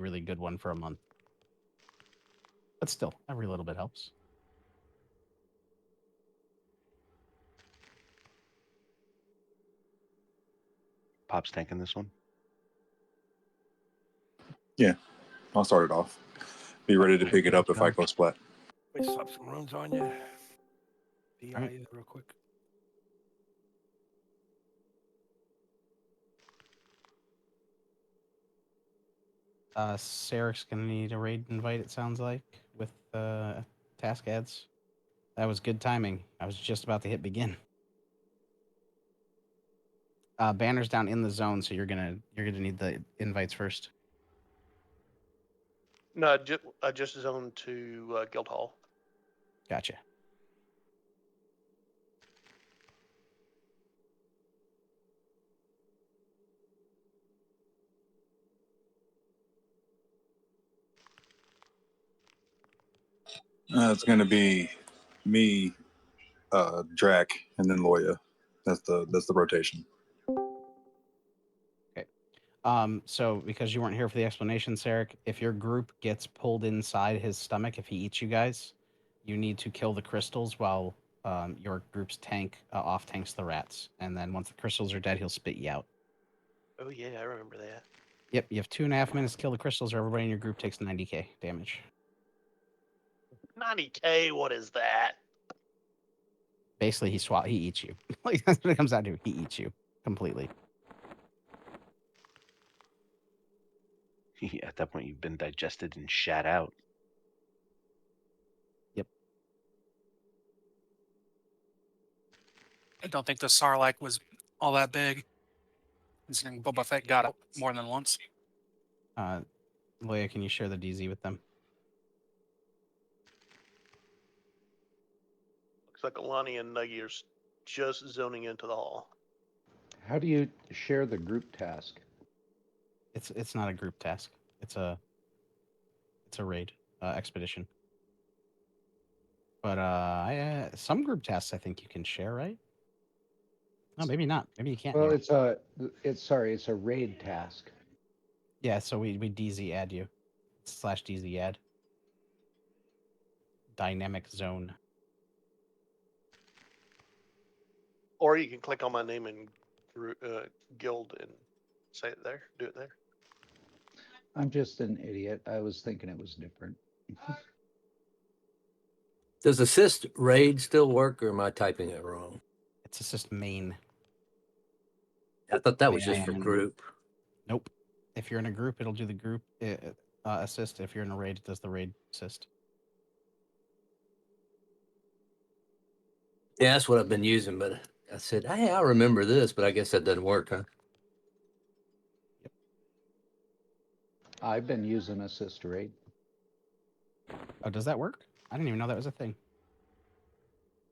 really good one for a month. But still, every little bit helps. Pop's tanking this one. Yeah, I'll start it off. Be ready to pick it up if I go splat. Let me swap some runes on you. DI Right. you real quick. Sarek's gonna need a raid invite. It sounds like with task ads. That was good timing. I was just about to hit begin. Banner's down in the zone, so you're gonna need the invites first. No, I just zoned to Guild Hall. Gotcha. It's gonna be me, Drac, and then Loya. That's the rotation. Okay. So because you weren't here for the explanation, Sarek, if your group gets pulled inside his stomach, if he eats you guys, you need to kill the crystals while your group's tank off tanks the rats, and then once the crystals are dead, he'll spit you out. Oh yeah, I remember that. Yep, you have 2.5 minutes to kill the crystals, or everybody in your group takes 90k damage. 90k. What is that? Basically, he eats you. Like that's what it comes down to. He eats you completely. At that point, you've been digested and shat out. Yep. I don't think the Sarlacc was all that big. Considering Boba Fett got it more than once. Loya, can you share the DZ with them? Looks like Alani and Nuggy are just zoning into the hall. How do you share the group task? It's not a group task. It's a raid expedition. But some group tasks I think you can share, right? No, maybe not. Maybe you can't. Well, anymore. it's a raid task. Yeah. So we DZ add you /DZ add dynamic zone. Or you can click on my name in Guild and say it there. Do it there. I'm just an idiot. I was thinking it was different. Does assist raid still work, or am I typing it wrong? It's assist main. I thought that was Yeah, just for and- group. Nope. If you're in a group, it'll do the group assist. If you're in a raid, it does the raid assist. Yeah, that's what I've been using, but I said, hey, I remember this, but I guess that doesn't work, huh? I've been using assist raid. Oh, does that work? I didn't even know that was a thing.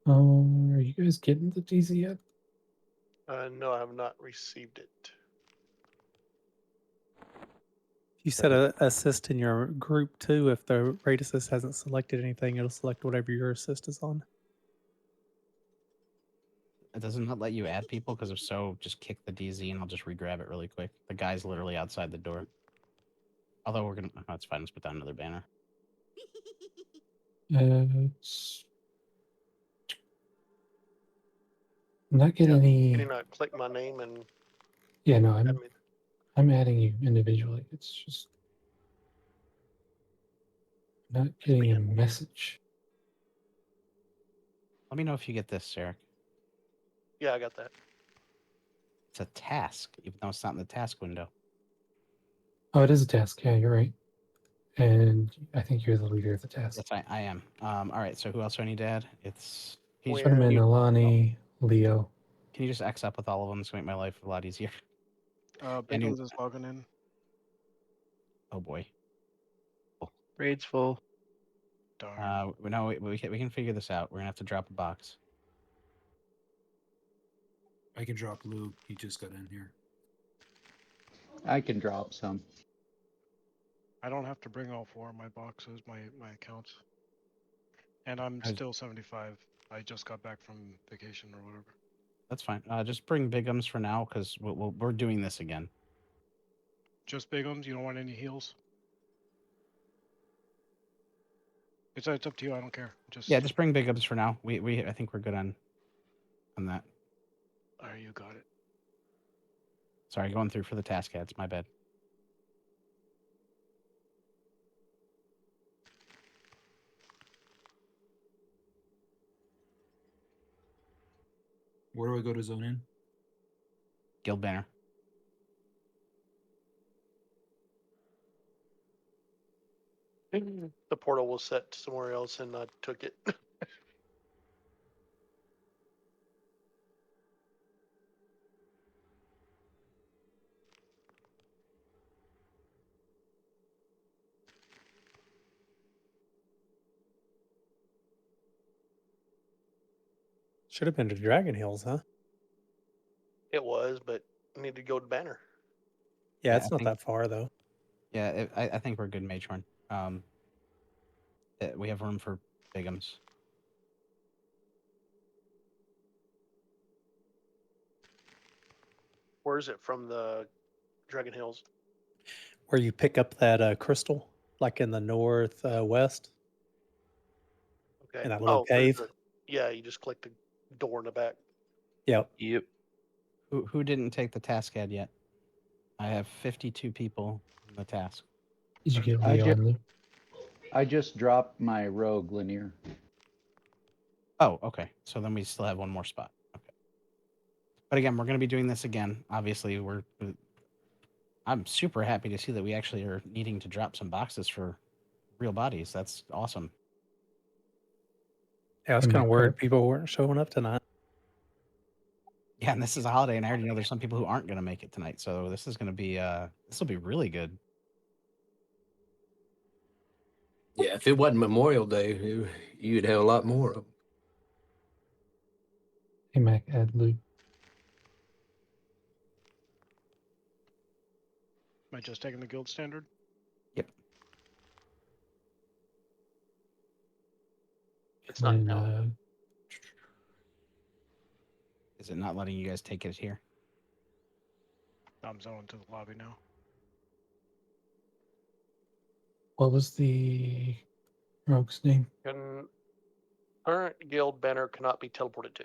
Are you guys getting the DZ yet? No, I have not received it. You said assist in your group too. If the raid assist hasn't selected anything, it'll select whatever your assist is on. It doesn't let you add people because if so, just kick the DZ and I'll just regrab it really quick. The guy's literally outside the door. Although we're gonna, oh, it's fine. Let's put down another banner. It's not getting Can any. you not click my name and? Yeah, no, add me? I'm adding you individually. It's just not getting a message. Let me know if you get this, Sarek. Yeah, I got that. It's a task, even though it's not in the task window. Oh, it is a task. Yeah, you're right. And I think you're the leader of the task. Yes, I am. All right, so who else do I need to add? It's he's Spider-Man, Alani, Leo. Can you just X up with all of them to make my life a lot easier? Bigums is logging in. Oh boy. Raid's full. Darn. No, we can figure this out. We're gonna have to drop a box. I can drop Luke. He just got in here. I can drop some. I don't have to bring all 4 of my boxes, my accounts. And I'm still 75. I just got back from vacation or whatever. That's fine. Just bring Bigums for now because we're doing this again. Just Bigums? You don't want any heals? It's up to you. I don't care. Just Yeah, just bring big ups for now. I think we're good on that. All right, you got it. Sorry, going through for the task ads. My bad. Where do I go to zone in? Guild banner. The portal was set somewhere else, and I took it. Should have been to Dragon Hills, huh? It was, but I need to go to banner. Yeah, Yeah, it's I not think- that far though. Yeah, I think we're good, Matron. We have room for bigums. Where is it from the Dragon Hills? Where you pick up that crystal, like in the north west, Okay. in that little through cave. yeah, you just click the door in the back. Yep. Yep. Who didn't take the task ad yet? I have 52 people in the task. Did you get I Leo just, and Luke? I just dropped my rogue linear. Oh, okay. So then we still have one more spot. Okay. But again, we're going to be doing this again. Obviously, I'm super happy to see that we actually are needing to drop some boxes for real bodies. That's awesome. Yeah, I was Can kind of make worried prep. people weren't showing up tonight. Yeah, and this is a holiday, and I already know there's some people who aren't going to make it tonight. So this is going to be this will be really good. Yeah, if it wasn't Memorial Day, you'd have a lot more of them. Hey, Mac, add Luke. Am I just taking the guild standard? It's not And now. Is it not letting you guys take it here? I'm zoned to the lobby now. what was the rogue's name? Current guild banner cannot be teleported to.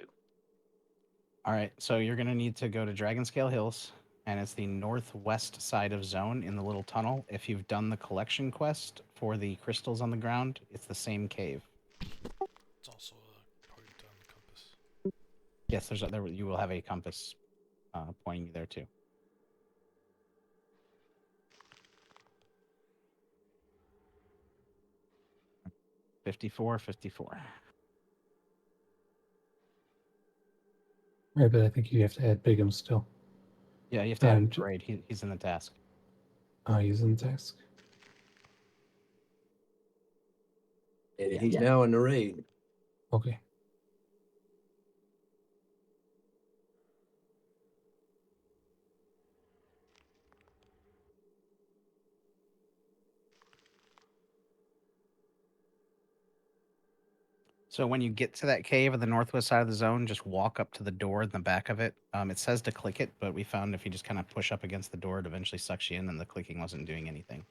All right, so you're going to need to go to Dragonscale Hills, and it's the northwest side of zone in the little tunnel. If you've done the collection quest for the crystals on the ground, it's the same cave. It's also a point on the compass. Yes, there you will have a compass pointing you there too. $54, $54. Right, but I think you have to add Bigum still. Yeah, you have to add him And to raid. He's in the task. he's in the task. And Yeah. he's now in the raid. Okay. So when you get to that cave on the northwest side of the zone, just walk up to the door in the back of it. It says to click it, but we found if you just kind of push up against the door, it eventually sucks you in, and the clicking wasn't doing anything.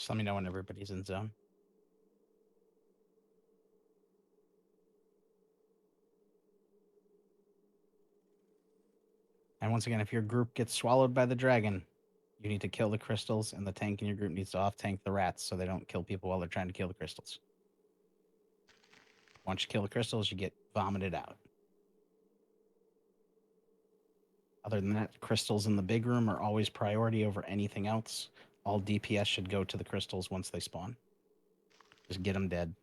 Just let me know when everybody's in zone. And once again, if your group gets swallowed by the dragon, you need to kill the crystals, and the tank in your group needs to off-tank the rats so they don't kill people while they're trying to kill the crystals. Once you kill the crystals, you get vomited out. Other than that, crystals in the big room are always priority over anything else. All DPS should go to the crystals once they spawn. Just get them dead.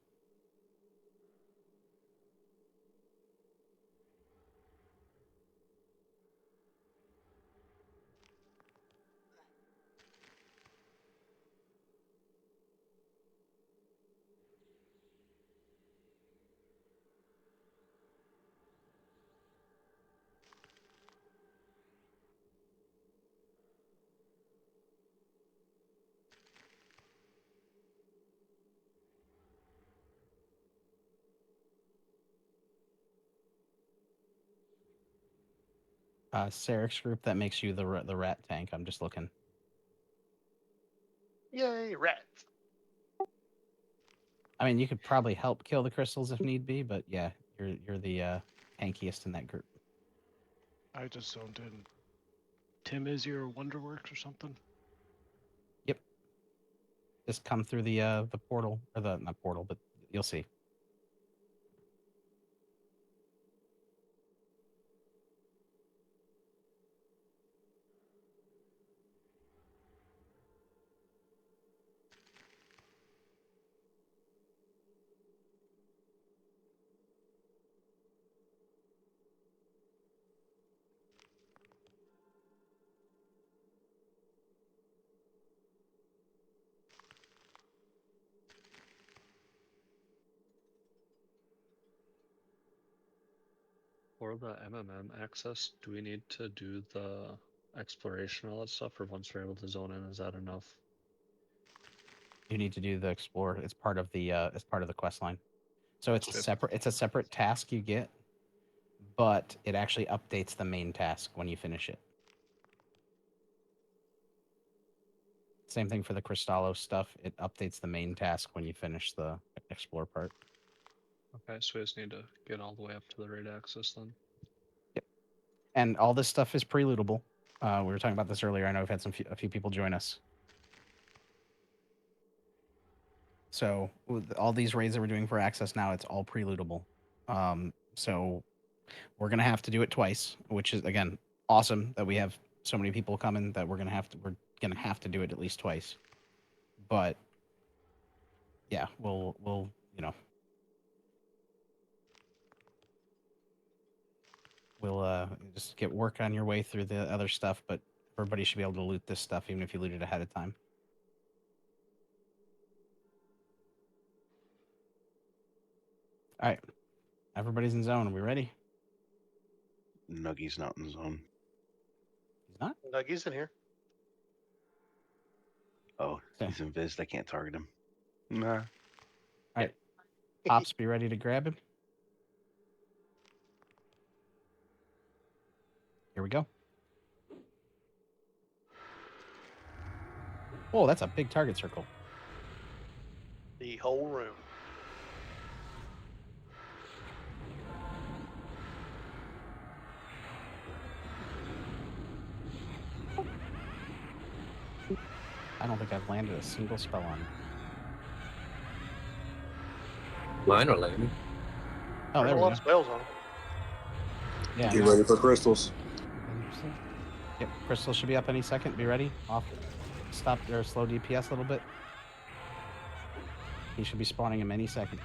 Sarek's group, that makes you the rat tank. I'm just looking. Yay, rats. I mean, you could probably help kill the crystals if need be, but yeah, you're the tankiest in that group. I just zoned in. Tim is your Wonderworks or something? Yep. Just come through the portal, or the not portal, but you'll see. For the MMM access, do we need to do the exploration and all that stuff, or once we're able to zone in, is that enough? You need to do the explore. It's part of the quest line. So it's a separate task you get, but it actually updates the main task when you finish it. Same thing for the Cristallo stuff. It updates the main task when you finish the explore part. Okay, so we just need to get all the way up to the raid access then. Yep. And all this stuff is pre-lootable. We were talking about this earlier. I know we've had a few people join us. So with all these raids that we're doing for access now, it's all pre-lootable. So we're gonna have to do it twice, which is again awesome that we have so many people coming that we're gonna have to do it at least twice. But yeah, we'll we'll just get work on your way through the other stuff, but everybody should be able to loot this stuff even if you loot it ahead of time. All right, everybody's in zone. Are we ready? Nuggy's not in zone. He's not? Nuggy's in here. Oh, Okay. he's invised. I can't target him. Nah. All right, Pops, be ready to grab him. Here we go. Oh, that's a big target circle. The whole room. I don't think I've landed a single spell on him. Mine are landing. Oh, There's there a we lot go. of spells on him. Yeah. Get no. ready for crystals. Yep, Crystal should be up any second. Be ready. Off. Stop or slow DPS a little bit. He should be spawning him any second.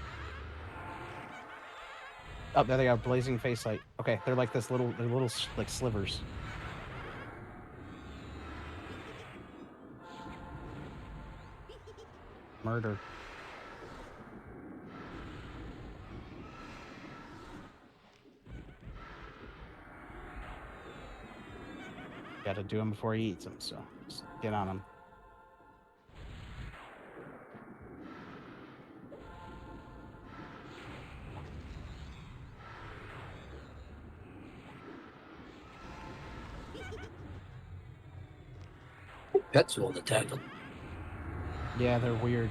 Oh, there they go. Blazing face light. Okay, they're like this little, like slivers. Murder. Got to do him before he eats him, so just get on him. Pets won't attack them. Yeah, they're weird.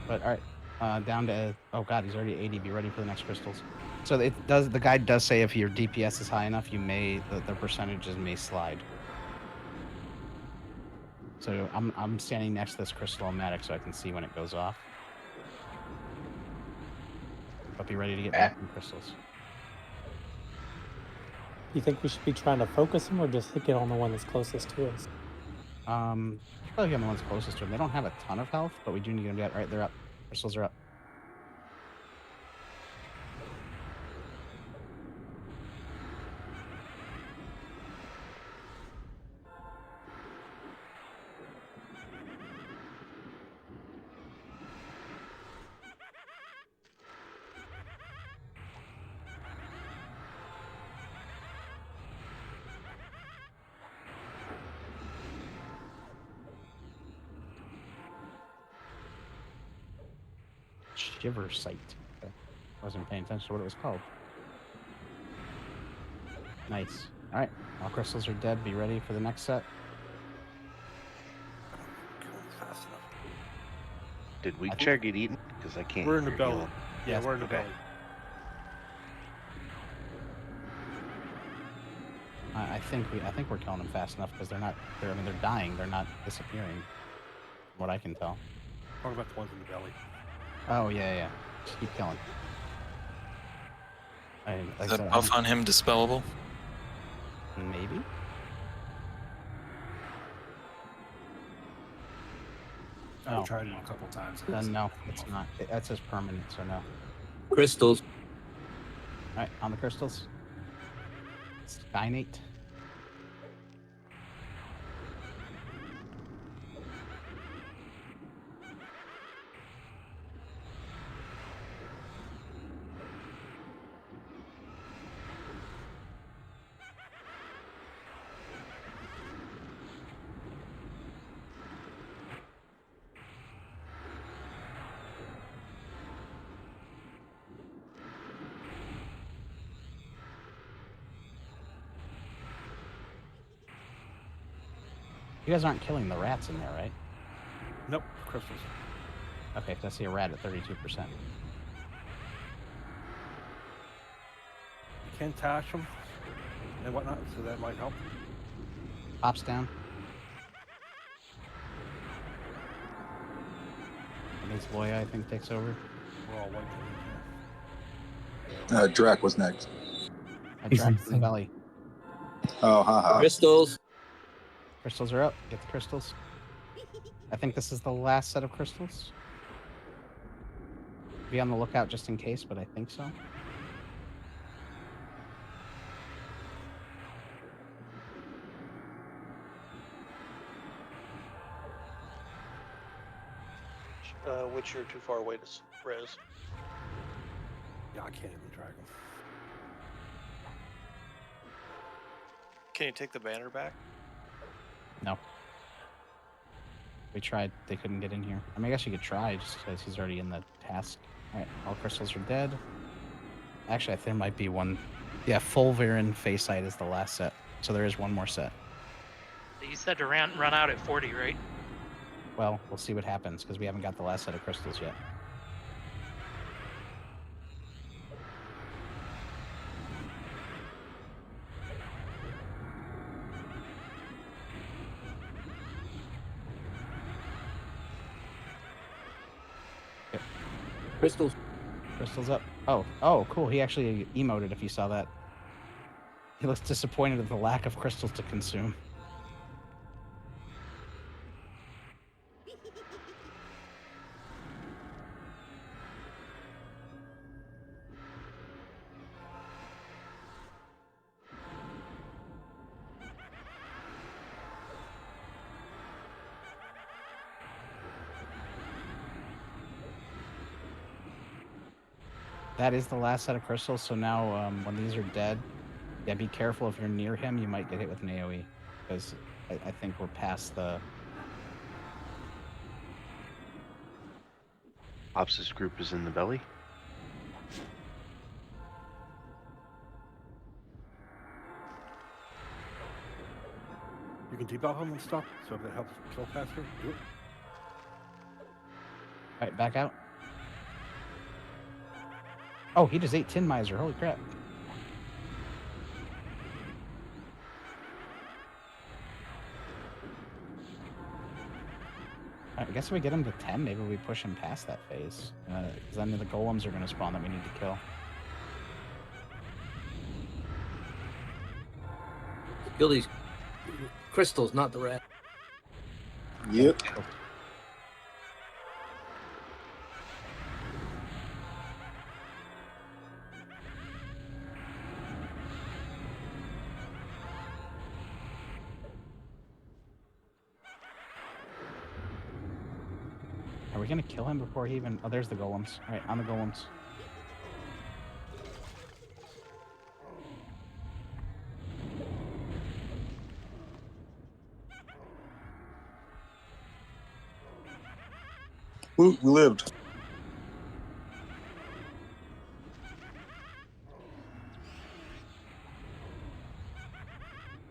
But all right, down to oh god, he's already 80. Be ready for the next crystals. So it does. The guide does say if your DPS is high enough, you may the percentages may slide. So I'm standing next to this crystal-o-matic so I can see when it goes off. But be ready to get back in crystals. Do you think we should be trying to focus them or just get on the one that's closest to us? Should probably get on the ones closest to him. They don't have a ton of health, but we do need to get. All right, they're up. Crystals are up. Shiver sight. Okay. Wasn't paying attention to what it was called. Nice. All right, all crystals are dead. Be ready for the next set. Fast enough. Did weak chair get eaten? Because I can't. We're in the hear belly. healing. Yeah, Yes, we're in the okay. belly. I think we're killing them fast enough because they're not. I mean, they're dying. They're not disappearing. From what I can tell. Talk about the ones in the belly. Oh yeah. Just keep killing. Like I Is that said, buff on him dispellable? maybe. I've Oh. tried it a couple times. Then no, it's not. That says permanent, so no. Crystals. All right, on the crystals. Skynate. You guys aren't killing the rats in there, right? Nope, crystals. Okay, so I see a rat at 32%. You can tash them and whatnot, so that might help. Pops down. Against Loya, I think, takes over. We're all white. Drac was next. I He's in dragged the the thing. belly. Oh, haha. Crystals. Crystals are up. Get the crystals. I think this is the last set of crystals. Be on the lookout just in case, but I think so. Which you're too far away to res. Yeah, I can't even drag them. Can you take the banner back? No. We tried. They couldn't get in here. I mean, I guess you could try just because he's already in the task. All right, all crystals are dead. Actually, I think there might be one. Yeah, full Viren face sight is the last set. So there is one more set. You said to run out at 40, right? Well, we'll see what happens because we haven't got the last set of crystals yet. Yep. Crystals. Crystals up. Oh, cool. He actually emoted if you saw that. He looks disappointed at the lack of crystals to consume. That is the last set of crystals, so now when these are dead, yeah, be careful if you're near him, you might get hit with an AoE, because I think we're past the... Ops' group is in the belly. You can debuff them and stuff, so if it helps kill faster, do it. All right, back out. Oh, he just ate Tin Miser. Holy crap. I guess if we get him to 10, maybe we push him past that phase. Because then the golems are going to spawn that we need to kill. Kill these crystals, not the rat. Yep. Are we going to kill him before he even... Oh, there's the golems. All right, on the golems. We lived.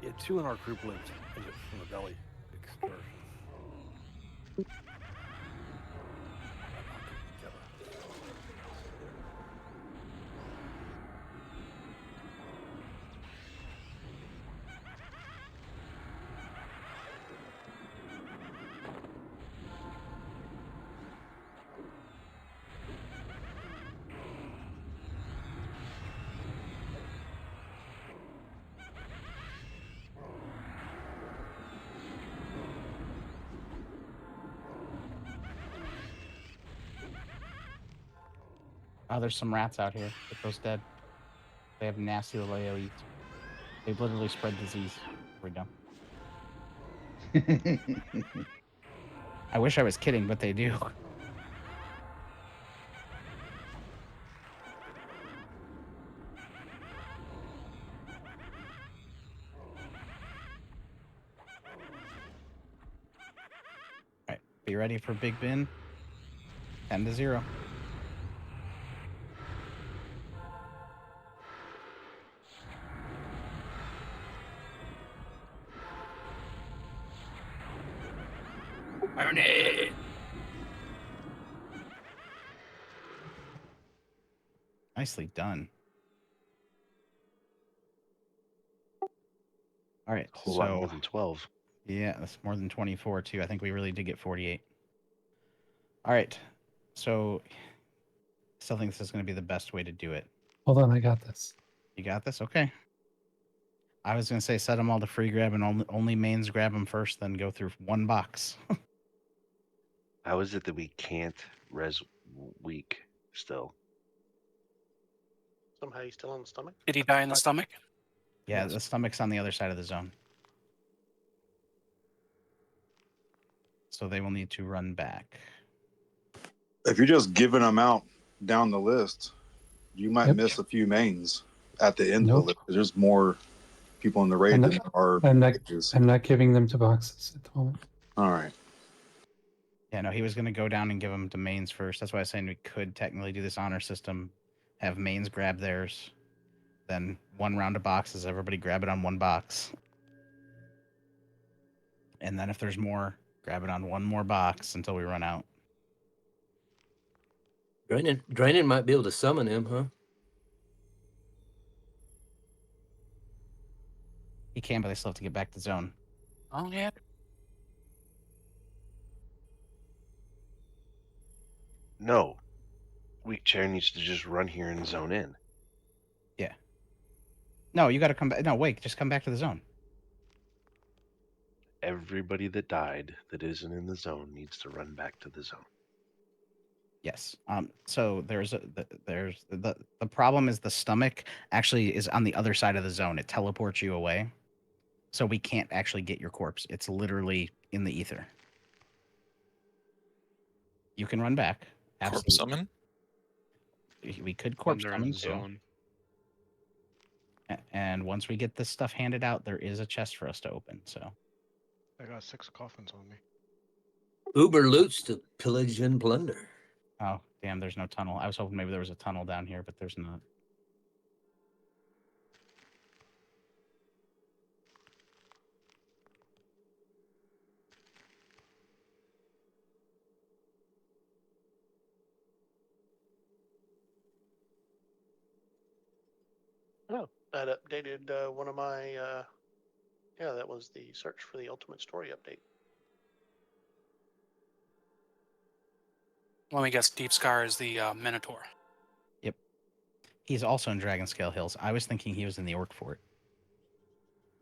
Yeah, 2 in our group lived from the belly excursion. Oh, there's some rats out here. Get those dead. They have nasty little AoEs. They've literally spread disease. We're done. I wish I was kidding, but they do. Alright, be ready for Big Bin. 10-0. Burn it! Nicely done. All right, A whole lot more than 12. Yeah, that's more than 24 too. I think we really did get 48. All right, so still think this is going to be the best way to do it. Hold on, I got this. You got this? Okay. I was going to say set them all to free grab and only mains grab them first, then go through one box. How is it that we can't res weak still? Somehow he's still in the stomach. Did he die in the stomach? Yeah, Yes. the stomach's on the other side of the zone. So they will need to run back. If you're just giving them out down the list, you might Yep. miss a few mains at the end Nope. of the list. There's more people in the raid than there are I'm pages. not giving them to boxes at the moment. All right. Yeah, no, he was going to go down and give them to mains first. That's why I was saying we could technically do this honor system, have mains grab theirs, then one round of boxes, everybody grab it on one box. And then if there's more, grab it on one more box until we run out. Draining might be able to summon him, huh? He can, but they still have to get back to zone. Oh, yeah. No. Weak chair needs to just run here and zone in. Yeah. No, you got to come back. No, wait, just come back to the zone. Everybody that died that isn't in the zone needs to run back to the zone. Yes. So there's the problem is the stomach actually is on the other side of the zone. It teleports you away. So we can't actually get your corpse. It's literally in the ether. You can run back. Absolutely. Corpse summon? We could When corpse they're in summon the too. zone. And once we get this stuff handed out, there is a chest for us to open. So I got 6 coffins on me. Uber loots to pillage and plunder. oh damn, there's no tunnel. I was hoping maybe there was a tunnel down here, but there's not. Oh, that updated one of my. Yeah, that was the search for the ultimate story update. Let me guess. Deep Scar is the Minotaur. Yep. He's also in Dragonscale Hills. I was thinking he was in the Orc Fort.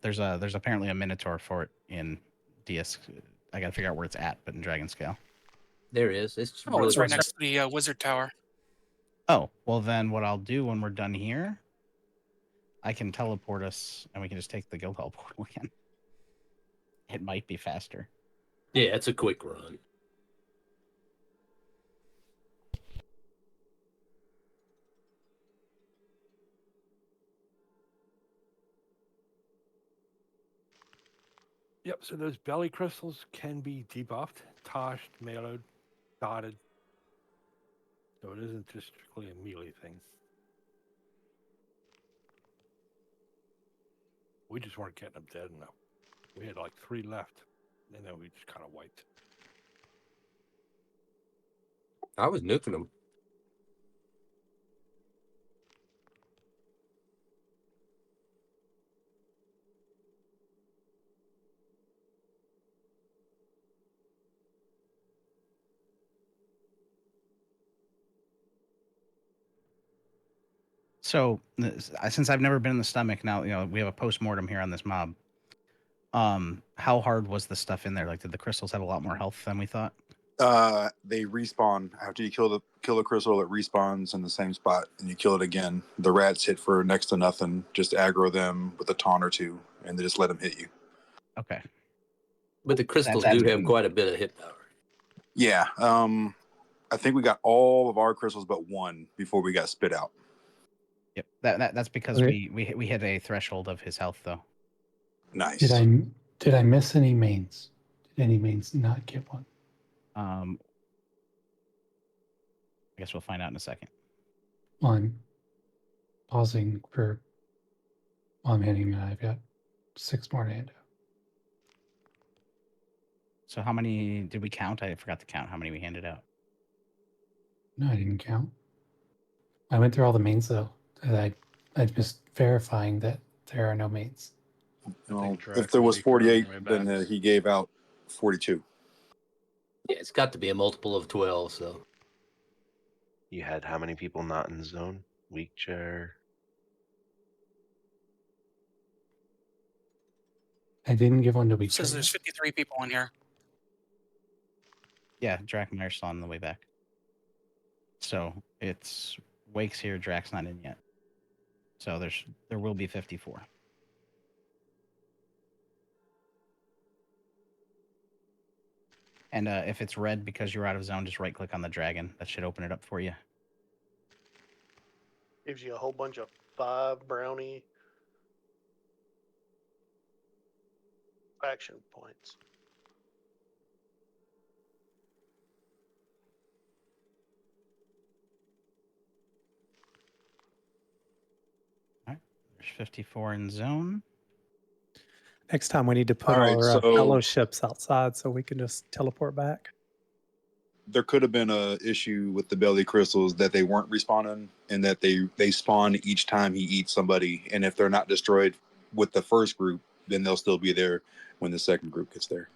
There's apparently a Minotaur fort in DS. I gotta figure out where it's at, but in Dragonscale. There is. It's Oh, really it's right next to the Wizard Tower. Oh, well then what I'll do when we're done here, I can teleport us and we can just take the guild hall portal again. It might be faster. Yeah, it's a quick run. Yep, so those belly crystals can be debuffed, toshed, mellowed, dotted. So it isn't just strictly a melee thing. We just weren't getting them dead enough. We had like 3 left, and then we just kind of wiped. I was nuking them. So since I've never been in the stomach, now we have a post-mortem here on this mob. How hard was the stuff in there? Like, did the crystals have a lot more health than we thought? They respawn after you kill the crystal. It respawns in the same spot, and you kill it again. The rats hit for next to nothing. Just aggro them with a taunt or two, and they just let them hit you. Okay. But the crystals That's do have good. quite a bit of hit power. Yeah. I think we got all of our crystals but one before we got spit out. Yep. That's because Okay. we hit a threshold of his health though. Nice. Did I miss any mains? Did any mains not get one? I guess we'll find out in a second. Well, I'm pausing for while I'm handing them out. I've got 6 more to hand out. So how many did we count? I forgot to count how many we handed out. No, I didn't count. I went through all the mains though. And I'm just verifying that there are no mains. Well, Drac if there and was Beaker are on 48, their way then back. he gave out 42. Yeah, it's got to be a multiple of 12, so. You had how many people not in zone? Weak chair. I didn't give one to Weak Says Chair there's yet. 53 people in here. Yeah, Drakmeier's still on the way back. So it's Wake's here, Drak's not in yet. So there will be 54. And if it's red because you're out of zone, just right click on the dragon. That should open it up for you. Gives you a whole bunch of 5 brownie faction points. All right, there's 54 in zone. Next time we need to put All right, our so fellowships outside so we can just teleport back. there could have been a issue with the belly crystals that they weren't respawning and that they spawn each time he eats somebody. And if they're not destroyed with the first group, then they'll still be there when the second group gets there.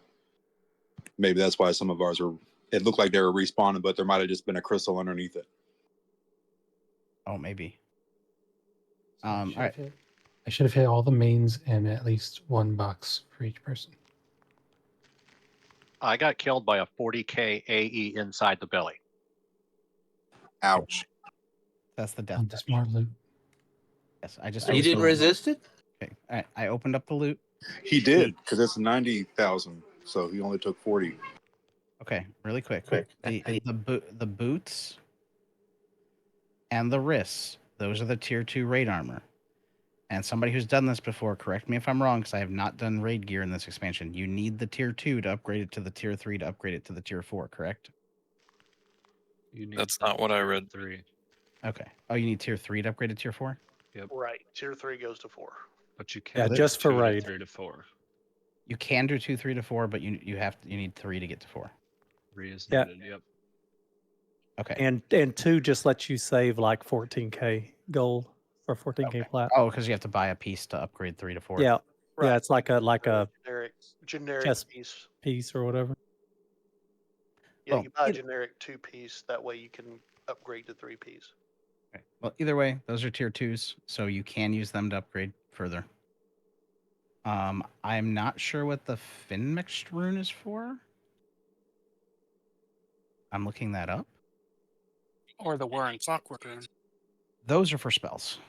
Maybe that's why some of ours were. It looked like they were respawning, but there might have just been a crystal underneath it. Oh, maybe. So All right. I should have hit all the mains and at least 1 box for each person. I got killed by a 40k AE inside the belly. Ouch. That's the death. Want this more loot? Yes, I just. You didn't resist it? Okay. All right, I opened up the loot. He did, because it's 90,000, so he only took 40. Okay, really quick. The boots and the wrists, those are the tier 2 raid armor. And somebody who's done this before, correct me if I'm wrong, because I have not done raid gear in this expansion. You need the tier 2 to upgrade it to the tier 3 to upgrade it to the tier 4, correct? That's not what I read. 3. Okay. Oh, you need tier 3 to upgrade to tier 4? Yep. Right. Tier 3 goes to 4. But you Yeah, can't just for 2 to raid. 3 to 4. You can do 2, 3 to 4, but you need 3 to get to 4. 3 is Yeah. needed, yep. Okay. And 2 just lets you save like 14k gold. or 14K plat. Oh, because you have to buy a piece to upgrade 3 to 4. Yeah, Right. yeah, it's like a generic chess piece. piece or whatever. Yeah, Well, you buy a generic 2-piece. That way you can upgrade to 3-piece. Okay. Well, either way, those are tier 2s, so you can use them to upgrade further. I'm not sure what the Fin Mixed rune is for. I'm looking that up. Or the Whirring Clockwork rune. Those are for spells.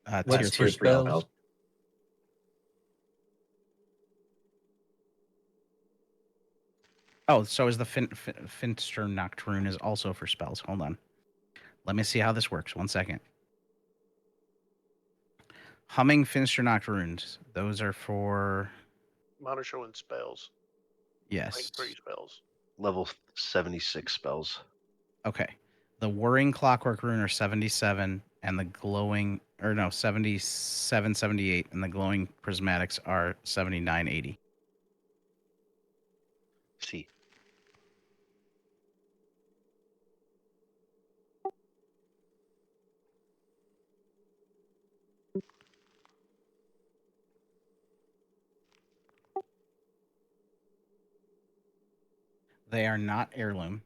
Tier What's 2 for spells? Oh, so is the Finster Nocturne is also for spells. Hold on. Let me see how this works. 1 second. Humming Finster Nocturnes. Those are for... Mine are showing spells. Yes. Rank 3 spells. Level 76 spells. Okay. The Whirring Clockwork rune are 77, and the glowing... Or no, 77, 78, and the glowing prismatics are 79, 80. See. They are not heirloom.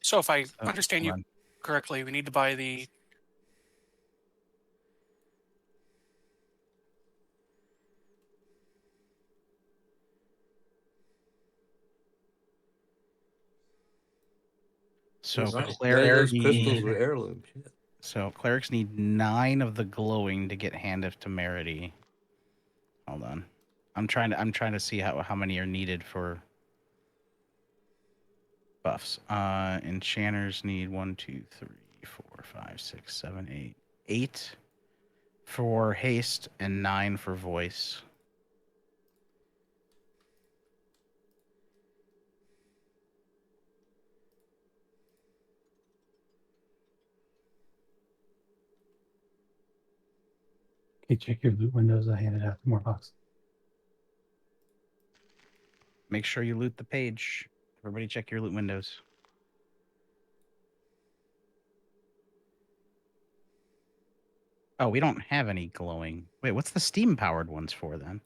So if I Oh, understand hold you on. correctly, we need to buy the So Right. clerics Those crystals need... were heirloom. Shit. So clerics need 9 of the glowing to get Hand of Temerity. Hold on. I'm trying to see how many are needed for buffs. Enchanters need 1, 2, 3, 4, 5, 6, 7, 8. 8 for haste and 9 for voice. Okay, check your loot windows. I handed out more boxes. Make sure you loot the page. Everybody check your loot windows. Oh, we don't have any glowing. Wait, what's the steam powered ones for then?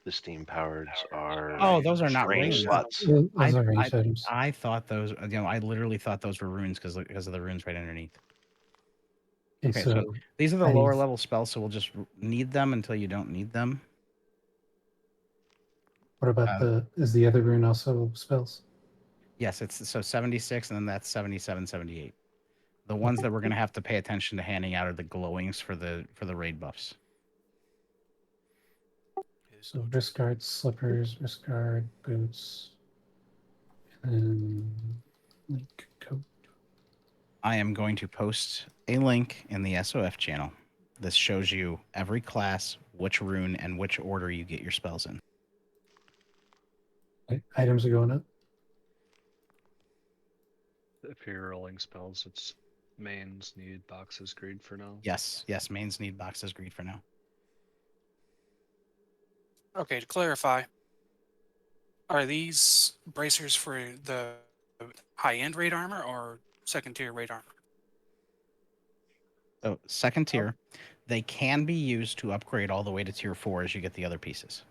The steam powered are Oh, those are not range runes. slots. Those are range items. I thought those, I literally thought those were runes because of the runes right underneath. Okay, so these are the lower level spells, so we'll just need them until you don't need them. What about is the other rune also spells? Yes, it's so 76, and then that's 77, 78. The ones that we're going to have to pay attention to handing out are the glowings for the raid buffs. So wrist guards, slippers, wrist guard, boots, and link coat. I am going to post a link in the SOF channel. This shows you every class, which rune, and which order you get your spells in. Items are going up. If you're rolling spells, it's mains need boxes greed for now. Yes, mains need boxes greed for now. Okay, to clarify, are these bracers for the high-end raid armor or second-tier raid armor? So second tier, they can be used to upgrade all the way to tier 4 as you get the other pieces.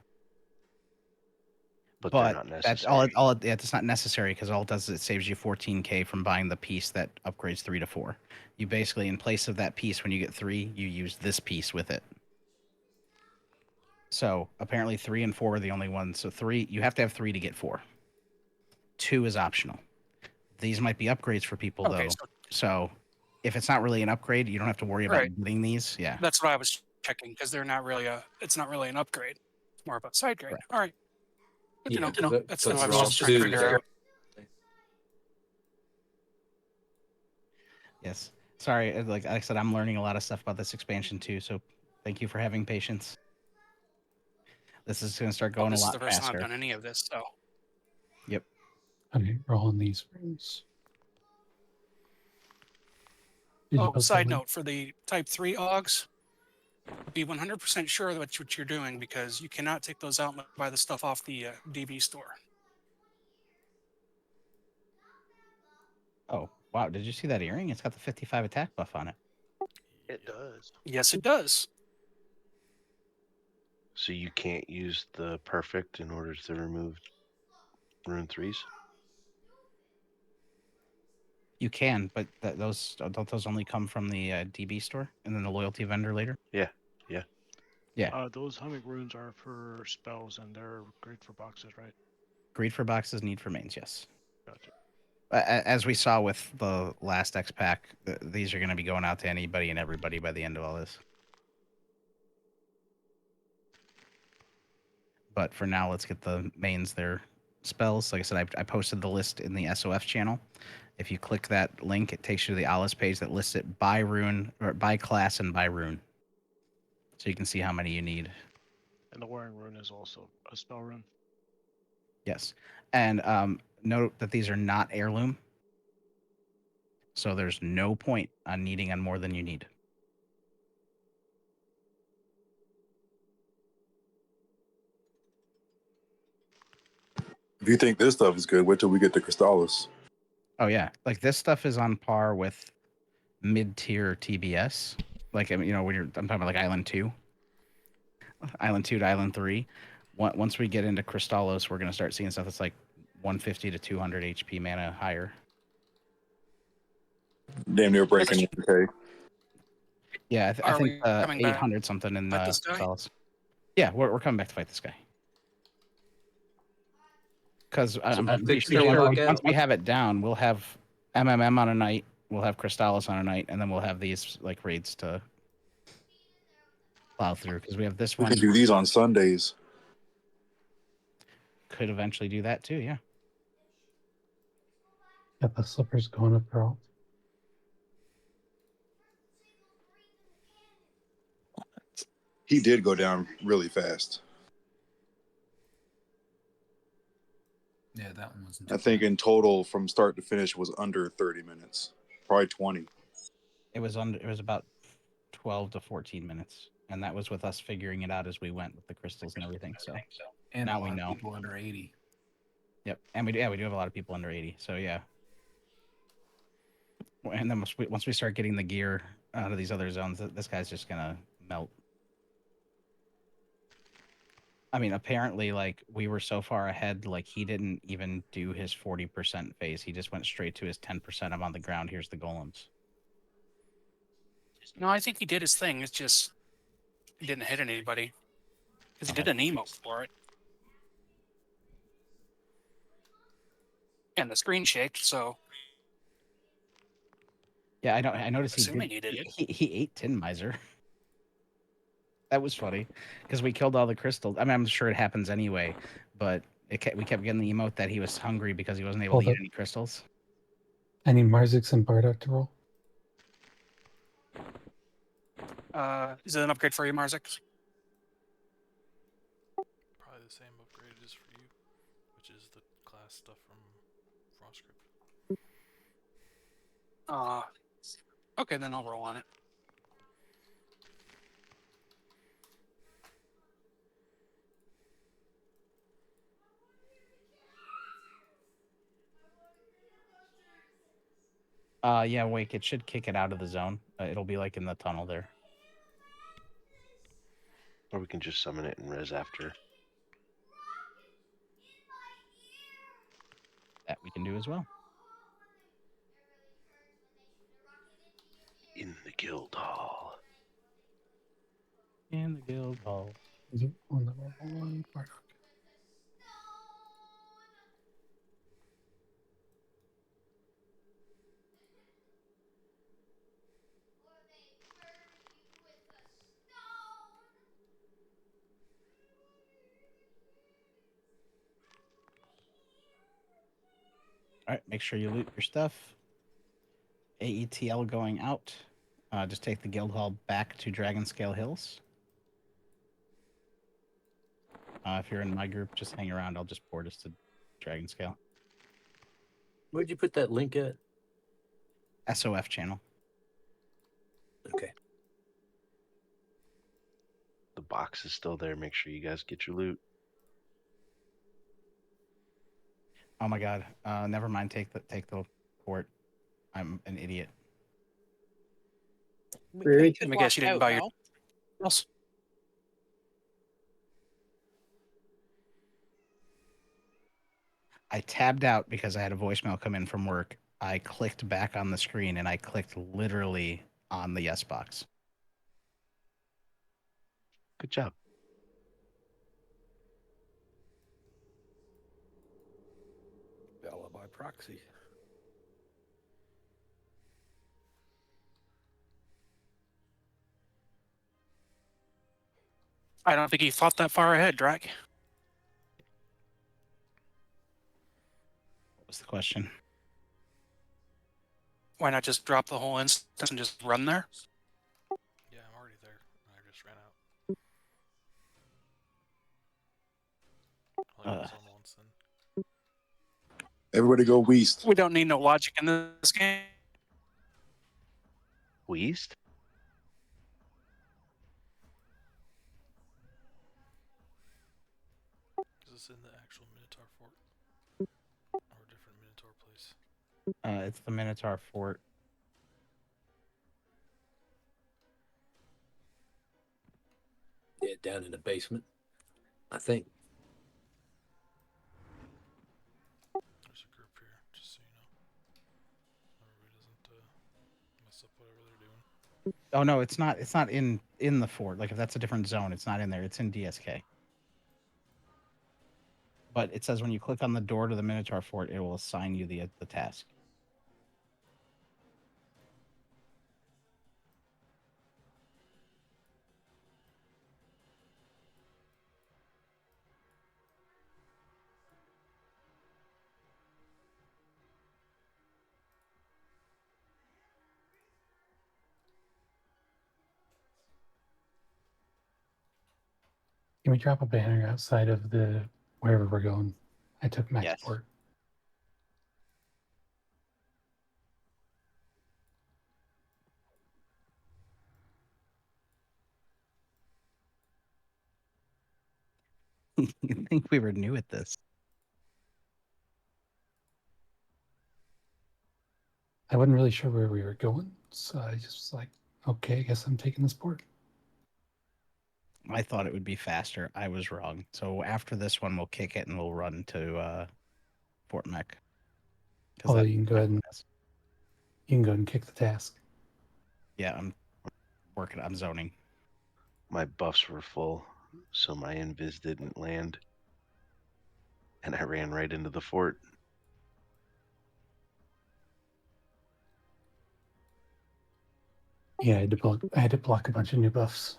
But they're not necessary. It's not necessary because all it does is it saves you 14K from buying the piece that upgrades 3 to 4. You basically, in place of that piece, when you get 3, you use this piece with it. So apparently 3 and 4 are the only ones. So 3, you have to have 3 to get 4. 2 is optional. These might be upgrades for people though. So if it's not really an upgrade, you don't have to worry about getting these. Yeah. That's what I was checking because they're not really it's not really an upgrade. It's more of a side grade. All right. Good to know. That's what I was just trying to figure out. Yes. Sorry, like I said, I'm learning a lot of stuff about this expansion too, so thank you for having patience. This is going to start going a lot faster. This is the first time I've done any of this, so. Yep. Okay, rolling these runes. Oh, side note, for the Type 3 AUGs, Be 100% sure that's what you're doing, because you cannot take those out and buy the stuff off the DB store. Oh, wow. Did you see that earring? It's got the 55 attack buff on it. It does. Yes, it does. So you can't use the perfect in order to remove rune 3s? You can, but those don't those only come from the DB store and then the loyalty vendor later? Yeah, yeah. Yeah. Those humming runes are for spells and they're great for boxes, right? Greed for boxes, need for mains, yes. Gotcha. As we saw with the last X pack, these are going to be going out to anybody and everybody by the end of all this. But for now, let's get the mains their spells. Like I said, I posted the list in the SOF channel. If you click that link, it takes you to the Alice page that lists it by rune, or by class and by rune. So you can see how many you need. And the wearing rune is also a spell rune. Yes. And note that these are not heirloom. So there's no point on needing on more than you need. If you think this stuff is good, wait till we get to Crystallis. Oh yeah, like this stuff is on par with mid-tier TBS. Like, I mean, you know, when I'm talking about like Island 2, Island 2 to Island 3. Once we get into Crystallos, we're gonna start seeing stuff that's like 150 to 200 HP mana higher. Damn near breaking 1K. Yeah, I Are think we coming back 800 something in fight this guy? Crystallos. Yeah, we're coming back to fight this guy. Because I'm pretty sure once we have it down, we'll have MMM on a night, we'll have Crystallis on a night, and then we'll have these like raids to plow through. Because we have this We one. can do these on Sundays. Could eventually do that too, yeah. Got the slippers going up for all. He did go down really fast. Yeah, that one wasn't. I think in total, from start to finish, was under 30 minutes, probably 20. It was about 12 to 14 minutes, and that was with us figuring it out as we went with the crystals and everything. So And now a lot we know. of people under 80. Yep, and we do have a lot of people under 80. So yeah. And then once we start getting the gear out of these other zones, this guy's just gonna melt. I mean, apparently, like, we were so far ahead, like, he didn't even do his 40% phase. He just went straight to his 10%. I'm on the ground. Here's the golems. No, I think he did his thing. It's just he didn't hit anybody because he did an emote for it, and the screen shaked. So Yeah, I noticed assuming he did it. He ate Tin Miser. That was funny because we killed all the crystals. I mean, I'm sure it happens anyway, but we kept getting the emote that he was hungry because he wasn't able to eat any crystals. I need Marzix and Bardock to roll. Is it an upgrade for you, Marzix? Probably the same upgrade it is for you, which is the class stuff from Frostgrip. Okay, then I'll roll on it. Yeah, Wake, it should kick it out of the zone. It'll be like in the tunnel there. Or we can just summon it and res after. That we can do as well. In the guild hall. In the guild hall. Is it on level 1? Bardock. All right, make sure you loot your stuff. AETL going out. Just take the guild hall back to Dragonscale Hills. If you're in my group, just hang around. I'll just port us to Dragonscale. Where'd you put that link at? SOF channel. Okay. box is still there. Make sure you guys get your loot. Oh my god. Never mind. Take the port. I'm an idiot. Let me guess, you didn't buy your else. I tabbed out because I had a voicemail come in from work. I clicked back on the screen and I clicked literally on the yes box. Good job. Bella by proxy. I don't think he thought that far ahead, Drac. What was the question? Why not just drop the whole instance and just run there? Yeah, I'm already there. I just ran out. I'll zone once then. Everybody go west. We don't need no logic in this game. West? Is this in the actual Minotaur fort? Or a different Minotaur place? It's the Minotaur fort. Yeah, down in the basement, I think. There's a group here, just so you know. Everybody doesn't mess up whatever they're doing. Oh no, it's not. It's not in the fort. Like if that's a different zone, it's not in there. It's in DSK. But it says when you click on the door to the Minotaur fort, it will assign you the task. Can we drop a banner outside of the wherever we're going? I took max Yes. port. You think we were new at this? I wasn't really sure where we were going, so I just was like, okay, I guess I'm taking this port. I thought it would be faster. I was wrong. So after this one, we'll kick it and we'll run to Fort Mech. Oh, you can go ahead and kick the task. Yeah, I'm working. I'm zoning. My buffs were full, so my invis didn't land. And I ran right into the fort. Yeah, I had to block a bunch of new buffs.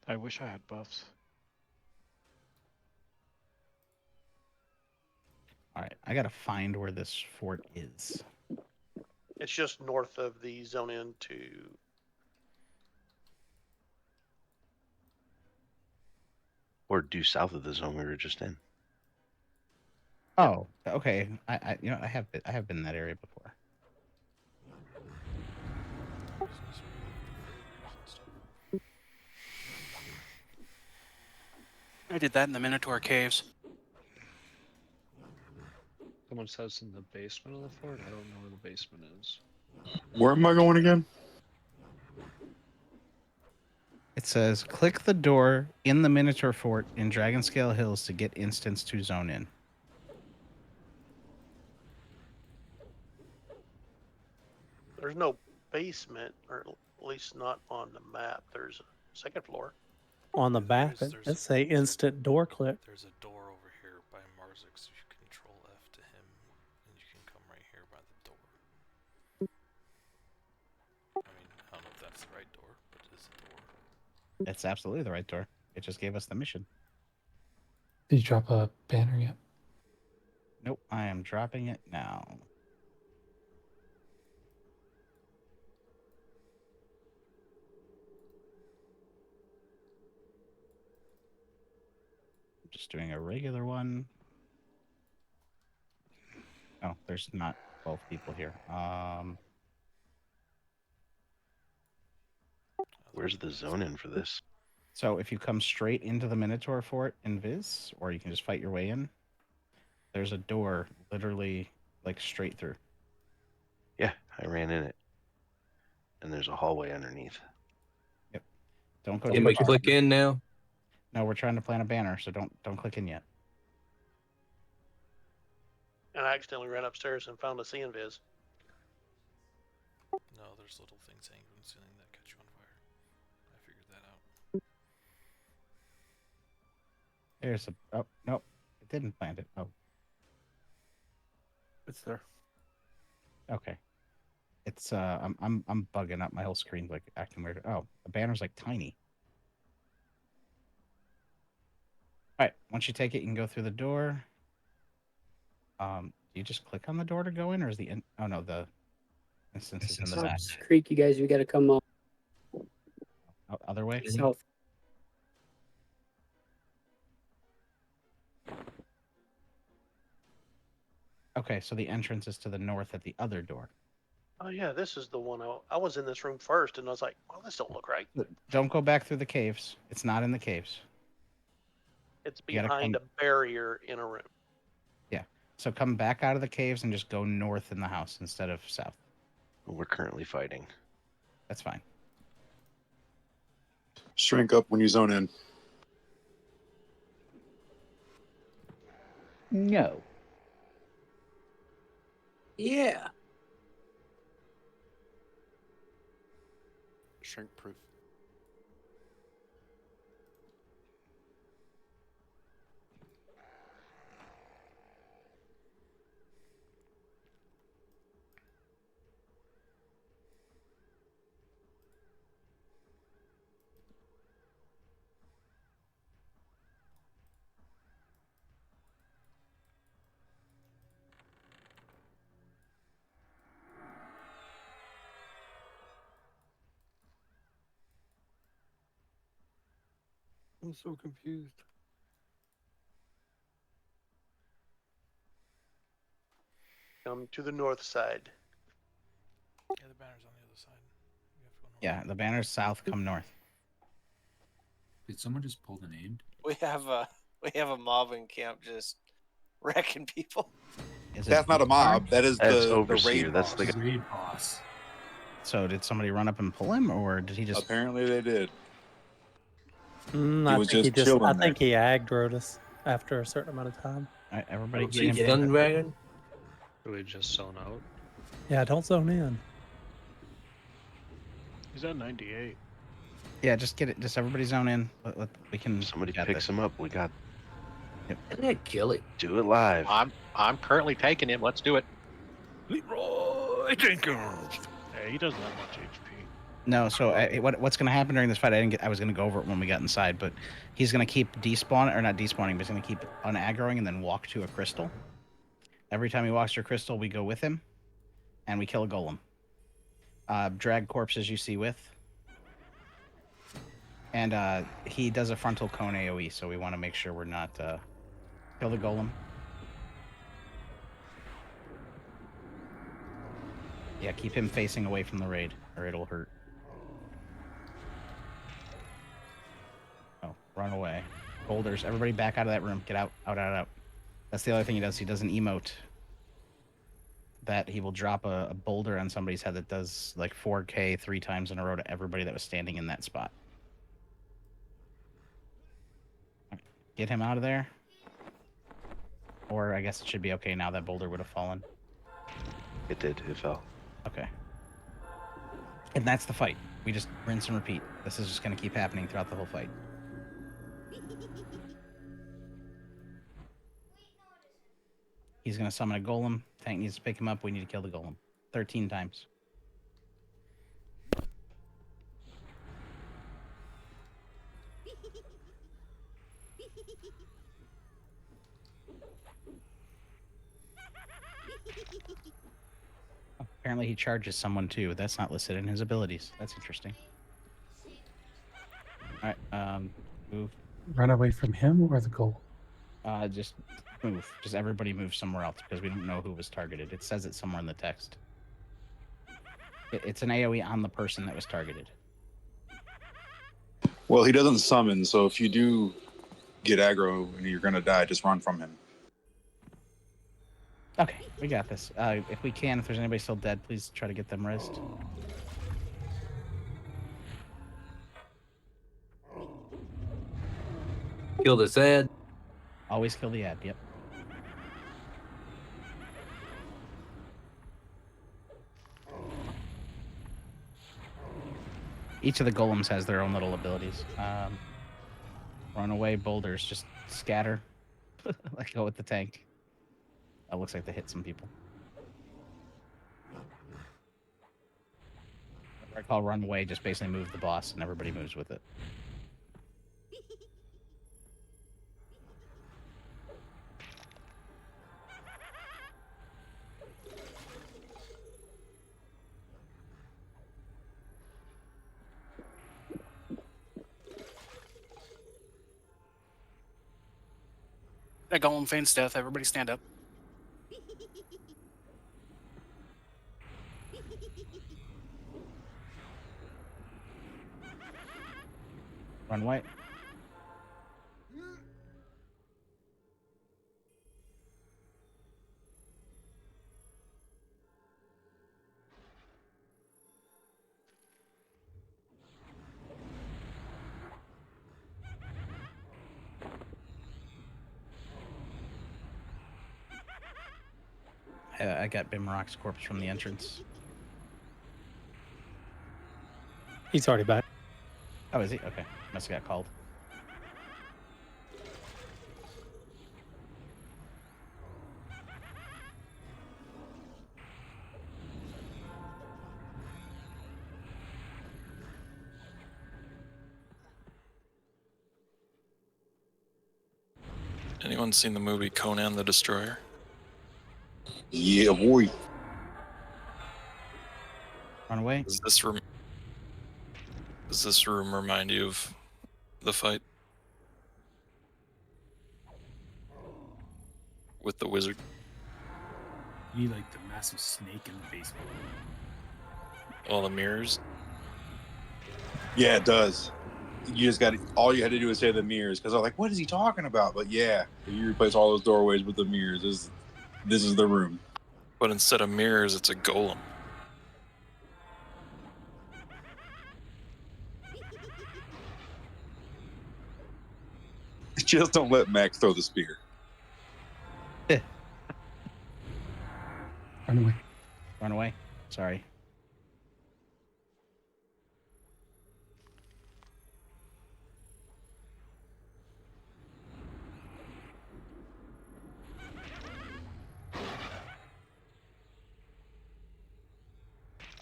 I wish I had buffs. All right, I gotta find where this fort is. It's just north of the zone in to. Or due south of the zone we were just in. Oh, okay. I have been in that area before. I did that in the Minotaur caves. Someone says in the basement of the fort. I don't know where the basement is. Where am I going again? It says click the door in the Minotaur fort in Dragonscale Hills to get instance to zone in. There's no basement, or at least not on the map. There's a second floor. On the map, it say instant door click. There's a door over here by Marzik, so you control F to him, and you can come right here by the door. I mean, I don't know if that's the right door, but it is a door. It's absolutely the right door. It just gave us the mission. Did you drop a banner yet? Nope, I am dropping it now. Just doing a regular one. Oh, there's not 12 people here. Where's the zone in for this? So if you come straight into the Minotaur Fort in Viz, or you can just fight your way in, there's a door literally like straight through. Yeah, I ran in it. And there's a hallway underneath. Yep. Don't go Can too we far. click in now? No, we're trying to plant a banner, so don't click in yet. And I accidentally ran upstairs and found a CNVIS. No, there's little things hanging from the ceiling that catch you on fire. I figured that out. There's a oh nope, it didn't plant it. Oh, It's there. okay. It's I'm bugging up. My whole screen's like acting weird. Oh, the banner's like tiny. All right, once you take it, you can go through the door. Do you just click on the door to go in, or is the oh no, the instance is in the back. Creek, you guys, we got to come up Other way. south. Okay, so the entrance is to the north at the other door. Oh yeah, this is the one. I was in this room first, and I was like, "Well, this don't look right." Don't go back through the caves. It's not in the caves. It's You gotta behind a come- barrier in a room. Yeah. So come back out of the caves and just go north in the house instead of south. We're currently fighting. That's fine. Shrink up when you zone in. No. Yeah. Shrink proof. I'm so confused. Come to the north side. Yeah, the banner's on the other side. You have to go north. Yeah, the banner's south. Come north. Did someone just pull the name? We have a mob in camp just wrecking people. That's not a mob. That is That's the overseer. raid That's boss. the Raid boss. So did somebody run up and pull him, or did he just? Apparently they did. I was think he just just. I chilling think he aggroed us after a certain amount of time. All right, everybody See get him. gun wagon? Do we just zone out? Yeah, don't zone in. He's at 98. Yeah, just get it. Just everybody zone in. We can. somebody got picks this. him up. We got Didn't that kill it? do it live. I'm currently taking him. Let's do it. Leroy Jenkins. Yeah, he doesn't have much HP. No, so what's going to happen during this fight? I was going to go over it when we got inside, but he's going to keep despawning, or not despawning, but he's going to keep unaggroing and then walk to a crystal. Every time he walks to a crystal, we go with him, and we kill a golem. Drag corpses you see with. And he does a frontal cone AoE, so we want to make sure we're not... kill the golem. Yeah, keep him facing away from the raid, or it'll hurt. Oh, run away. Boulders. Everybody back out of that room. Get out, out. That's the other thing he does. He does an emote that he will drop a boulder on somebody's head that does like 4K 3 times in a row to everybody that was standing in that spot. Get him out of there. Or I guess it should be okay now. That boulder would have fallen. It did. It fell. Okay. And that's the fight. We just rinse and repeat. This is just going to keep happening throughout the whole fight. He's going to summon a golem. Tank needs to pick him up. We need to kill the golem. 13 times. Apparently he charges someone too. That's not listed in his abilities. That's interesting. Alright, move. Run away from him or the goal? Just move. Just everybody move somewhere else because we don't know who was targeted. It says it somewhere in the text. It's an AoE on the person that was targeted. Well, he doesn't summon, so if you do get aggro and you're gonna die, just run from him. Okay, we got this. If we can, if there's anybody still dead, please try to get them rezzed. Kill this ad. Always kill the ad. Yep. Each of the golems has their own little abilities. Run away, boulders, just scatter. Like go with the tank. That looks like they hit some people. Whenever I call run away, just basically move the boss, and everybody moves with it. That golem feigns death. Everybody stand up. Run away. I got Bimrock's corpse from the entrance. He's already back. Oh, is he? Okay. Must have got called. Anyone seen the movie Conan the Destroyer? Yeah, boy. Run away. Does this room remind you of the fight with the wizard? You need like the massive snake in the basement. All the mirrors. Yeah, it does. You just got all you had to do is say the mirrors because I'm like, what is he talking about? But yeah, you replace all those doorways with the mirrors. This is the room. But instead of mirrors, it's a golem. Just don't let Max throw the spear. Run away. Run away. Sorry.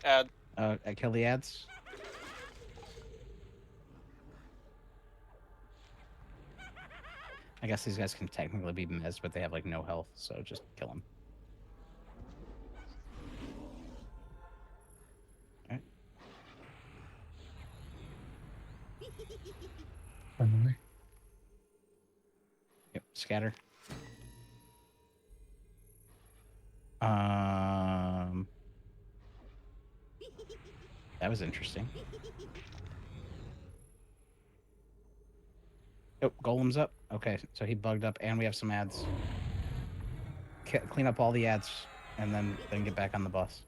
Ad. I kill the ads. I guess these guys can technically be mez, but they have like no health, so just kill them. Alright. Run away. Yep, scatter. That was interesting. Oh, golem's up. Okay, so he bugged up, and we have some ads. Clean up all the ads, and then get back on the bus.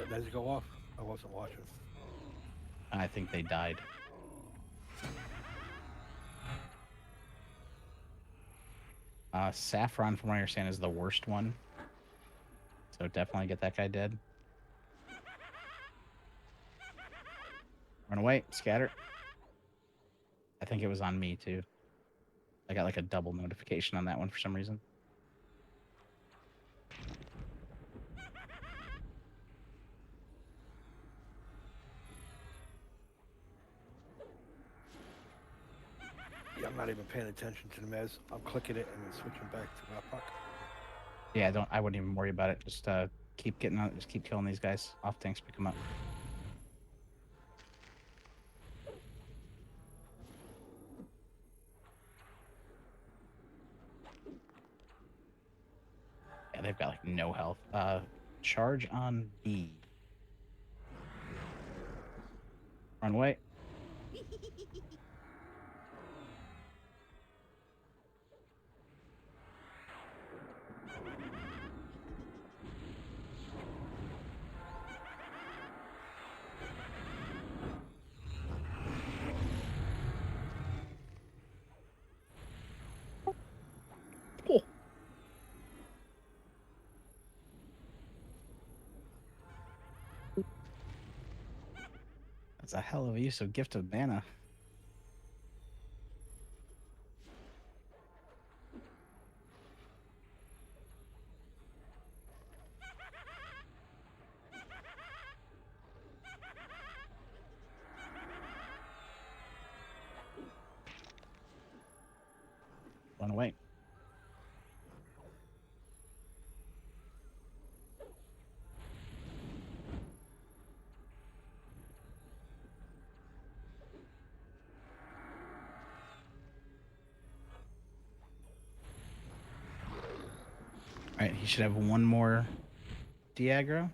Does it go off? I wasn't watching. I think they died. Saffron, from what I understand, is the worst one. So definitely get that guy dead. Run away. Scatter. I think it was on me, too. I got like a double notification on that one for some reason. Yeah, I'm not even paying attention to the mez. I'm clicking it and then switching back to my puck. Yeah, I wouldn't even worry about it. Just keep getting out. Just keep killing these guys. Off tanks, pick them up. they've got like no health. Charge on B. Run away. That's a hell of a use of gift of mana. Run away. All right, he should have one more Diagro.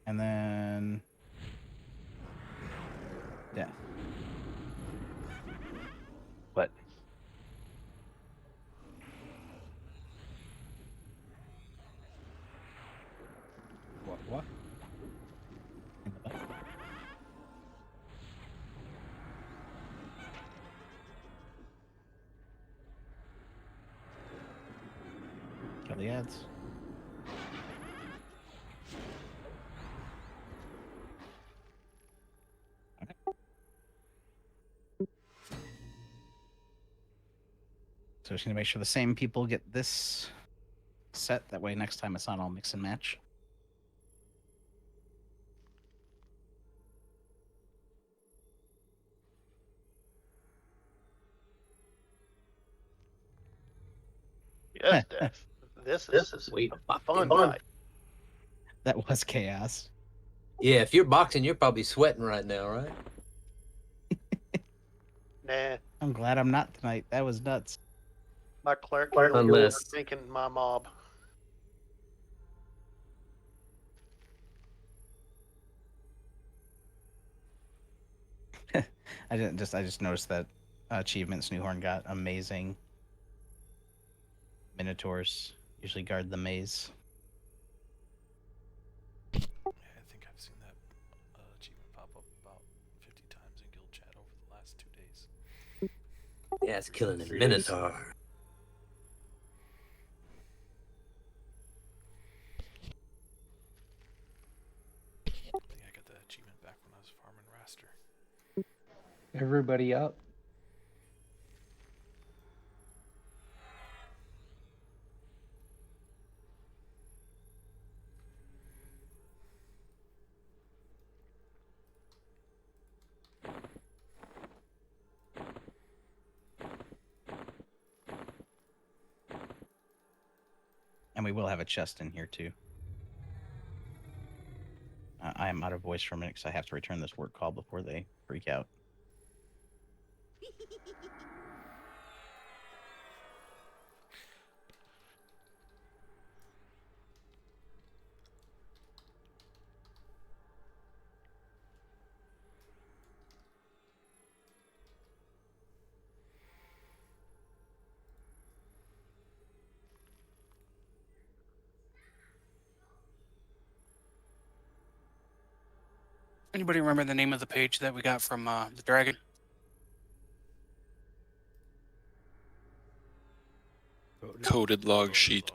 And then death. What? What? In the butt. Kill the ads. So just gonna make sure the same people get this set. That way next time it's not all mix and match. Yes, Def. This is sweet. a fun fight. That was chaos. Yeah, if you're boxing, you're probably sweating right now, right? Nah, I'm glad I'm not tonight. That was nuts. my clerk Unless- thinking my mob. I just noticed that achievements Newhorn got amazing. Minotaurs usually guard the maze. Yeah, I think I've seen that achievement pop up about 50 times in guild chat over the last 2 days. Yeah, it's killing the Minotaur. I think I got that achievement back when I was farming Raster. Everybody up? And we will have a chest in here too. I am out of voice for a minute because I have to return this work call before they freak out. Anybody remember the name of the page that we got from the dragon? Coded log sheet.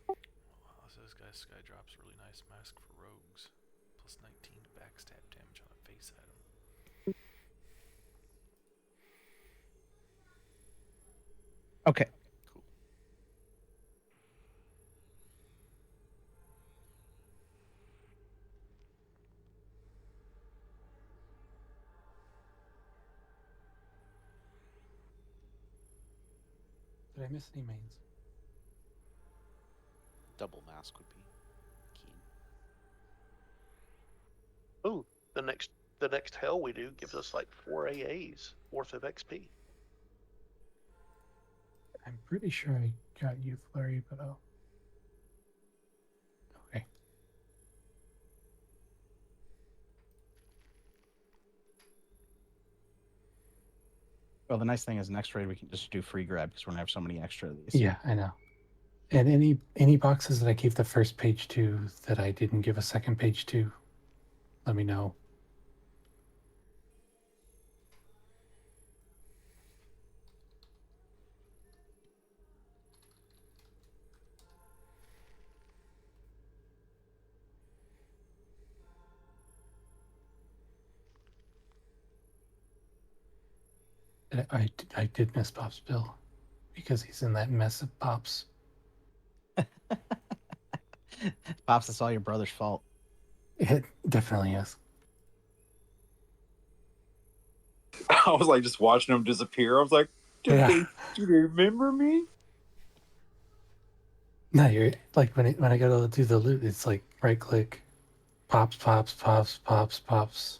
Wow, so this guy's sky drops really nice mask for rogues. Plus 19 backstab damage on a face item. Okay. Cool. Did I miss any mains? Double mask would be keen. Ooh, the next the next hell we do gives us like 4 AAs worth of XP. I'm pretty sure I got you, Flurry, but I'll. Okay. Well, the nice thing is next raid we can just do free grab because we're gonna have so many extra of these. Yeah, I know. And any boxes that I gave the first page to that I didn't give a second page to, let me know. I did miss Pop's bill because he's in that mess of Pops. Pops, it's all your brother's fault. It definitely is. I was like just watching them disappear. I was like, do they remember me? No, you're like when I go to do the loot, it's like right click, pops, pops, pops, pops, pops.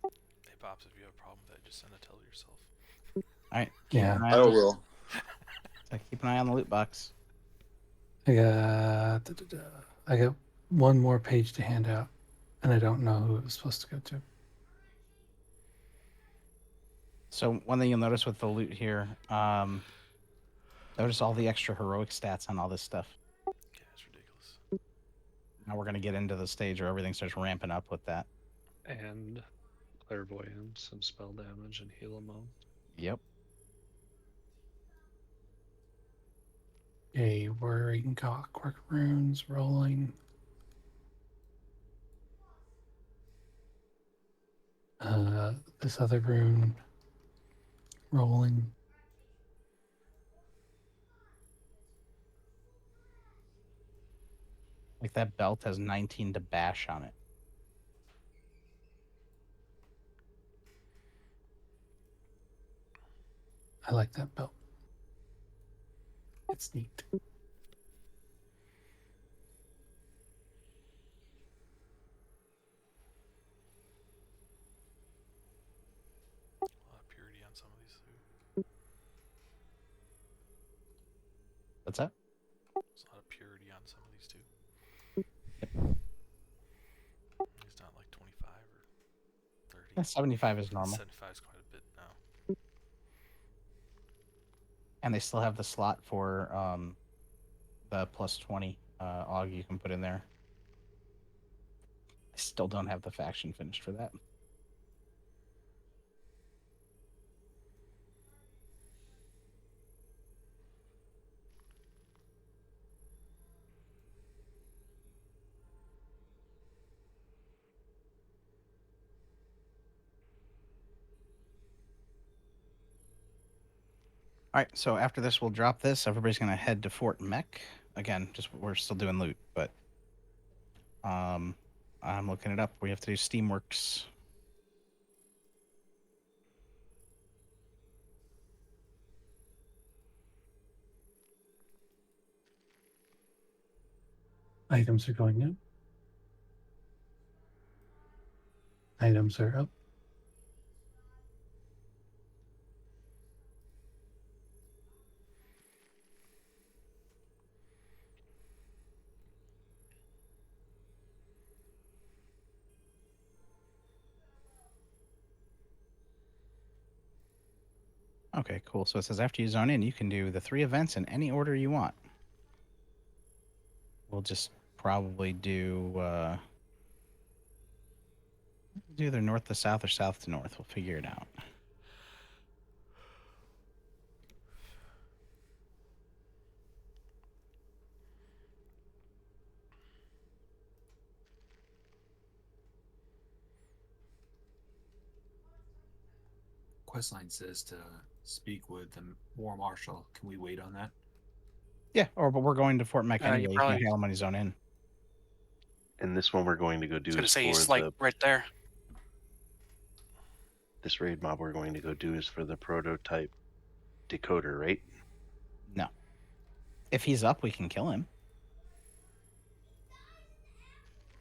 Hey, Pops, if you have a problem with that, just send a tell yourself. All right. Yeah. I will. So keep an eye on the loot box. I got one more page to hand out, and I don't know who it was supposed to go to. So one thing you'll notice with the loot here, notice all the extra heroic stats on all this stuff. Yeah, it's ridiculous. Now we're gonna get into the stage where everything starts ramping up with that. And clairvoyance and spell damage and heal amount. Yep. A whirring clockwork runes rolling. This other rune rolling. Like that belt has 19 to bash on it. I like that belt. It's neat. A lot of purity on some of these too. What's that? There's a lot of purity on some of these too. Yep. He's not like 25 or 30. Yeah, 75 is normal. 75 is quite a bit now. And they still have the slot for the plus 20 AUG you can put in there. I still don't have the faction finished for that. All right, so after this, we'll drop this. Everybody's going to head to Fort Mech. Again, just we're still doing loot, but I'm looking it up. We have to do Steamworks. Items are going up. Items are up. Okay, cool. So it says after you zone in, you can do the 3 events in any order you want. We'll just probably do either north to south or south to north. We'll figure it out. Questline says to speak with the War Marshal. Can we wait on that? Yeah, but we're going to Fort Mech You anyway. You probably- can't hail money zone in. And this one we're going to go do I was gonna is say for he's like the right there. this raid mob we're going to go do is for the prototype decoder, right? No. If he's up, we can kill him.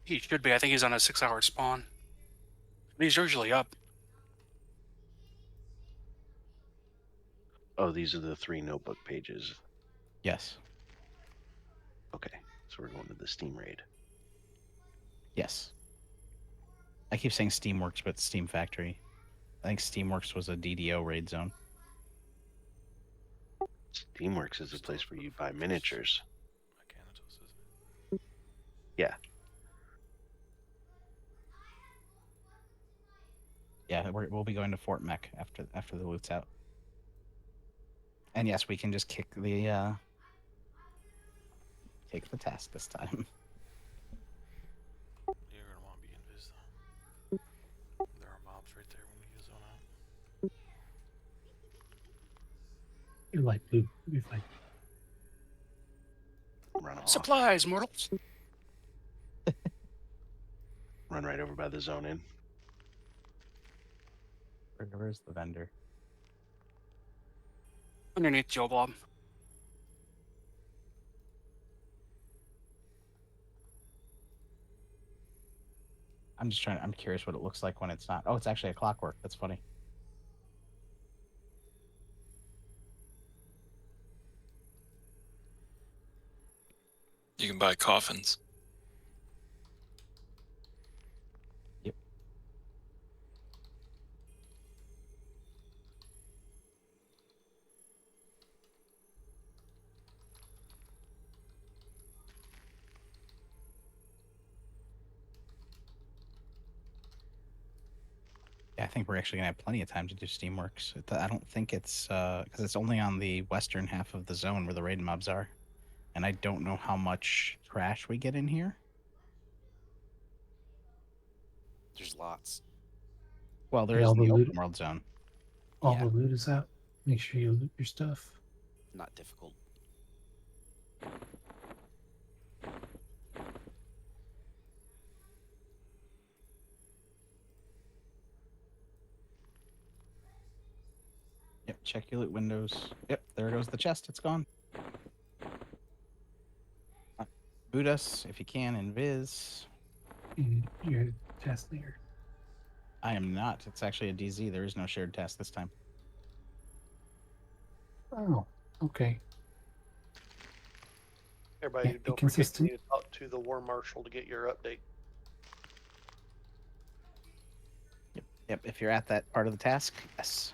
He should be. I think he's on a 6-hour spawn. He's usually up. Oh, these are the 3 notebook pages. Yes. Okay, so we're going to the Steam raid. Yes. I keep saying Steamworks, but Steam Factory. I think Steamworks was a DDO raid zone. Steamworks is a place where you buy miniatures. Mechanitos, isn't it? Yeah. Yeah, we'll be going to Fort Mech after the loot's out. And yes, we can just kick the task this time. You're gonna want to be invis though. There are mobs right there when you zone out. You're light blue. You're fine. Run off. Supplies, mortals. Run right over by the zone in. Where's the vendor? Underneath Joe Bob. I'm curious what it looks like when it's not. Oh, it's actually a clockwork. That's funny. You can buy coffins. Yep. Yeah, I think we're actually gonna have plenty of time to do Steamworks. I don't think it's because it's only on the western half of the zone where the raid mobs are, and I don't know how much trash we get in here. There's lots. Well, there Yeah, is all in the the loot. open world zone. All the loot is out. Make sure you loot your stuff. Not difficult. Yep, check your loot windows. Yep, there goes the chest. It's gone. Boot us if you can, invis. You're a task leader. I am not. It's actually a DZ. There is no shared task this time. Oh, okay. Everybody, Yeah, be don't forget consistent. you need to talk to the War Marshal to get your update. Yep, if you're at that part of the task, yes.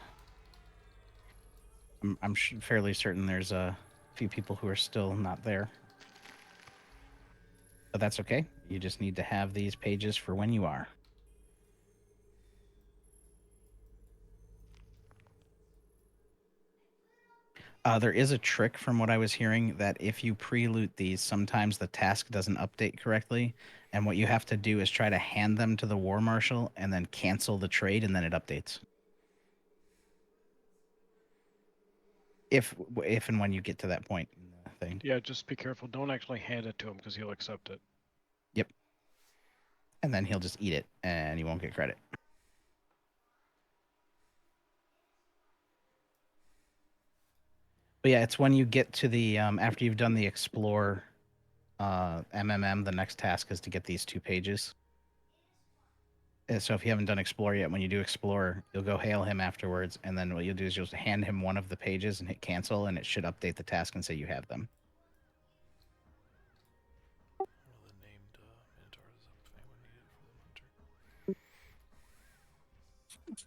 I'm fairly certain there's a few people who are still not there. But that's okay. You just need to have these pages for when you are. There is a trick from what I was hearing that if you pre-loot these, sometimes the task doesn't update correctly. And what you have to do is try to hand them to the War Marshal and then cancel the trade, and then it updates. If and when you get to that point in the thing. Yeah, just be careful. Don't actually hand it to him because he'll accept it. Yep. And then he'll just eat it and he won't get credit. But yeah, it's when you get to the after you've done the explore MMM, the next task is to get these 2 pages. And so if you haven't done explore yet, when you do explore, you'll go hail him afterwards, and then what you'll do is you'll hand him one of the pages and hit cancel, and it should update the task and say you have them.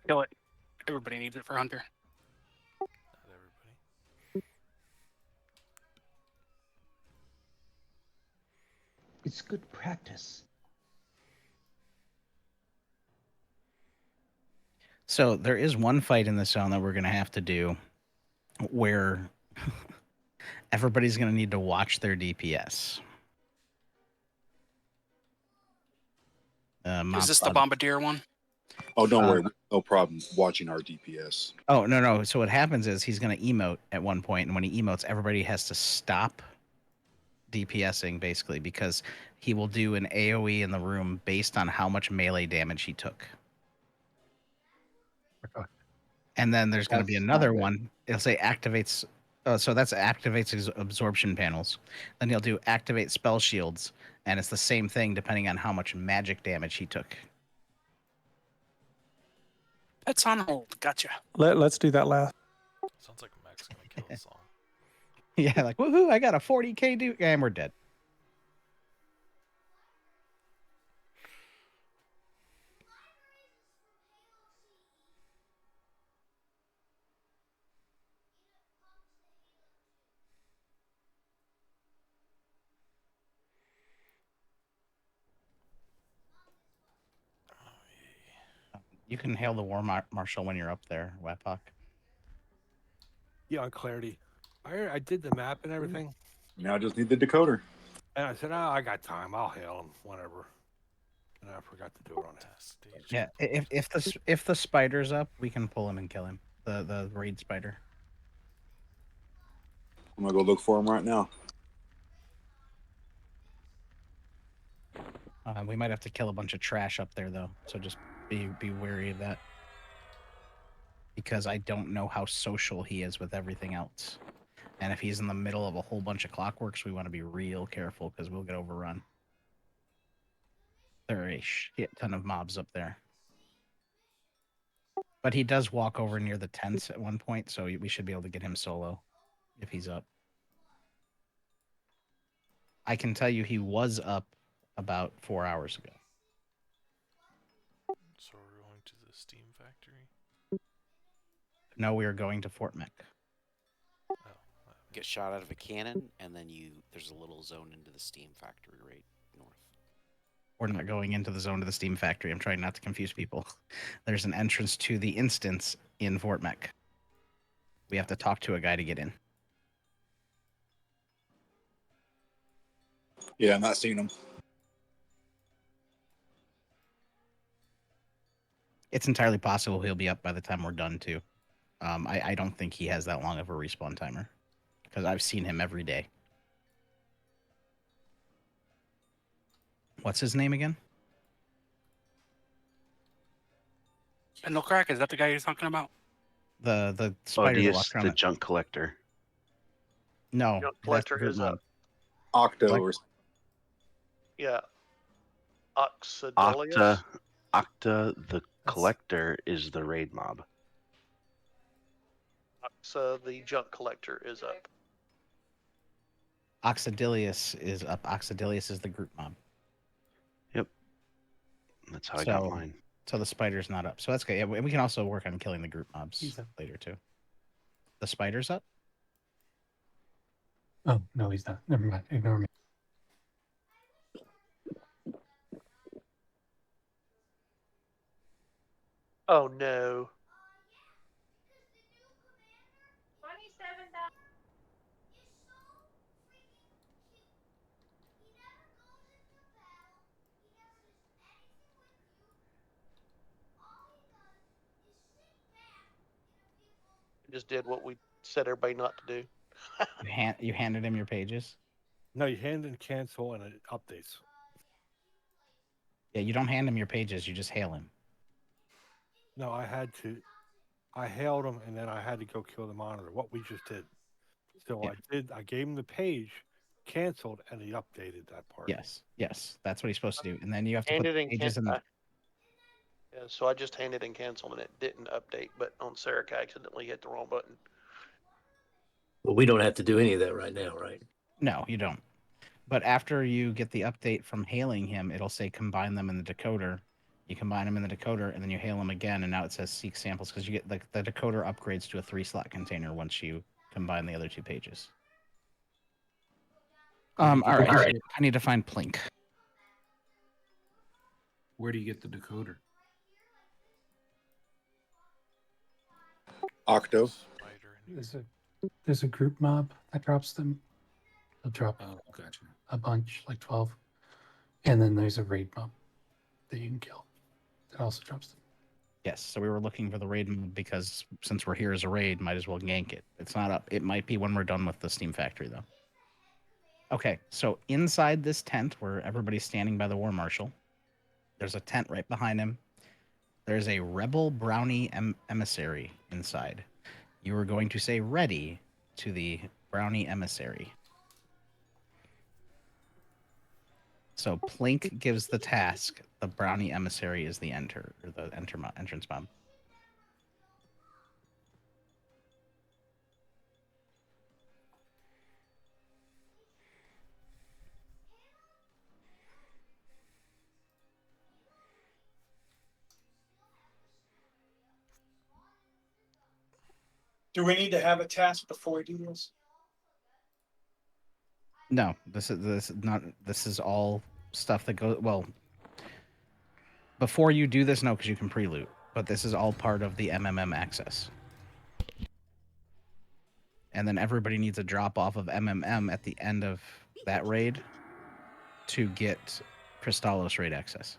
Kill it. Everybody needs it for Hunter. Not everybody. It's good practice. So there is one fight in the zone that we're going to have to do where everybody's going to need to watch their DPS. Is this the Bombardier one? Oh, don't worry. No problem watching our DPS. Oh, no. So what happens is he's going to emote at one point, and when he emotes, everybody has to stop DPSing, basically, because he will do an AoE in the room based on how much melee damage he took. And then there's going to be That's another not good. one. It'll say activates. So that's activates his absorption panels. Then he'll do activate spell shields, and it's the same thing depending on how much magic damage he took. Pets on hold. Gotcha. Let's do that last. Sounds like Mac's gonna kill us all. Yeah, like woohoo! I got a 40k dude, and we're dead. You can hail the war marshal when you're up there, Wapok. Yeah, on Clarity. I did the map and everything, Now I just need the decoder. and I said, "Oh, I got time. I'll hail him whenever." And I forgot to do it on it. Yeah, if the spider's up, we can pull him and kill him. The raid spider. I'm gonna go look for him right now. We might have to kill a bunch of trash up there though, so just be wary of that. Because I don't know how social he is with everything else. And if he's in the middle of a whole bunch of clockworks, we want to be real careful because we'll get overrun. There are a shit ton of mobs up there. But he does walk over near the tents at one point, so we should be able to get him solo if he's up. I can tell you he was up about 4 hours ago. So we're going to the Steam factory. No, we are going to Fort Mech. Get shot out of a cannon, and then there's a little zone into the steam factory right north. We're not going into the zone of the steam factory. I'm trying not to confuse people. There's an entrance to the instance in Fort Mech. We have to talk to a guy to get in. Yeah, I'm not seeing him. It's entirely possible he'll be up by the time we're done, too. I don't think he has that long of a respawn timer because I've seen him every day. What's his name again? And no crack. Is that the guy you're talking about? The spider that Odious, walks around. the junk collector. No, Junk that's collector the group is mob. up. Octo or Yeah. Oxydilius. Octa, the collector, is the raid mob. Oxa, the junk collector, is up. Oxydilius is up. Oxydilius is the group mob. Yep. That's how I got mine. So the spider's not up. So that's good. Yeah, we can also work on killing the group mobs later, too. The spider's up? Oh, no, he's not. Never mind. Ignore me. Oh no. Just did what we said everybody not to do. You handed him your pages? No, you hand and cancel, and it updates. Yeah, you don't hand him your pages. You just hail him. No, I hailed him, and then I had to go kill the monitor. What we just did. So Yeah. I gave him the page, canceled, and he updated that part. Yes, that's what he's supposed to do. And then you have to Handed put the and pages in the... Yeah, so I just handed and canceled, and it didn't update. But on Sarek, I accidentally hit the wrong button. Well, we don't have to do any of that right now, right? No, you don't. But after you get the update from hailing him, it'll say combine them in the decoder. You combine them in the decoder, and then you hail him again, and now it says seek samples because you get the decoder upgrades to a 3-slot container once you combine the other 2 pages. All right. I need to find Plink. Where do you get the decoder? Octo. There's a group mob that drops them. They'll drop gotcha. a bunch, like 12. And then there's a raid mob that you can kill. That also drops them. Yes, so we were looking for the raid mob because since we're here as a raid, might as well gank it. It's not up. It might be when we're done with the Steam Factory, though. Okay, so inside this tent where everybody's standing by the War Marshal, there's a tent right behind him. There's a Rebel Brownie emissary inside. You are going to say ready to the Brownie emissary. So Plink gives the task. The Brownie emissary is the entrance mob. Do we need to have a task before we do this? No, this is not. This is all stuff that goes well. Before you do this, no, because you can pre-loot. But this is all part of the MMM access. And then everybody needs a drop off of MMM at the end of that raid to get Crystallos raid access.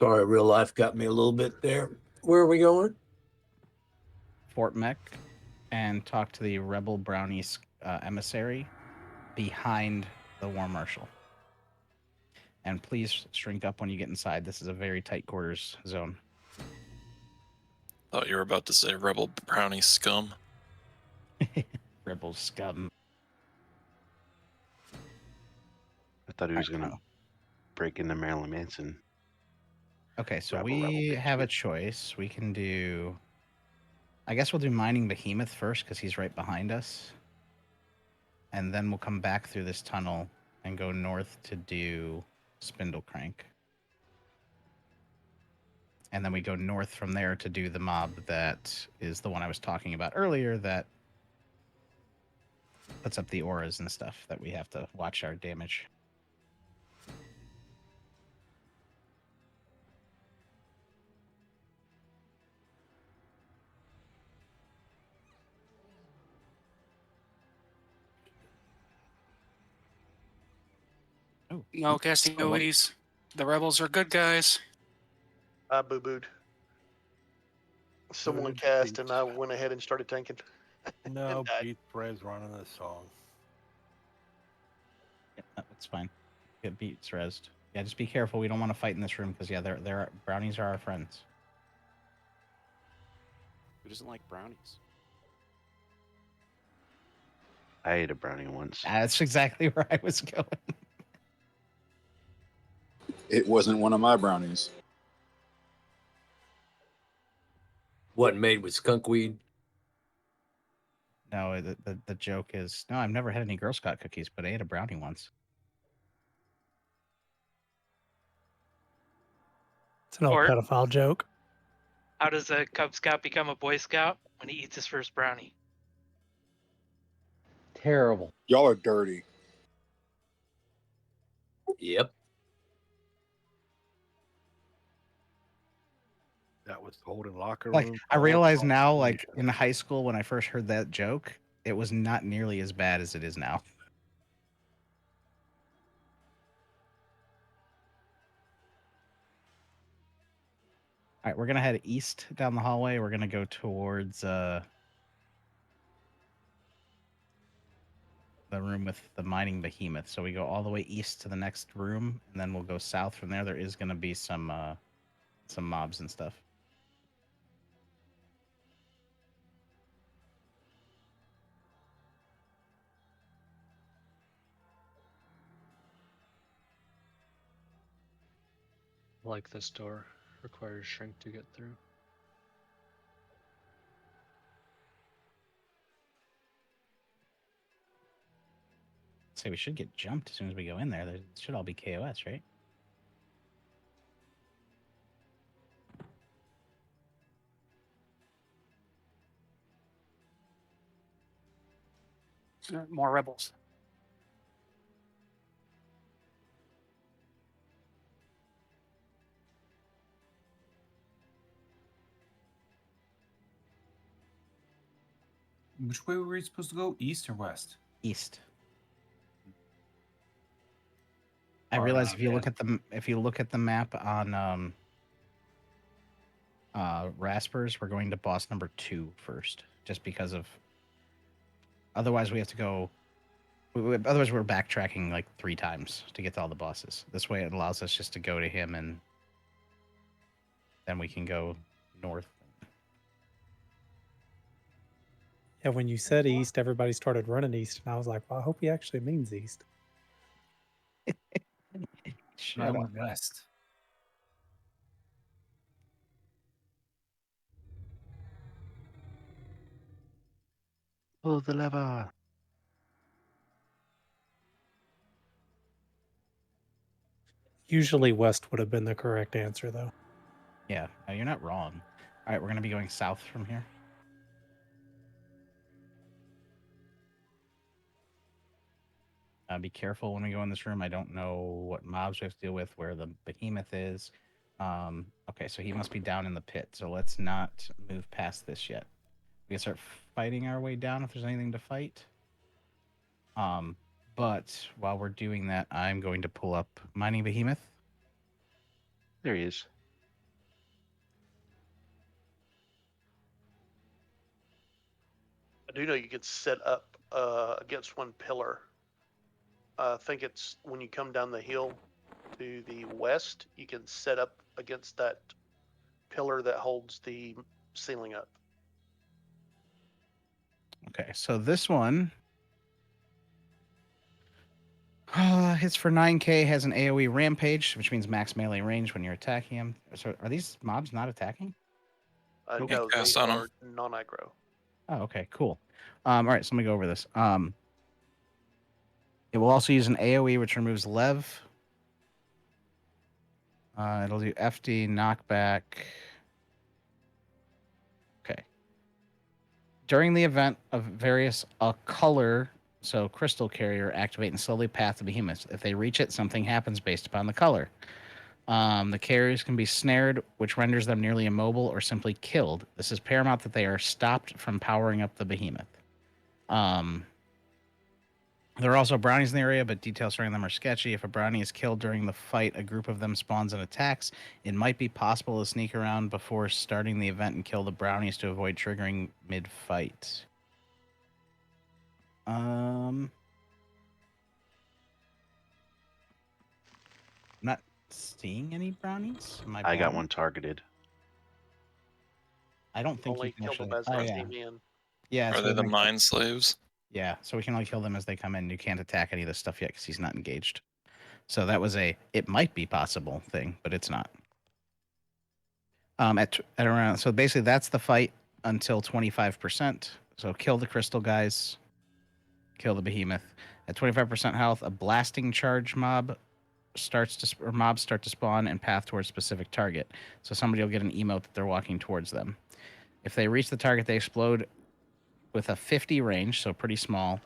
Sorry, real life got me a little bit there. Where are we going? Fort Mech, and talk to the Rebel Brownies emissary behind the War Marshal. And please shrink up when you get inside. This is a very tight quarters zone. Thought you were about to say rebel brownie scum. Rebel scum. I thought he was going to break into Marilyn Manson. Okay, so Rebel we have a bitch. choice. We can do... I guess we'll do Mining Behemoth first, because he's right behind us. And then we'll come back through this tunnel and go north to do Spindle Crank. And then we go north from there to do the mob that is the one I was talking about earlier that puts up the auras and stuff that we have to watch our damage. Oh, No casting OEs. The rebels are good guys. I boo-booed. Someone cast, and I went ahead and started tanking. No, died. beat Fred's running the song. Yeah, that's fine. Get beats rezzed. Yeah, just be careful. We don't want to fight in this room because yeah, they're brownies are our friends. Who doesn't like brownies? I ate a brownie once. That's exactly where I was going. It wasn't one of my brownies. Wasn't made with skunk weed. No, the joke is no. I've never had any Girl Scout cookies, but I ate a brownie once. It's an old Or- pedophile joke. How does a Cub Scout become a Boy Scout? When he eats his first brownie. Terrible. Y'all are dirty. Yep. That was the holding locker Like room. I talk, realize all now, like information. in high school when I first heard that joke, it was not nearly as bad as it is now. All right, we're gonna head east down the hallway. We're gonna go towards the room with the mining behemoth. So we go all the way east to the next room, and then we'll go south from there. There is gonna be some mobs and stuff. Like this door requires shrink to get through. Say we should get jumped as soon as we go in there. There should all be KOS, right? More rebels. Which way were we supposed to go? East or west? East. I realize if you look at the map on Raspers, we're going to boss number 2 first, just because of. Otherwise, we have to go. Otherwise, we're backtracking like 3 times to get to all the bosses. This way, it allows us just to go to him, and then we can go north. Yeah, when you said east, everybody started running east, and I was like, well, I hope he actually means east. I went west. Pull the lever. Usually west would have been the correct answer, though. Yeah, no, you're not wrong. All right, we're going to be going south from here. Be careful when we go in this room. I don't know what mobs we have to deal with, where the behemoth is. Okay, so he must be down in the pit. So let's not move past this yet. We can start fighting our way down if there's anything to fight. But while we're doing that, I'm going to pull up Mining Behemoth. There he is. I do know you can set up against one pillar. I think it's when you come down the hill to the west, you can set up against that pillar that holds the ceiling up. Okay, so this one hits for 9k, has an AoE rampage, which means max melee range when you're attacking him. So are these mobs not attacking? No, they cast on 'em. are non-aggro. Oh, okay, cool. All right, so let me go over this. It will also use an AoE, which removes Lev. It'll do FD, knockback. Okay. During the event of various color, so crystal carrier, activate and slowly path the behemoth. If they reach it, something happens based upon the color. The carriers can be snared, which renders them nearly immobile or simply killed. This is paramount that they are stopped from powering up the behemoth. There are also brownies in the area, but details surrounding them are sketchy. If a brownie is killed during the fight, a group of them spawns and attacks. It might be possible to sneak around before starting the event and kill the brownies to avoid triggering mid-fight. I'm not seeing any brownies. Am I got blind? one targeted. I don't think Only you can kill actually. them as Oh they yeah, came in. yeah. Are So they the like- mind slaves? Yeah, so we can only kill them as they come in. You can't attack any of this stuff yet because he's not engaged. So that was it might be possible thing, but it's not. At around, so basically that's the fight until 25%. So kill the crystal guys, kill the behemoth. At 25% health, a blasting charge mobs start to spawn and path towards specific target. So somebody will get an emote that they're walking towards them. If they reach the target, they explode with a 50 range, so pretty small,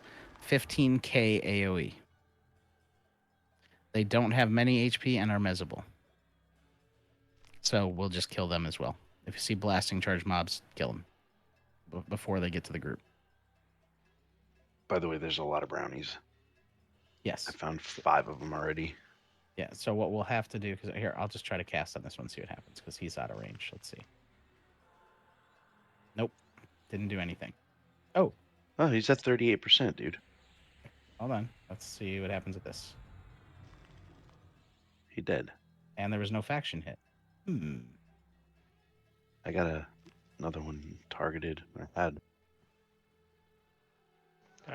15k AoE. They don't have many HP and are mezzable. So we'll just kill them as well. If you see blasting charge mobs, kill them before they get to the group. By the way, there's a lot of brownies. Yes. I found 5 of them already. Yeah, so what we'll have to do, because here, I'll just try to cast on this one, see what happens, because he's out of range. Let's see. Nope. Didn't do anything. Oh. Oh, he's at 38%, dude. Hold on. Let's see what happens with this. He dead. And there was no faction hit. I got another one targeted. I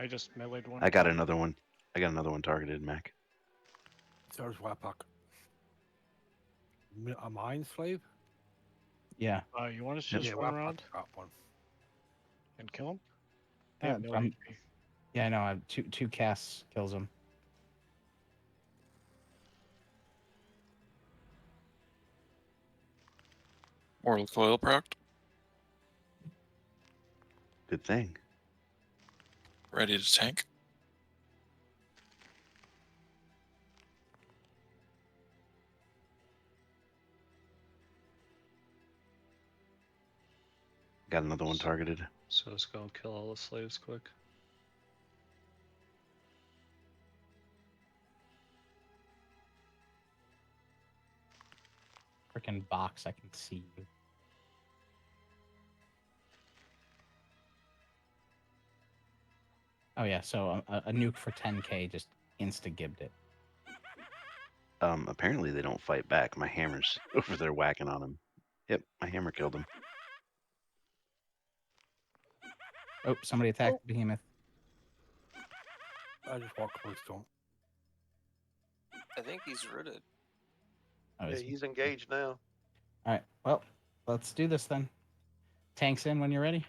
just meleeed one. I got another one. I got another one targeted, Mac. There's Wapak. A mind slave? Yeah. You want us to just run around Got one. and kill him? They have no HP. Yeah, I know. I have two casts kills him. Mortal coil procced. Good thing. Ready to tank. Got another one targeted. So let's go and kill all the slaves quick. Freaking box, I can see you. Oh yeah, so a nuke for 10k just insta-gibbed it. Apparently they don't fight back. My hammer's over there whacking on him. Yep, my hammer killed him. Oh, somebody attacked the behemoth. I just walked close to him. I think he's rooted. Oh, Yeah, he's engaged now. All right, well, let's do this then. Tanks in when you're ready.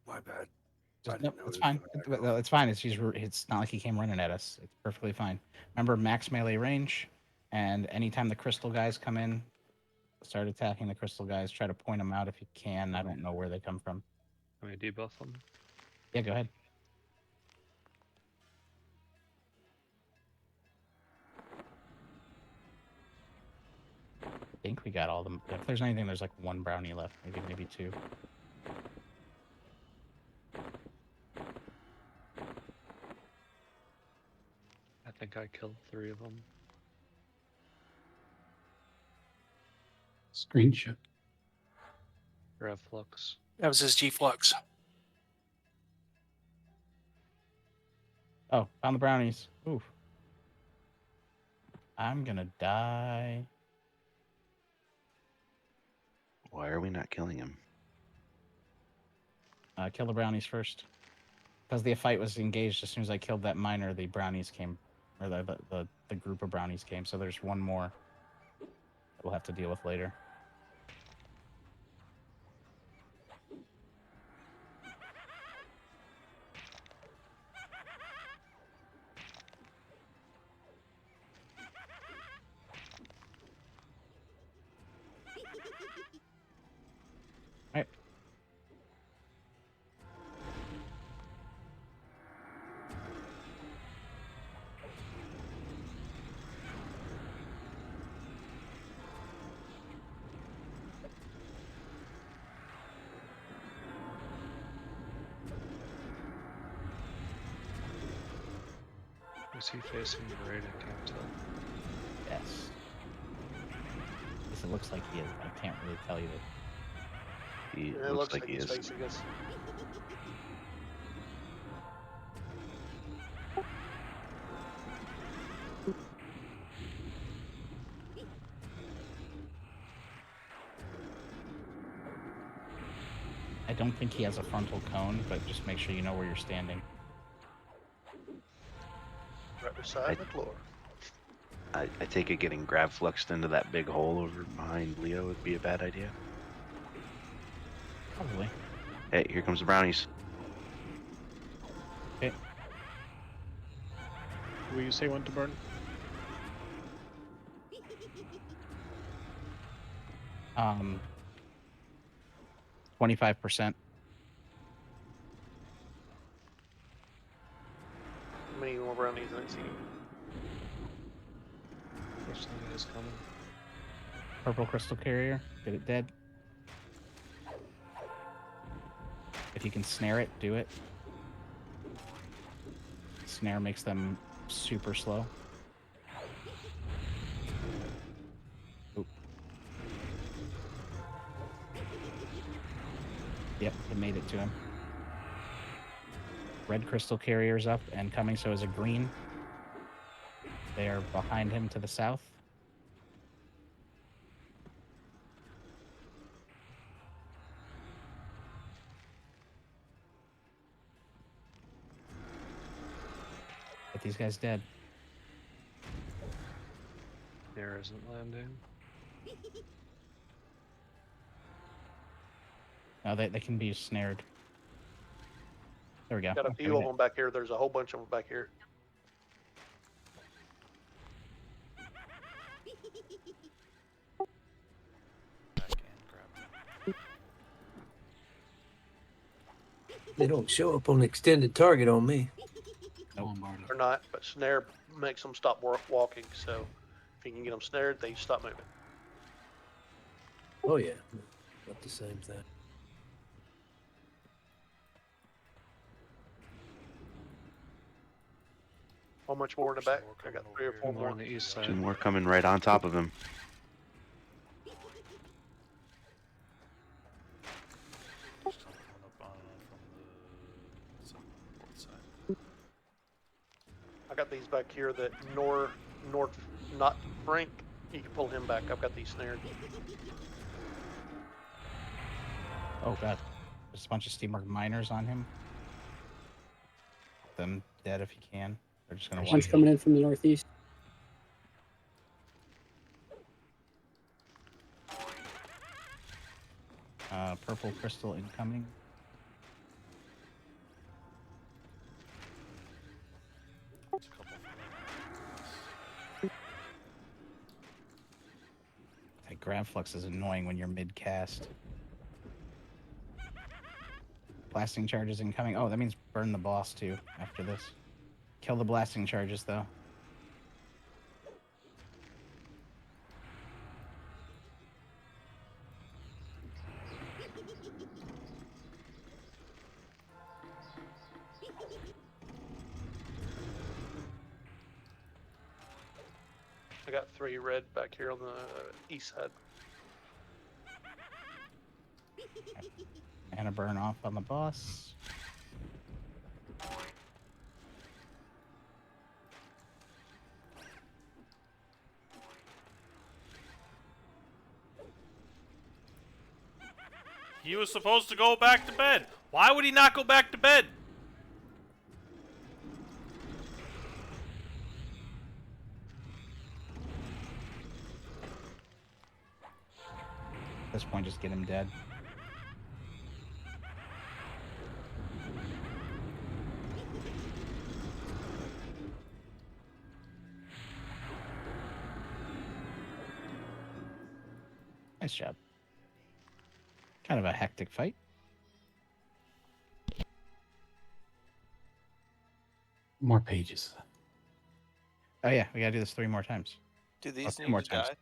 My bad. Just, didn't nope, it's notice fine. when I It's fine. It's not like he came running at us. It's perfectly fine. Remember, max melee range, and anytime the crystal guys come in, start attacking the crystal guys. Try to point them out if you can. I don't know where they come from. Can we debuff them? Yeah, go ahead. I think we got all them. If there's anything, there's like one brownie left. Maybe two. I think I killed 3 of them. Screenshot. Grav Flux. That was his G Flux. Oh, found the brownies. Oof. I'm gonna die. Why are we not killing him? Kill the brownies first. Because the fight was engaged as soon as I killed that miner, the brownies came, or the group of brownies came. So there's one more that we'll have to deal with later. All right. Is he facing the raid? I can't tell. Yes. At least it looks like he is. I can't really tell you that. He It looks like he's facing us. I don't think he has a frontal cone, but just make sure you know where you're standing. Right beside McClure. I take it getting grav fluxed into that big hole over behind Leo would be a bad idea. Probably. Hey, here comes the brownies. Okay. Will you say when to burn? Um, 25%. How many more brownies I see? Which one is coming? Purple crystal carrier. Get it dead. If you can snare it, do it. Snare makes them super slow. Oop. Yep, it made it to him. Red crystal carrier's up and coming, so is a green. They are behind him to the south. Get these guys dead. Air isn't landing. No, they can be snared. There we go. Got a Okay, few of them back here. There's a whole bunch of them back here. They don't show up on extended target on me. Nope. Or not, but snare makes them stop walking. So if you can get them snared, they stop moving. Oh yeah, not the same thing. How much more in the back? I got 3 or 4 More more. on the east side. 2 more coming right on top of him. I got these back here that north, not Frank. You can pull him back. I've got these snared. Oh god. There's a bunch of steamer miners on him. Get them dead if you can. They're just gonna One's coming in from the northeast. Purple crystal incoming. It's a couple for me. That grab flux is annoying when you're mid cast. Blasting charges incoming. Oh, that means burn the boss too after this. Kill the blasting charges though. I got 3 red back here on the east side. Mana burn off on the boss. He was supposed to go back to bed. Why would he not go back to bed? At this point, just get him dead. Nice job. Kind of a hectic fight. More pages. Oh yeah, we gotta do this 3 more times. Do Or these 2 need more to times. die?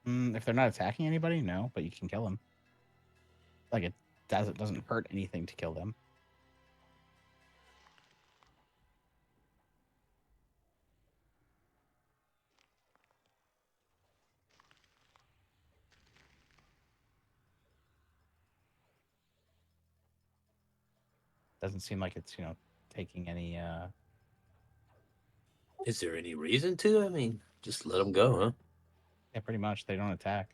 If they're not attacking anybody, no, but you can kill them. Like it doesn't hurt anything to kill them. Doesn't seem like it's, taking any Is there any reason to? I mean, just let them go, huh? Yeah, pretty much. They don't attack.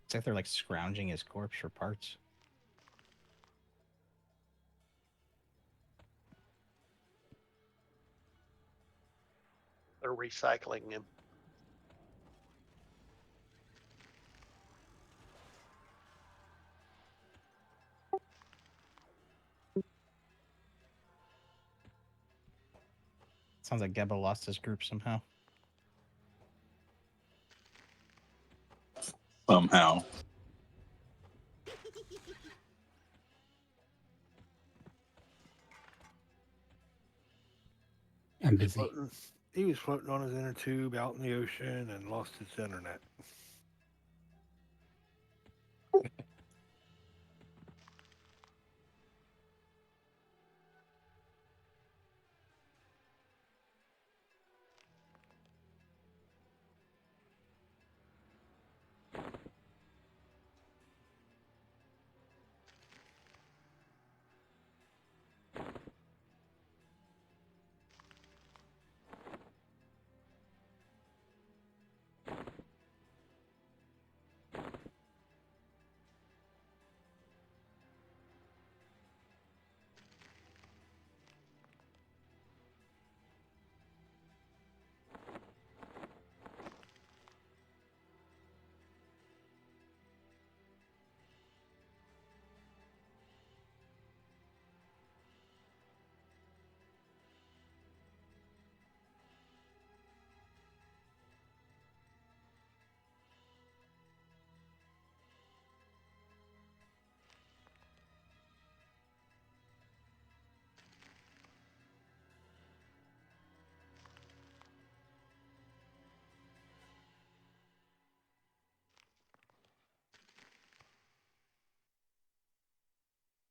It's like they're like scrounging his corpse for parts. They're recycling him. Sounds like Geba lost his group somehow. Somehow. I'm busy. He was floating on his inner tube out in the ocean and lost his internet.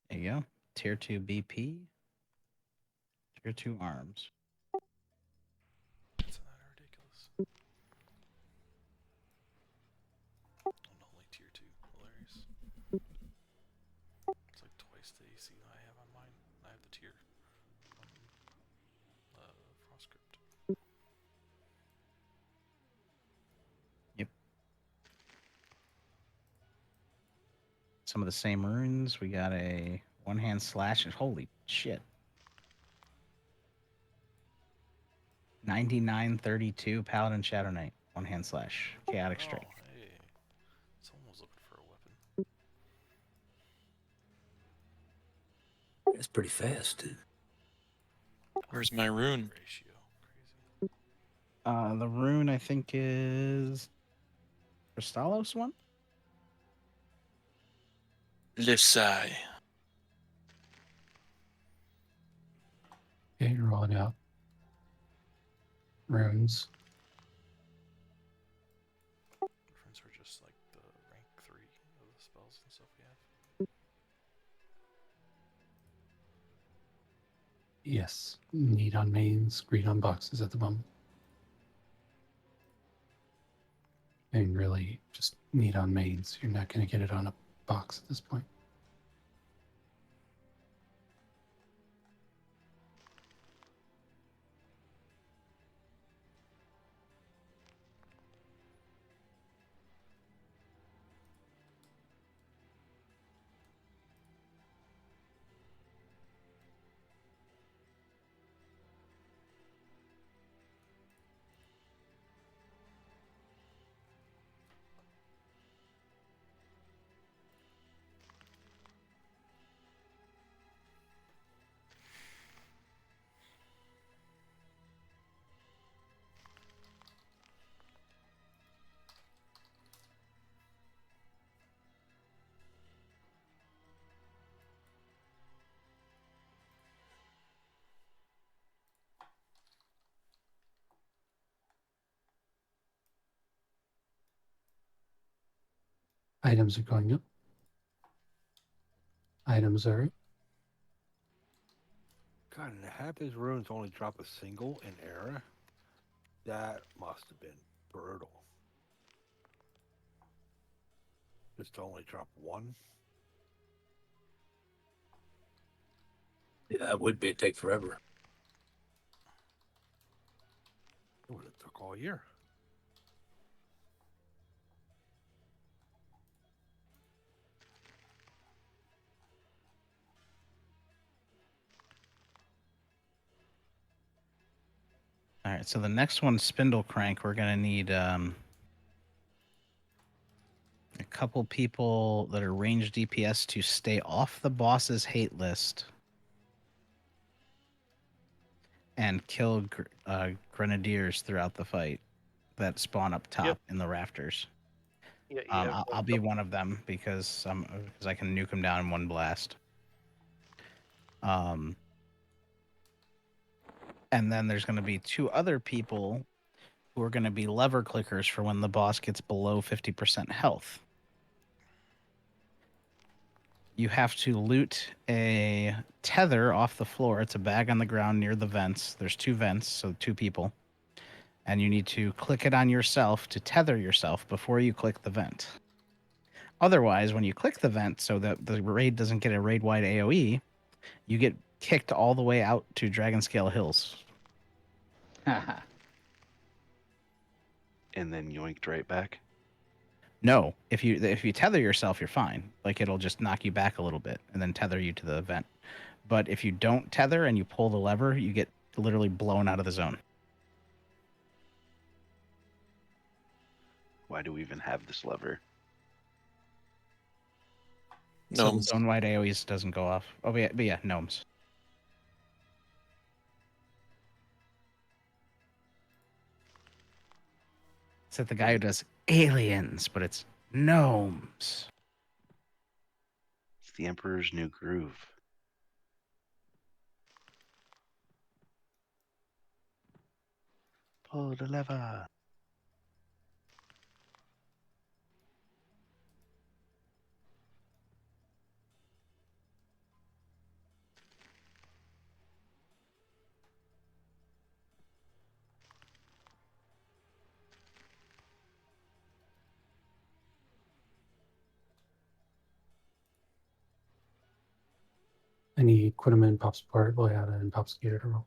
There you go. Tier 2 BP. Tier 2 arms. That's not ridiculous. Only tier 2. Hilarious. It's like twice the AC I have on mine. I have the tier. Frostcrypt. Yep. Some of the same runes. We got a one-hand slash. Holy shit. 9932 Paladin Shadow Knight. One-hand slash. Chaotic Strike. Oh, hey. Someone was looking for a weapon. That's pretty fast, too. Where's my rune? The rune I think is Crystallos one. Lysai. Okay, rolling out runes. Runes are just like the rank 3 of the spells and stuff we have. Yes, need on mains, green on boxes at the moment. And really, just need on mains. You're not going to get it on a box at this point. Items are going up. Items are up. God, and to have his runes only drop a single in era, that must have been brutal. Just to only drop one. Yeah, it would be. It'd take forever. It would have took all year. All right, so the next one, Spindle Crank, we're gonna need a couple people that are ranged DPS to stay off the boss's hate list and kill grenadiers throughout the fight that spawn up top in the rafters. Yeah, you have I'll be one of them because I can nuke them down in one blast. And then there's going to be 2 other people who are going to be lever clickers for when the boss gets below 50% health. You have to loot a tether off the floor. It's a bag on the ground near the vents. There's 2 vents, so 2 people. And you need to click it on yourself to tether yourself before you click the vent. Otherwise, when you click the vent so that the raid doesn't get a raid-wide AoE, you get kicked all the way out to Dragonscale Hills. And then yoinked right back. No, if you tether yourself, you're fine. Like it'll just knock you back a little bit and then tether you to the vent. But if you don't tether and you pull the lever, you get literally blown out of the zone. Why do we even have this lever? So the Gnomes. zone-wide AoEs doesn't go off. Oh, but yeah, gnomes. It's like the guy who does aliens, but it's gnomes. It's the Emperor's New Groove. Pull the lever. I need Quinnamin, Pop Support, Loyata, and Pop Skater to roll.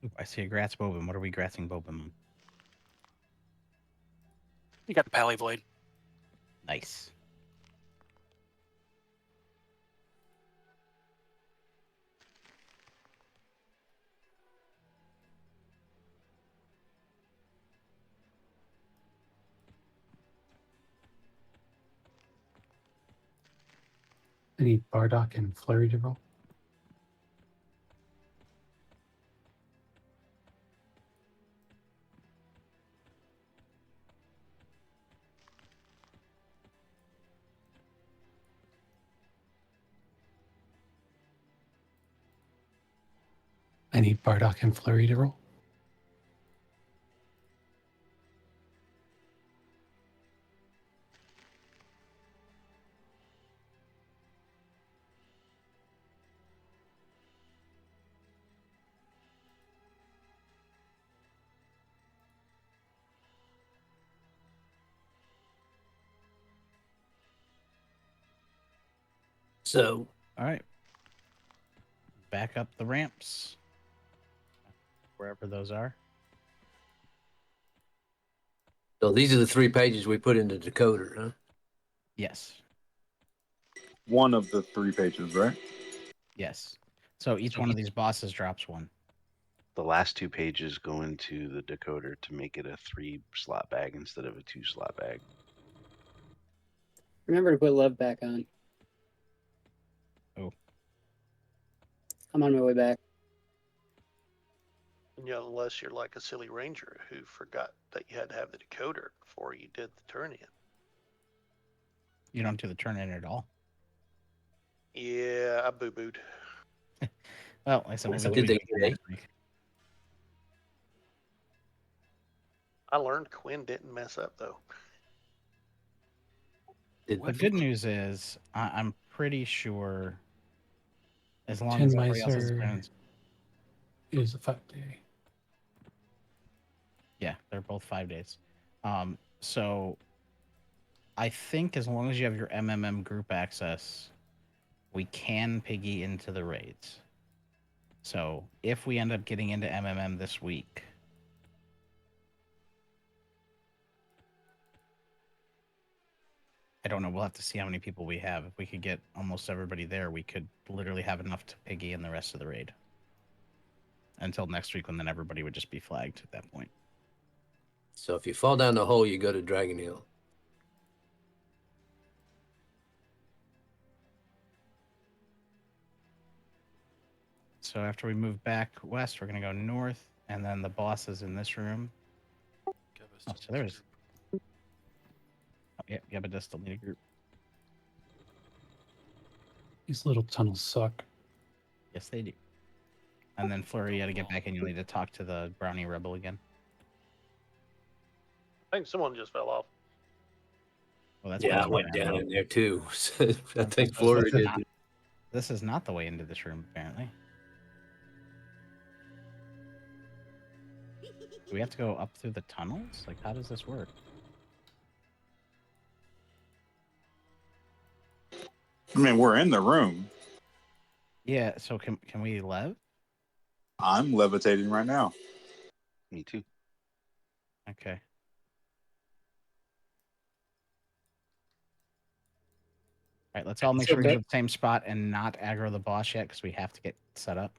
Ooh, I see a Gratz Bobin. What are we gratzing Bobin on? You got the Pally Blade. Nice. I need Bardock and Flurry to roll. I need Bardock and Flurry to roll. So, all right. Back up the ramps. Wherever those are. So these are the 3 pages we put into decoder, huh? Yes. One of the 3 pages, right? Yes. So each one of these bosses drops one. The last 2 pages go into the decoder to make it a 3-slot bag instead of a 2-slot bag. Remember to put love back on. Oh. I'm on my way back. Unless you're like a silly ranger who forgot that you had to have the decoder before you did the turn in. You don't do the turn in at all. Yeah, I boo-booed. Well, I said, Did they say? I learned Quinn didn't mess up though. The good news is I'm pretty sure as long 10 as everybody else is Miser experienced. is a 5-day. Yeah, they're both 5 days. So I think as long as you have your MMM group access, we can piggy into the raids. So if we end up getting into MMM this week, I don't know. We'll have to see how many people we have. If we could get almost everybody there, we could literally have enough to piggy in the rest of the raid. Until next week, when then everybody would just be flagged at that point. So if you fall down the hole, you go to Dragon Hill. So after we move back west, we're going to go north, and then the boss is in this room. Oh, so there's... Oh, yeah, but that's still need a group. These little tunnels suck. Yes, they do. And then Flurry, you got to get back and you'll need to talk to the Brownie Rebel again. I think someone just fell off. Well, that's Yeah, I went down in there too. I think Florida did. This is not the way into this room, apparently. Do we have to go up through the tunnels? Like, how does this work? I mean, we're in the room. Yeah, so can we lev? I'm levitating right now. Me too. Okay. All right, let's all make sure we go to the same spot and not aggro the boss yet, because we have to get set up.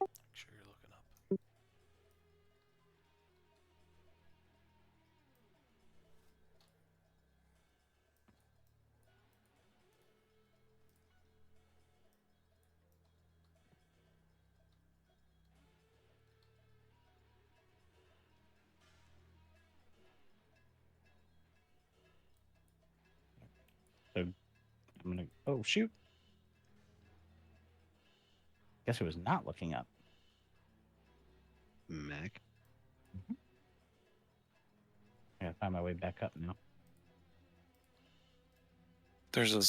Make sure you're looking up. So I'm gonna. Oh shoot! Guess who was not looking up? Mac. I gotta find my way back up now. There's a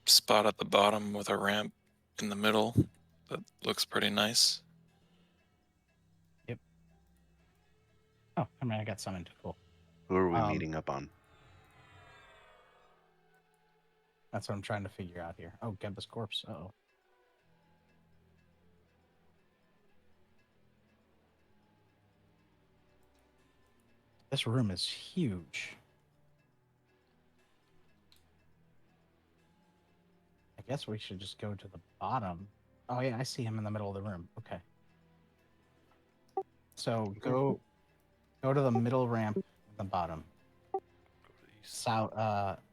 spot at the bottom with a ramp in the middle that looks pretty nice. Yep. Oh, I mean, I got summoned. Cool. Who are we meeting up on? That's what I'm trying to figure out here. Oh, Gemba's corpse. Uh-oh. This room is huge. I guess we should just go to the bottom. Oh, yeah, I see him in the middle of the room. Okay. So go to the middle ramp at the bottom. Go to the east.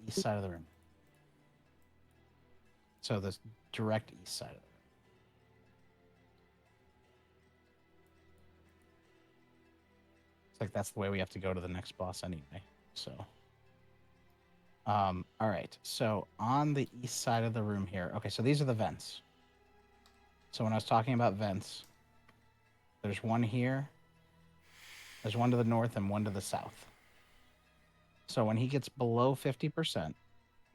East side of the room. So the direct east side of the room. It's like that's the way we have to go to the next boss anyway. So all right. So on the east side of the room here. Okay, so these are the vents. So when I was talking about vents, there's one here. There's one to the north and one to the south. So when he gets below 50%,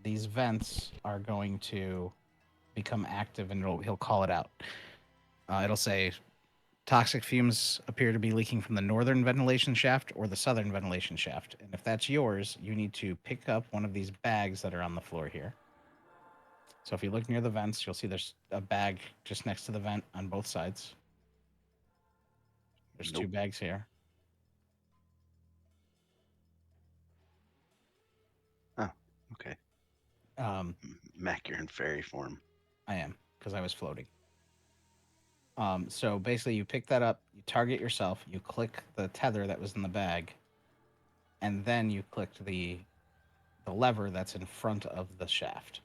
these vents are going to become active and he'll call it out. It'll say toxic fumes appear to be leaking from the northern ventilation shaft or the southern ventilation shaft. And if that's yours, you need to pick up one of these bags that are on the floor here. So if you look near the vents, you'll see there's a bag just next to the vent on both sides. There's two bags here. Oh, okay. Mac, you're in fairy form. I am, because I was floating. So basically, you pick that up, you target yourself, you click the tether that was in the bag, and then you click the lever that's in front of the shaft.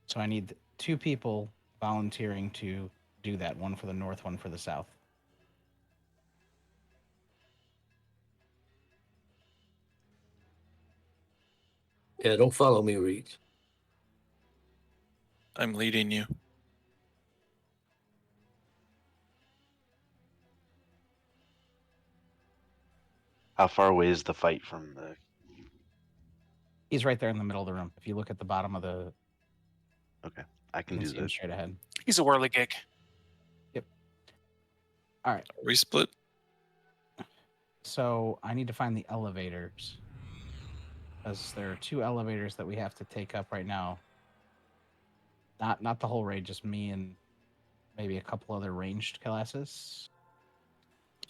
So I need 2 people volunteering to do that, one for the north, one for the south. Yeah, don't follow me, Reeds. I'm leading you. How far away is the fight from the... He's right there in the middle of the room. If you look at the bottom of the... Okay, I can do see him that. straight ahead. He's a whirligig. Yep. All right. Are we split? So I need to find the elevators. Because there are 2 elevators that we have to take up right now. Not the whole raid, just me and maybe a couple other ranged classes.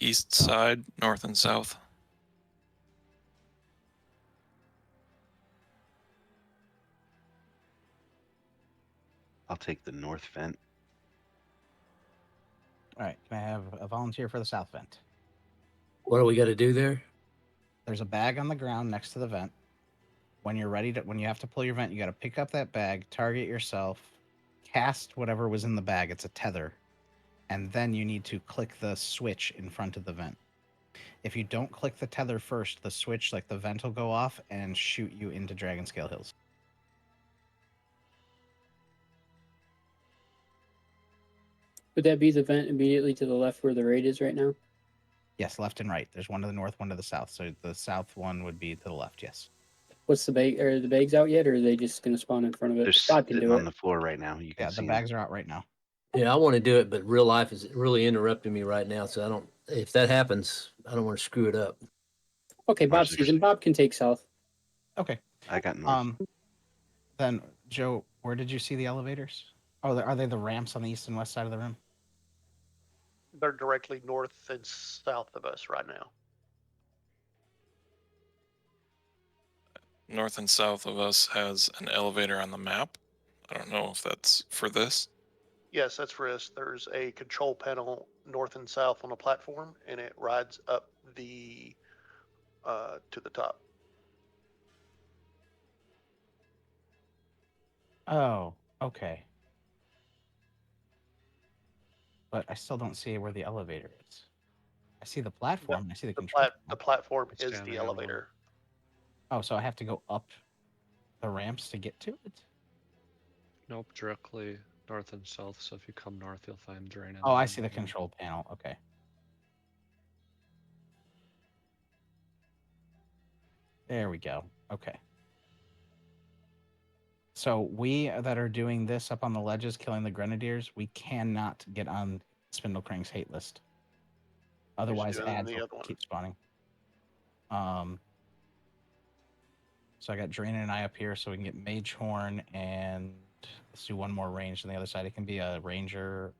East side, north and south. I'll take the north vent. All right. Can I have a volunteer for the south vent? What do we got to do there? There's a bag on the ground next to the vent. When you're ready to, when you have to pull your vent, you got to pick up that bag, target yourself, cast whatever was in the bag. It's a tether. And then you need to click the switch in front of the vent. If you don't click the tether first, the switch, like the vent will go off and shoot you into Dragonscale Hills. Would that be the vent immediately to the left where the raid is right now? Yes, left and right. There's one to the north, one to the south. So the south one would be to the left, yes. What's the bag? Are the bags out yet, or are they just going to spawn in front of it? They're God can sitting do on it. the floor right now. You can Yeah, see the bags are out right now. Yeah, I want to do it, but real life is really interrupting me right now. So I don't. If that happens, I don't want to screw it up. Okay, Bob season. Bob can take south. Okay. I got north. Then, Joe, where did you see the elevators? Oh, are they the ramps on the east and west side of the room? They're directly north and south of us right now. North and south of us has an elevator on the map. I don't know if that's for this. Yes, that's for us. There's a control panel north and south on a platform, and it rides up the to the top. Oh, okay. But I still don't see where the elevator is. I see the platform. I see the control. The platform is the elevator. Oh, so I have to go up the ramps to get to it? Nope, directly north and south. So if you come north, you'll find drain. Oh, I see the control panel. Okay. There we go. Okay. So we that are doing this up on the ledges, killing the grenadiers, we cannot get on Spindlecrank's hate list. Otherwise, doing ads the will other one? keep spawning. So I got Drain and I up here, so we can get Mage Horn, and let's do one more range on the other side. It can be a Ranger.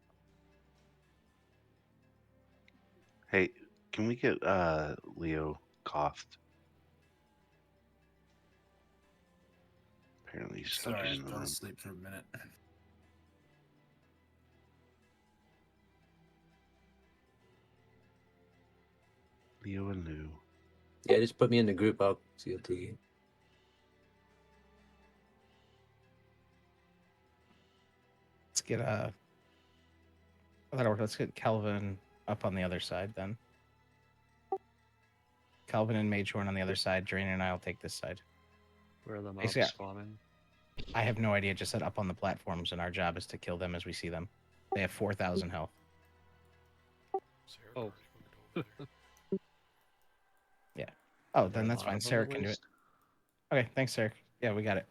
Hey, can we get Leo coughed? Apparently he's stuck Sorry, I in the fell room. asleep for a minute. Leo and Lou. Yeah, just put me in the group. I'll see you. Let's get let's get Kelvin up on the other side then. Kelvin and Mage Horn on the other side. Drain and I'll take this side. Where are the mobs Basically, spawning? I have no idea. Just set up on the platforms, and our job is to kill them as we see them. They have 4,000 health. Oh. Yeah. Oh, Are there then a that's lot fine. of them Sarah at can do it. least? Okay, thanks, Sarah. Yeah, we got it.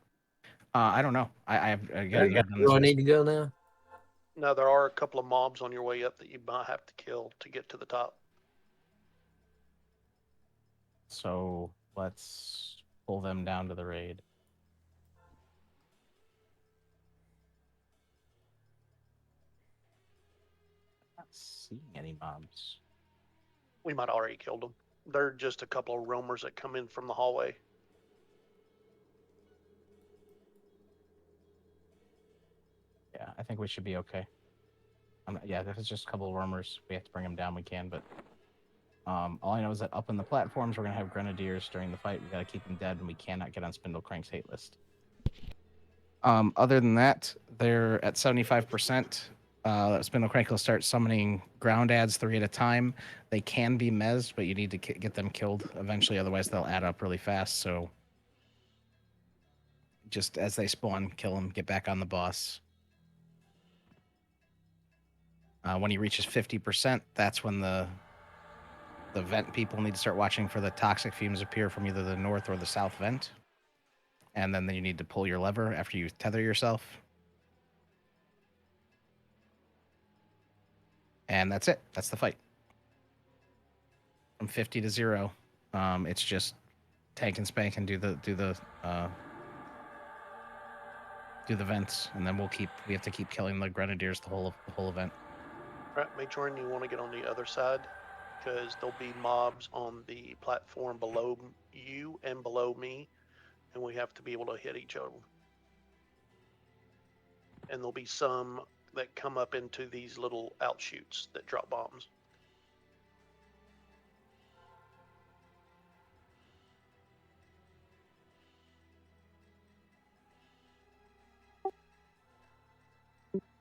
I don't know. I have again. Where I've done this do I need to go now? Now there are a couple of mobs on your way up that you might have to kill to get to the top. So let's pull them down to the raid. Not seeing any mobs. We might already killed them. They're just a couple of roamers that come in from the hallway. Yeah, I think we should be okay. Yeah, if it's just a couple of roamers, we have to bring them down. We can, but all I know is that up in the platforms, we're gonna have grenadiers during the fight. We gotta keep them dead, and we cannot get on Spindlecrank's hate list. Other than that, they're at 75%. Spindlecrank will start summoning ground ads 3 at a time. They can be mezzed, but you need to get them killed eventually, otherwise they'll add up really fast. So just as they spawn, kill them, get back on the boss. When he reaches 50%, that's when the vent people need to start watching for the toxic fumes appear from either the north or the south vent. And then you need to pull your lever after you tether yourself. And that's it. That's the fight. From 50 to 0. It's just tank and spank and do the vents, and then we have to keep killing the grenadiers the whole event. All right, Matron, you want to get on the other side because there'll be mobs on the platform below you and below me, and we have to be able to hit each other. And there'll be some that come up into these little outshoots that drop bombs.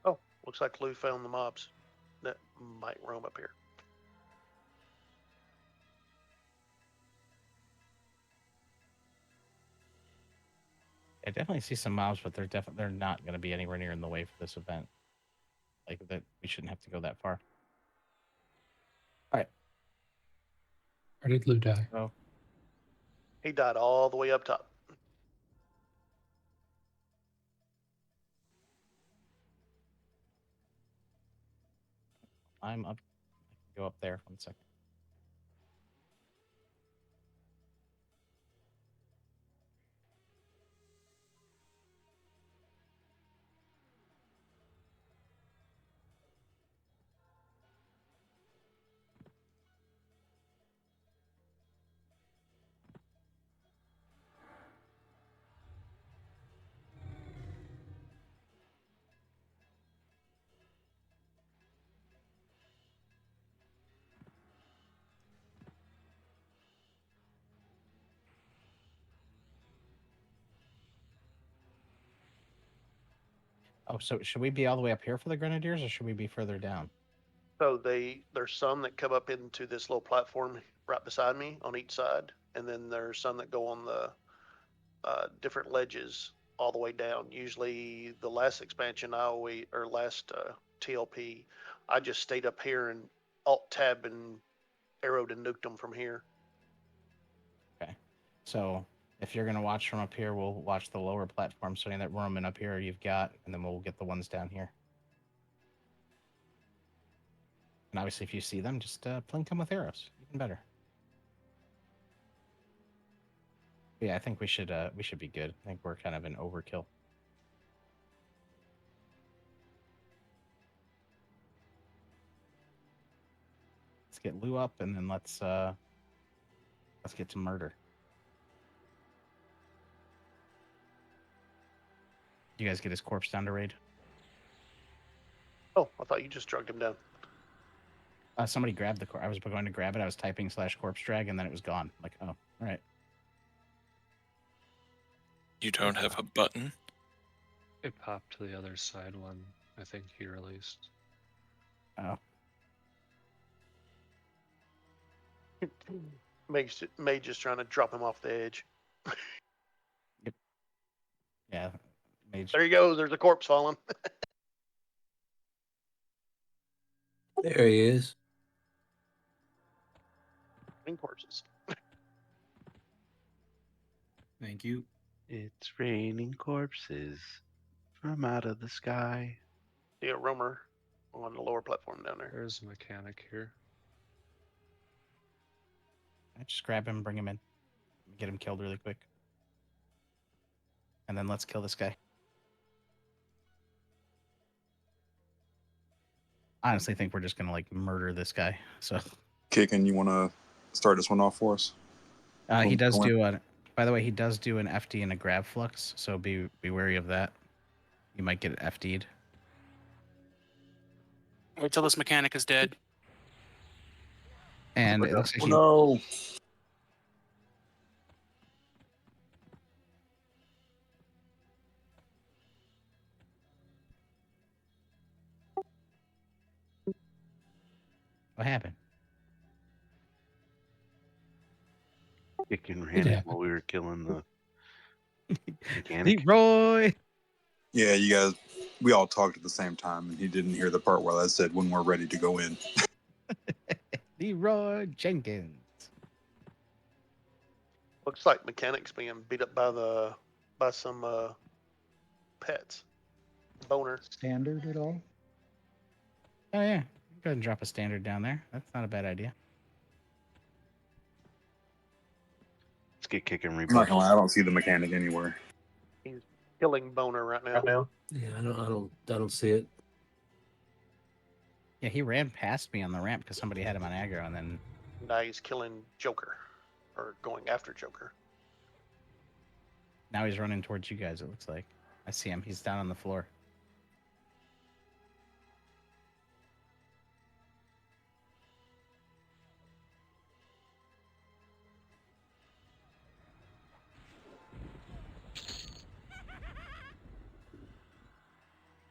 Oh, looks like Lou found the mobs that might roam up here. I definitely see some mobs, but they're not going to be anywhere near in the way for this event. Like that, we shouldn't have to go that far. All right. Where did Lou die? Oh, He died all the way up top. I'm up. I can go up there. 1 second. Oh, so should we be all the way up here for the grenadiers, or should we be further down? So there's some that come up into this little platform right beside me on each side, and then there's some that go on the different ledges all the way down. Usually, the last expansion last TLP, I just stayed up here and alt tab and arrowed and nuked them from here. Okay. So if you're gonna watch from up here, we'll watch the lower platform. So any that roaming up here you've got, and then we'll get the ones down here. And obviously, if you see them, just plink them with arrows. Even better. Yeah, I think we should be good. I think we're kind of an overkill. Let's get Lou up, and then let's get to murder. You guys get his corpse down to raid? Oh, I thought you just drugged him down. Somebody grabbed the corpse. I was going to grab it. I was typing /corpse drag, and then it was gone. Like, oh, all right. You don't have a button? It popped to the other side when I think he released. Oh. May just trying to drop him off the edge. Yep. Yeah. Mage. There you go. There's a corpse falling. There he is. Corpses. Thank you. It's raining corpses from out of the sky. See a roamer on the lower platform down there. There's a mechanic here. I just grab him, bring him in, get him killed really quick, and then let's kill this guy. I honestly think we're just gonna like murder this guy. So, Kicking, you want to start this one off for us? he does do a. By the way, he does do an FD and a grab flux, so be wary of that. You might get FD'd. Wait till this mechanic is dead. And it looks like he. No. What happened? Kicking ran in while we were killing the mechanic. Leroy! Yeah, you guys, we all talked at the same time, and he didn't hear the part where I said when we're ready to go in. Leroy Jenkins. Looks like mechanic's being beat up by some pets. Boner. Standard at all? Oh yeah, go ahead and drop a standard down there. That's not a bad idea. Let's get kicking I'm not gonna lie, I don't see the mechanic anywhere. He's killing Boner right now. Yeah, I don't see it. Yeah, he ran past me on the ramp because somebody had him on aggro, and then Now he's killing Joker, or going after Joker. now he's running towards you guys. It looks like I see him. He's down on the floor.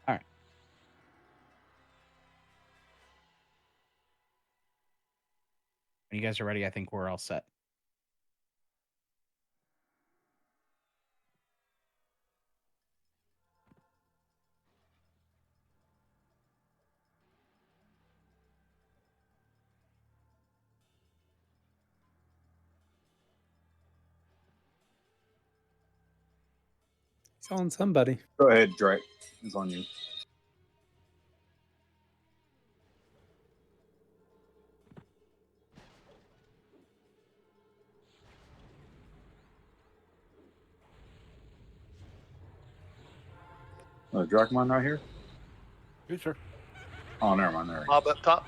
All right. When you guys are ready, I think we're all set. It's on somebody. Go ahead, Drake. It's on you. Drakmon right here? Good, sir. Oh, never mind. There. Mob up top.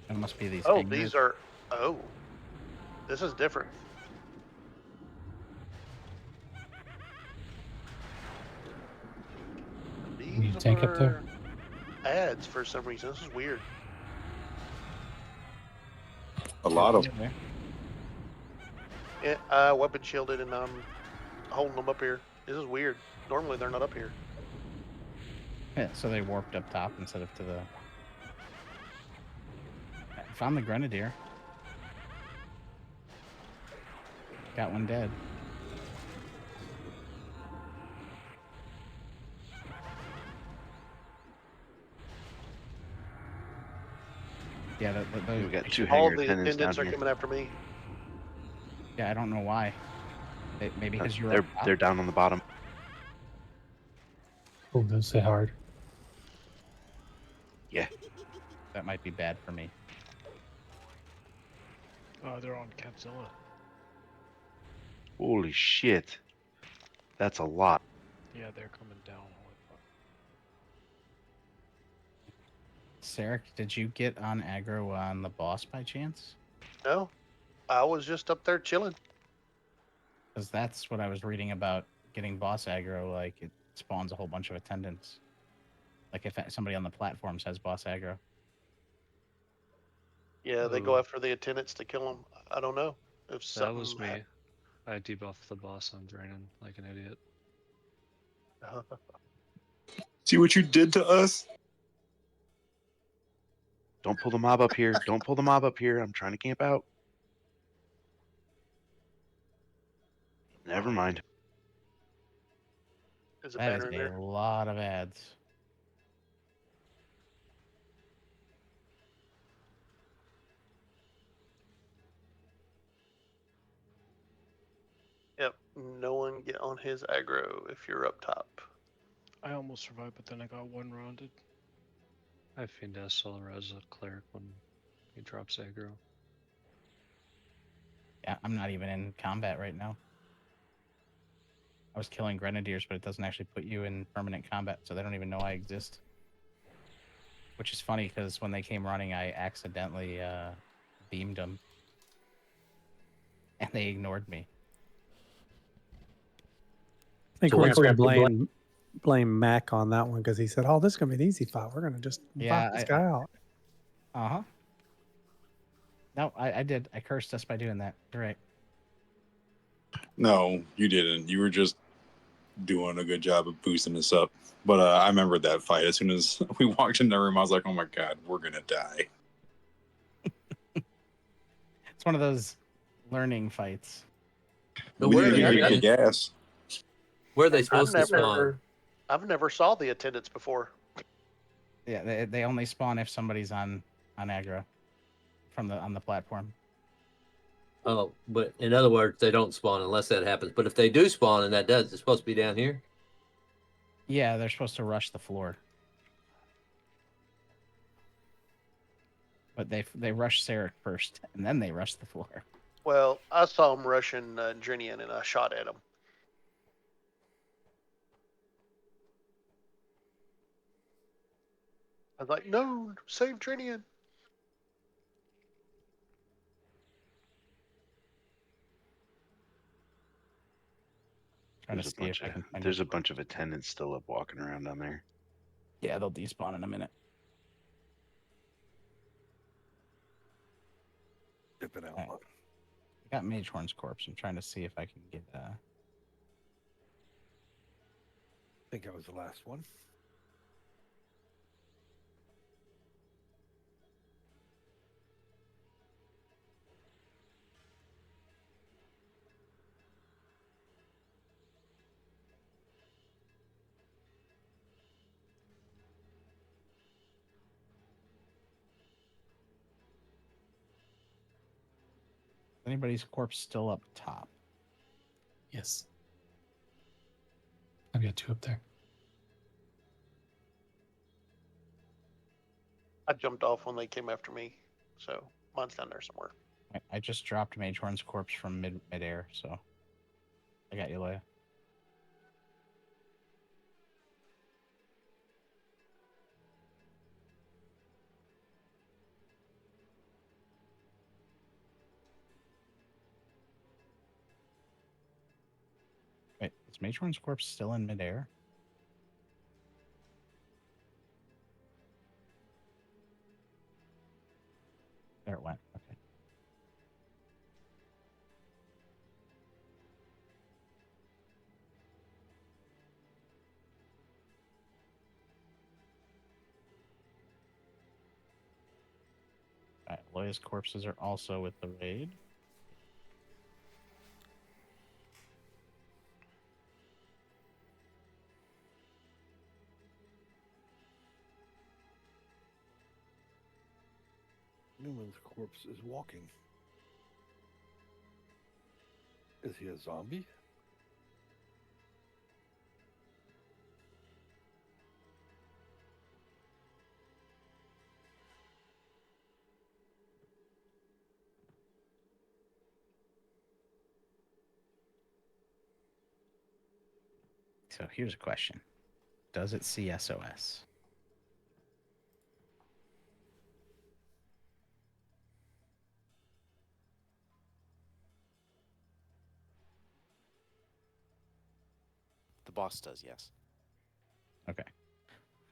It must be these. Oh, hangmen. these are. Oh, this is different. Need a tank up there? Ads for some reason. This is weird. A lot of them. Yeah, weapon shielded, and I'm holding them up here. This is weird. Normally they're not up here. Yeah, so they warped up top instead of to the. Found the grenadier. Got one dead. Yeah, We've got two All hanger the attendants down attendants are here. coming after me. Yeah, I don't know why. Maybe because you're. They're down on the bottom. Oh, those hit hard. Yeah. That might be bad for me. They're on Capzilla. Holy shit. That's a lot. Yeah, they're coming down. Holy fuck. Sarek, did you get on aggro on the boss by chance? No, I was just up there chilling. Because that's what I was reading about getting boss aggro. Like, it spawns a whole bunch of attendants. Like, if somebody on the platforms has boss aggro. Yeah, they go after the attendants to kill them. I don't know if That something. was me. I debuffed the boss on Drainen like an idiot. See what you did to us? Don't pull the mob up here. Don't pull the mob up here. I'm trying to camp out. Never mind. There's a That is banner in there. a lot of ads. Yep. No one get on his aggro if you're up top. I almost survived, but then I got one rounded. I Fiendasal res a cleric when he drops aggro. Yeah, I'm not even in combat right now. I was killing grenadiers, but it doesn't actually put you in permanent combat, so they don't even know I exist. Which is funny, because when they came running, I accidentally beamed them. And they ignored me. I think So we're once going to we have to blame Mac on that one because he said, "Oh, this is going to be an easy fight. We're going to just knock this guy out." Uh-huh. No, I did. I cursed us by doing that. You're right. No, you didn't. You were just doing a good job of boosting us up. But I remember that fight. As soon as we walked in the room, I was like, "Oh my god, we're gonna die." It's one of those learning fights. We didn't even kick ass. Where are they supposed to spawn? I've never saw the attendants before. Yeah, they only spawn if somebody's on aggro on the platform. Oh, but in other words, they don't spawn unless that happens. But if they do spawn and that does, it's supposed to be down here. Yeah, they're supposed to rush the floor. But they rush Sarek first, and then they rush the floor. Well, I saw him rushing Drinian, and I shot at him. I was like, "No, save Drinian." Trying to There's a see if bunch I of can find there's it. a bunch of attendants still up walking around down there. Yeah, they'll despawn in a minute. Dipping out. Right. I got Magehorn's corpse. I'm trying to see if I can get I think that was the last one. anybody's corpse still up top. Yes. I've got 2 up there. I jumped off when they came after me, so mine's down there somewhere. I just dropped Magehorn's corpse from midair, so I got you, Leia. Wait, is Magehorn's corpse still in midair? There it went. Okay. Alright, Loya's corpses are also with the raid. Newman's corpse is walking. Is he a zombie? So here's a question: does it see SOS? The boss does, yes. Okay.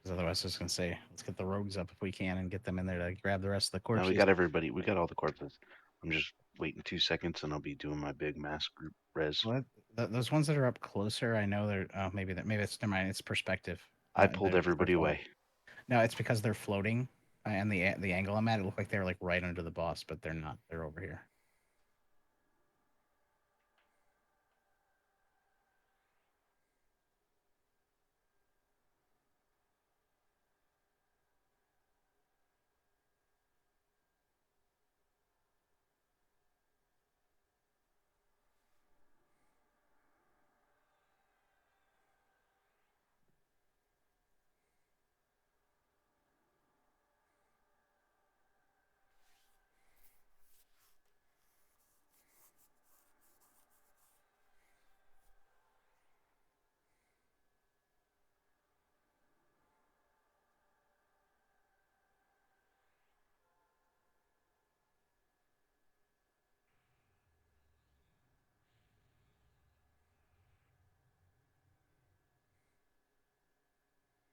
Because otherwise, I was going to say, let's get the rogues up if we can and get them in there to grab the rest of the corpses. No, we got everybody. We got all the corpses. I'm just waiting 2 seconds, and I'll be doing my big mass group res. Well, those ones that are up closer, I know they're. Maybe it's never mind. It's perspective. I pulled everybody away. No, it's because they're floating, and the angle I'm at, it looked like they were like right under the boss, but they're not. They're over here.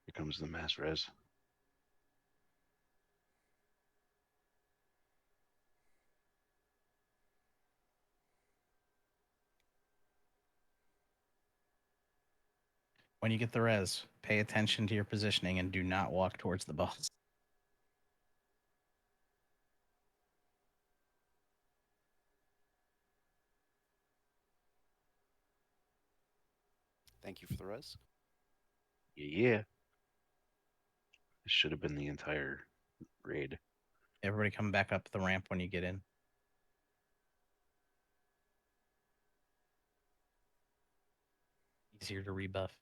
Here comes the mass res. When you get the res, pay attention to your positioning and do not walk towards the boss. Thank you for the res. Yeah. This should have been the entire raid. Everybody come back up the ramp when you get in. Easier to rebuff.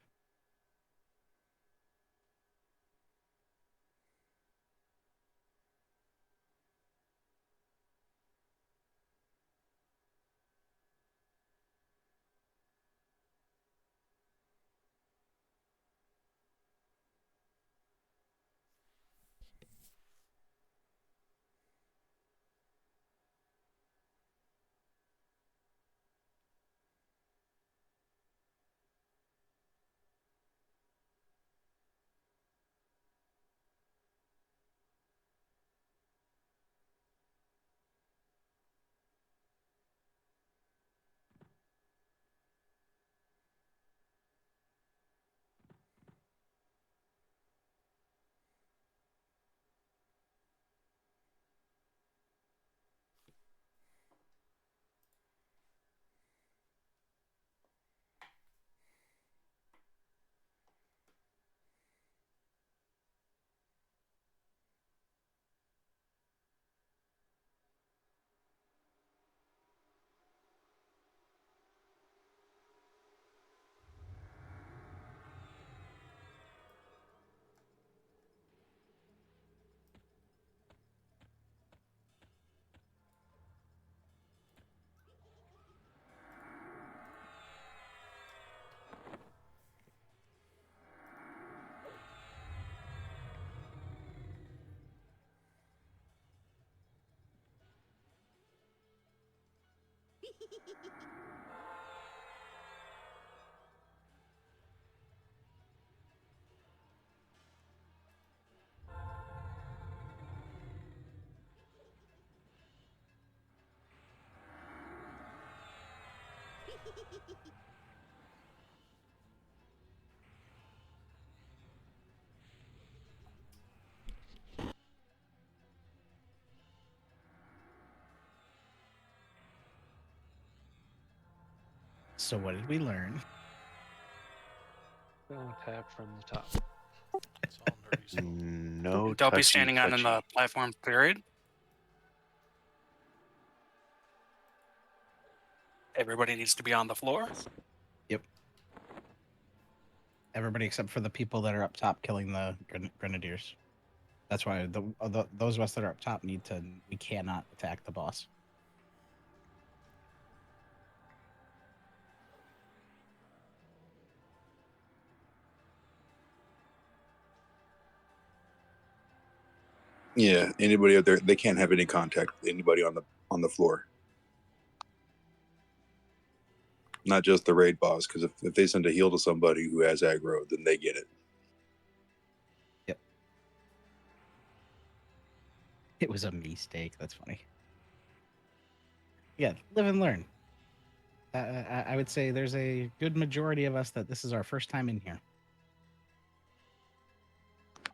So what did we learn? Don't attack from the top. It's all nerdy stuff. No Don't be standing on touchy. the platform, period. Everybody needs to be on the floor. Yep. Everybody except for the people that are up top killing the grenadiers. That's why those of us that are up top we cannot attack the boss. Yeah, anybody up there, they can't have any contact with anybody on the floor. Not just the raid boss, because if they send a heal to somebody who has aggro, then they get it. Yep. It was a mistake. That's funny. Yeah, live and learn. I would say there's a good majority of us that this is our first time in here.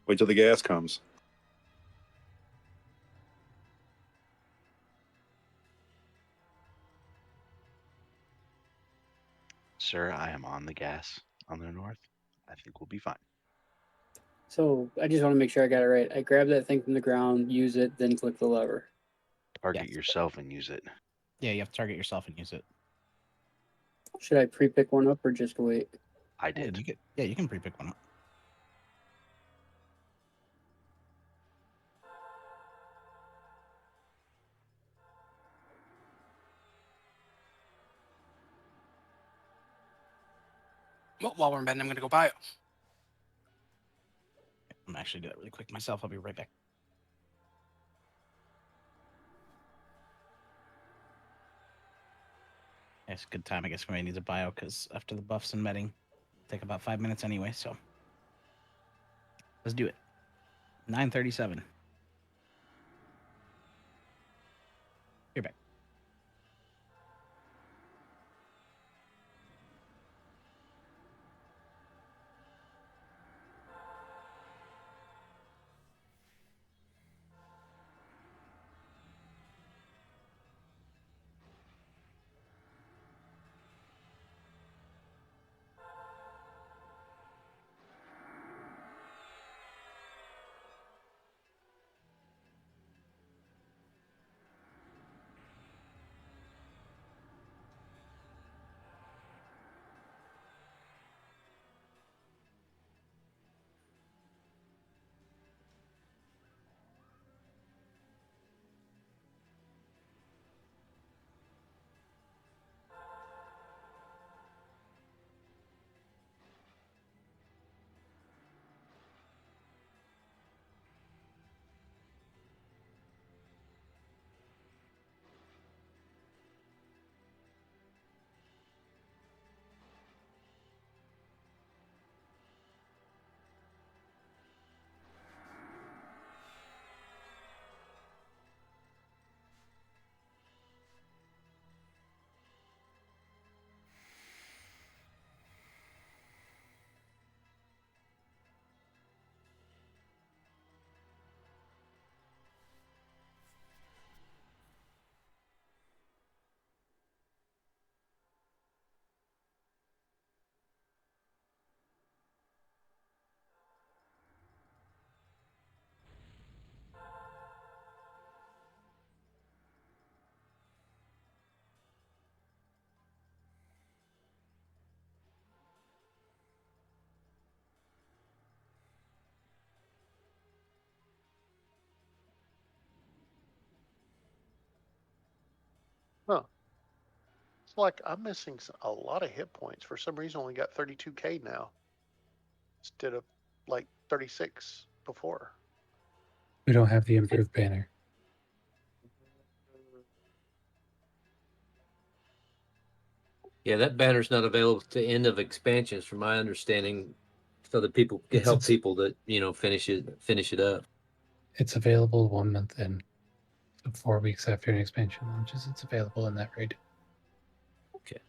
Wait till the gas comes. Sir, I am on the gas on the north. I think we'll be fine. So I just want to make sure I got it right. I grab that thing from the ground, use it, then click the lever. Target yourself and use it. Yeah, you have to target yourself and use it. Should I pre-pick one up or just wait? I did. You can pre-pick one up. Well, while we're in bed, I'm going to go buy it. I'm actually do that really quick myself. I'll be right back. It's a good time. I guess somebody needs a bio because after the buffs and medding, take about 5 minutes anyway. So let's do it. 9:37. You're back. Huh. It's like I'm missing a lot of hit points. For some reason, I only got 32k now instead of like 36 before. We don't have the improved banner. Yeah, that banner's not available to end of expansions, from my understanding, so that people can help people that finish it up. It's available 1 month in. So 4 weeks after an expansion launches, it's available in that raid. Okay.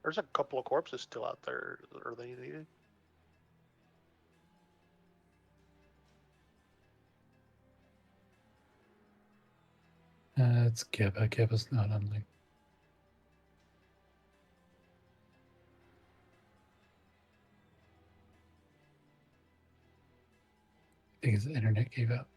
There's a couple of corpses still out there. Are they needed? It's Geba. Geba's not online. I think his internet gave out.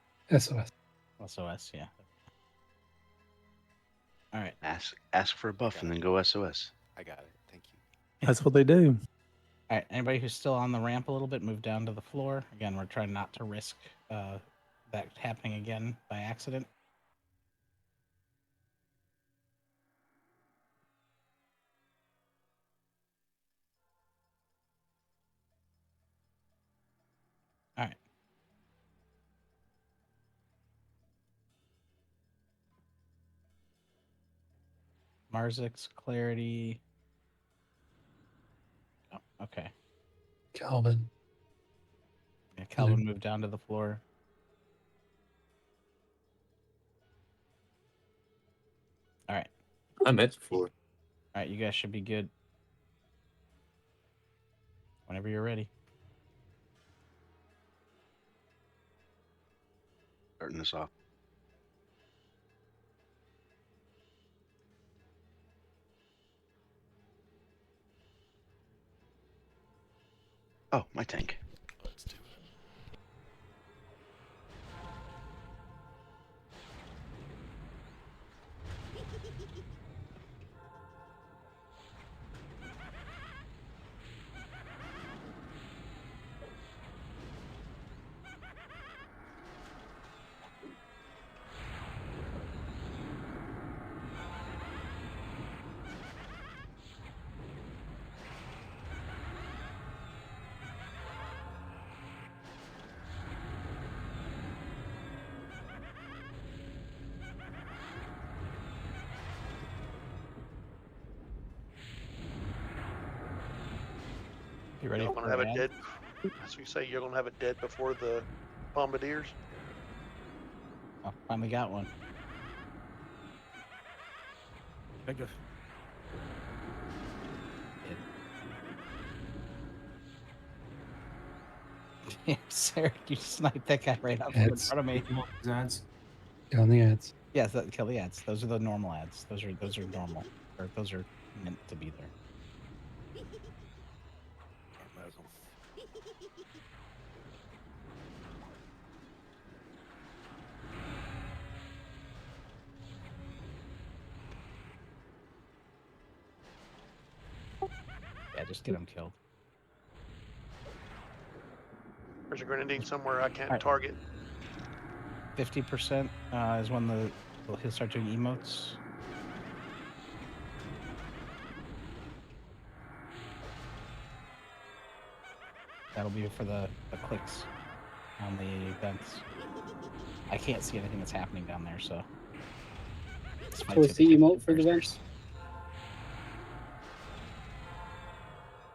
SOS. SOS, yeah. All right. Ask for a buff and then go SOS. I got it. Thank you. That's what they do. All right. Anybody who's still on the ramp a little bit, move down to the floor. Again, we're trying not to risk that happening again by accident. All right. Marzix, Clarity. Oh, okay. Calvin. Yeah, Calvin moved down to the floor. All right. I'm at the floor. All right, you guys should be good. Whenever you're ready. Starting this off. Oh, my tank. Let's do it. You ready You're for gonna have it ad? dead. That's what you say. You're gonna have it dead before the bombardiers. Oh, finally got one. I guess. Yeah, Sarah, you sniped that guy right up in Ads. front of me. Ads. Kill on the ads. Yes, kill the ads. Those are the normal ads. Those are normal, or those are meant to be there. Yeah, just get them killed. There's a grenadine somewhere I can't Alright. target. 50% is when he'll start doing emotes. That'll be for the clicks on the events. I can't see anything that's happening down there, so. So what's the emote for the events?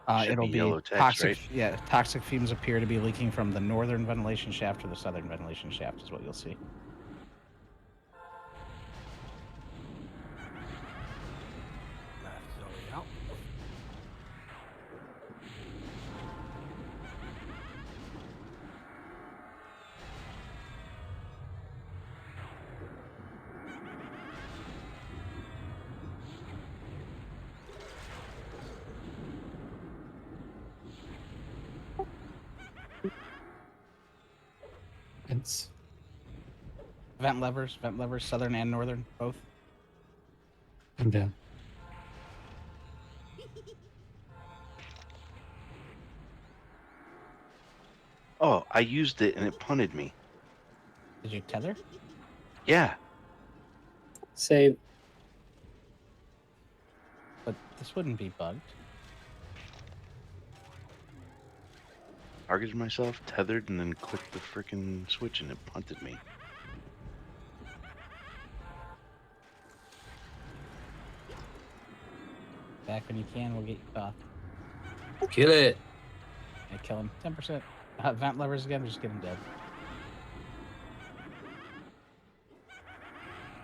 Should It'll be be yellow text, toxic. right? Yeah, toxic fumes appear to be leaking from the northern ventilation shaft to the southern ventilation shaft is what you'll see. It's Vent levers, southern and northern, both. I'm down. Oh, I used it and it punted me. Did you tether? Yeah. Same. But this wouldn't be bugged. Targeted myself, tethered, and then clicked the freaking switch and it punted me. Back when you can, we'll get you caught. Kill it. Yeah, kill him. 10%. Vent levers again, just get him dead.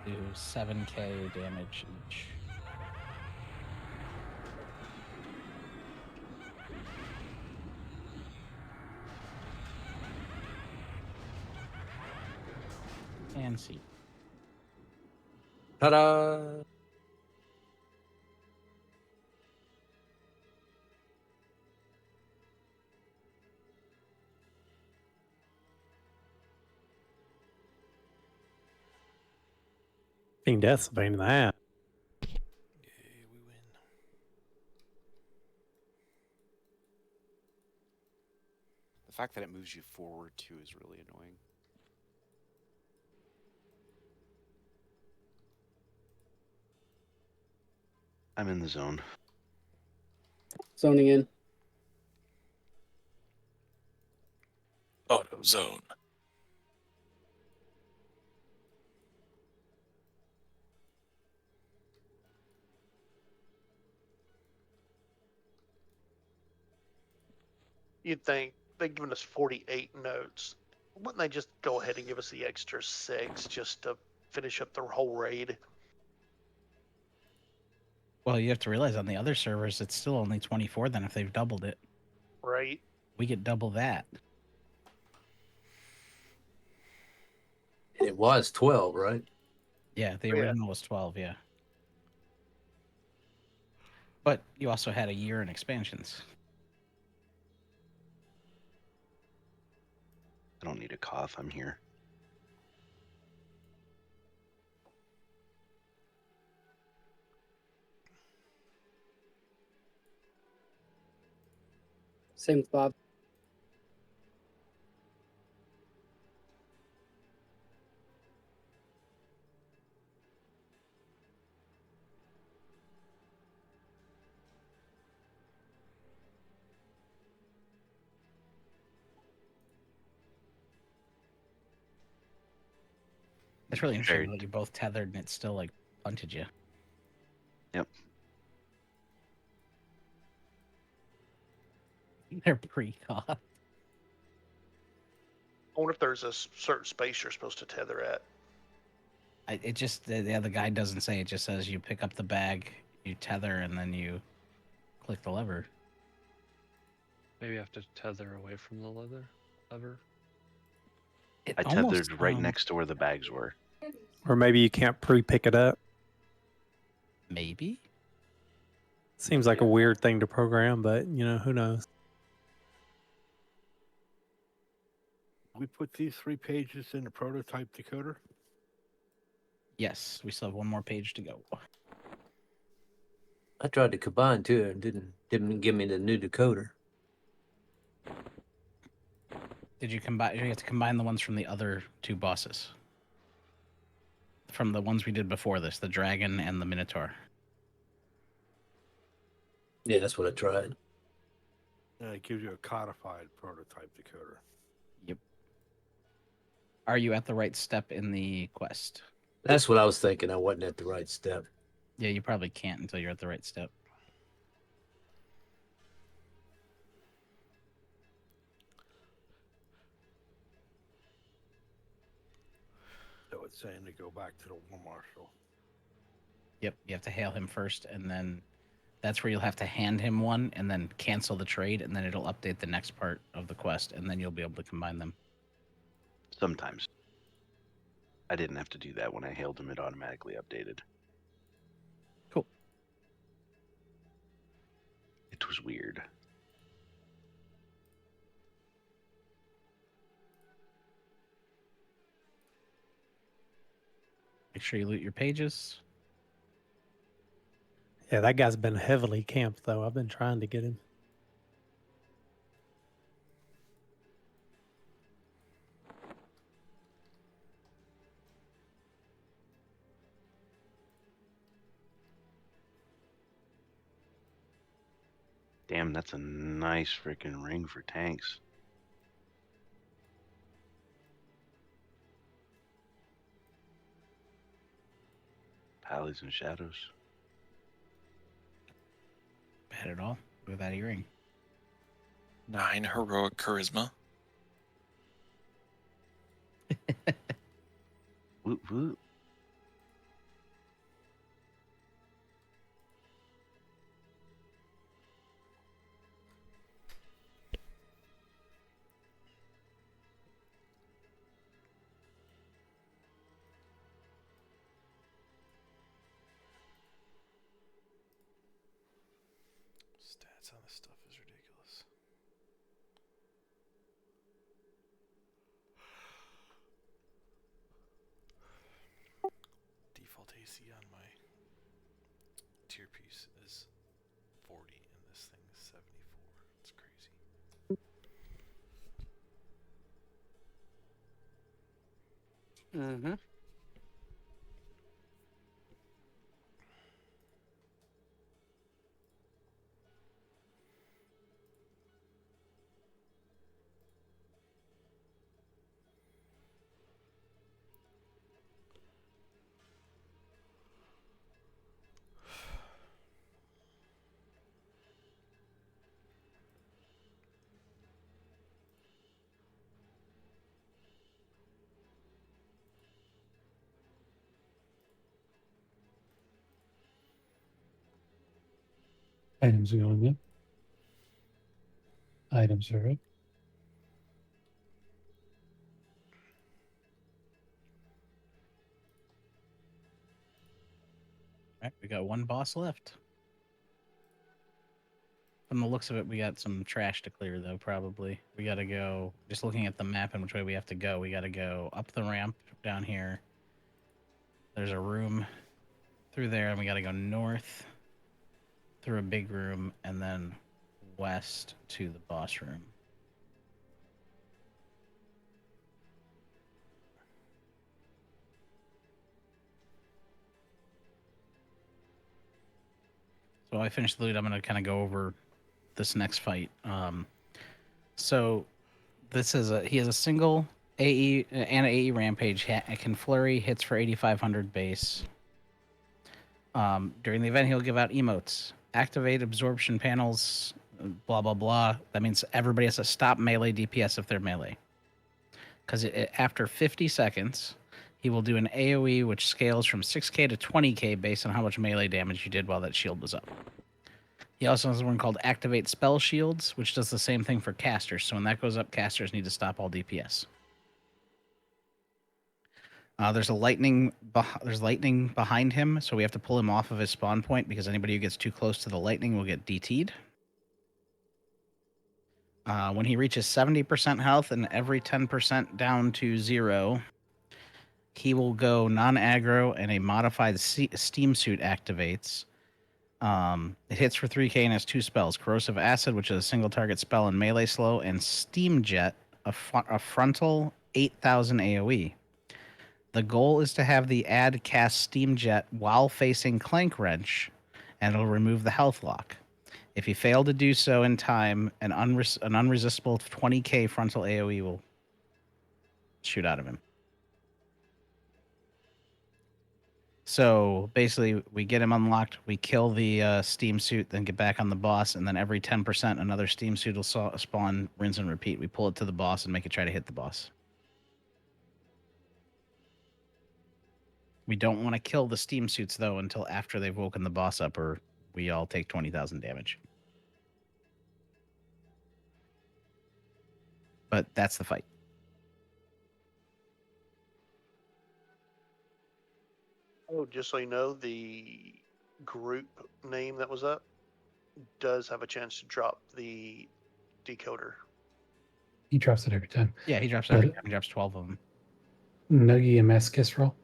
Do 7k damage each. And see. Ta-da! Being death's a pain in the ass. Yay, we win. The fact that it moves you forward too is really annoying. I'm in the zone. Zoning in. Auto zone. You'd think they've given us 48 notes. Wouldn't they just go ahead and give us the extra 6 just to finish up their whole raid? Well, you have to realize on the other servers, it's still only 24 then if they've doubled it. Right? We get double that. It was 12, right? Yeah, the Oh, yeah. original was 12, yeah. But you also had a year in expansions. I don't need a cough. I'm here. Same with Bob. It's really interesting Very- that you both tethered and it still like punted you. Yep. They're pre-caught. I wonder if there's a certain space you're supposed to tether at. It just the other guy doesn't say. It just says you pick up the bag, you tether, and then you click the lever. Maybe I have to tether away from the lever. It I almost, tethered right next to where the bags were. Or maybe you can't pre-pick it up. Maybe. Seems like a weird thing to program, but you know, who knows? We put these 3 pages in the prototype decoder. Yes, we still have one more page to go. I tried to combine two and didn't give me the new decoder. Did you combine? You have to combine the ones from the other 2 bosses. From the ones we did before this, the dragon and the minotaur. Yeah, that's what I tried. And it gives you a codified prototype decoder. Yep. Are you at the right step in the quest? That's what I was thinking. I wasn't at the right step. Yeah, you probably can't until you're at the right step. So it's saying to go back to the war marshal. Yep, you have to hail him first, and then that's where you'll have to hand him one, and then cancel the trade, and then it'll update the next part of the quest, and then you'll be able to combine them. Sometimes. I didn't have to do that when I hailed him. It automatically updated. Cool. It was weird. Make sure you loot your pages. Yeah, that guy's been heavily camped though. I've been trying to get him. Damn, that's a nice freaking ring for tanks. Alleys and shadows. Bad at all. Look at that earring. 9 heroic charisma. Woot woot. Stats on this stuff is ridiculous. Default AC on my tier piece is 40 and this thing is 74. It's crazy. Mm-hmm. Items are going up. Items are up. All right, we got one boss left. From the looks of it, we got some trash to clear, though, probably. We got to go, just looking at the map and which way we have to go, we got to go up the ramp down here. There's a room through there, and we got to go north through a big room and then west to the boss room. So while I finish the loot, I'm going to kind of go over this next fight. So this is he has a single AE and AE rampage. It can flurry, hits for 8,500 base. During the event, he'll give out emotes. Activate absorption panels, blah, blah, blah. That means everybody has to stop melee DPS if they're melee. Because after 50 seconds, he will do an AoE which scales from 6k to 20k based on how much melee damage you did while that shield was up. He also has one called Activate Spell Shields, which does the same thing for casters. So when that goes up, casters need to stop all DPS. There's lightning behind him, so we have to pull him off of his spawn point because anybody who gets too close to the lightning will get DT'd. When he reaches 70% health and every 10% down to 0, he will go non-aggro and a modified steam suit activates. It hits for 3k and has 2 spells. Corrosive Acid, which is a single target spell in melee slow, and Steam Jet, a frontal 8,000 AoE. The goal is to have the ad cast Steam Jet while facing Clank Wrench, and it'll remove the health lock. If you fail to do so in time, an unresistible 20k frontal AoE will shoot out of him. So basically, we get him unlocked, we kill the steam suit, then get back on the boss, and then every 10%, another steam suit will spawn, rinse and repeat. We pull it to the boss and make it try to hit the boss. We don't want to kill the steam suits, though, until after they've woken the boss up, or we all take 20,000 damage. But that's the fight. Oh, just so you know, the group name that was up does have a chance to drop the decoder. He drops it every time. Yeah, he drops every time. He drops 12 of them. Nuggy a mass kiss roll.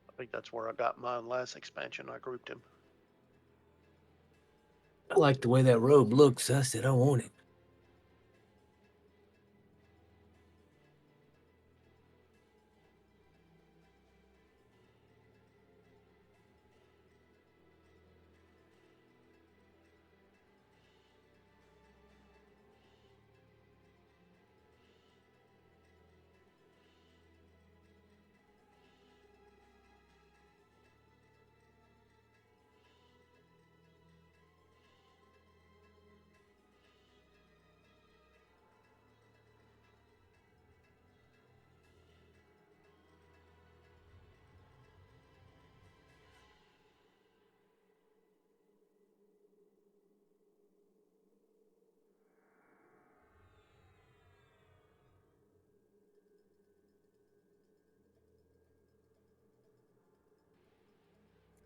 I think that's where I got mine last expansion. I grouped him. I like the way that robe looks. I said I want it.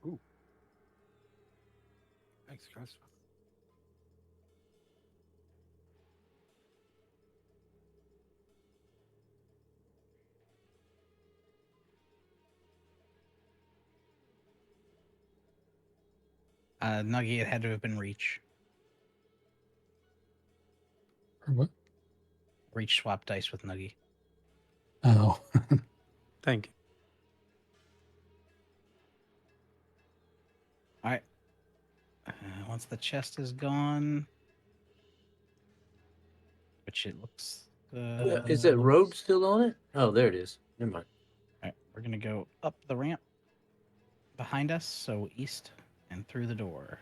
Ooh. Thanks, guys. Nuggy, it had to have been Reach. Or what? Reach swap dice with Nuggy. Oh. Thank you. All right. Once the chest is gone, which it looks. Is that road still on it? Oh, there it is. Never mind. All right, we're gonna go up the ramp behind us, so east and through the door.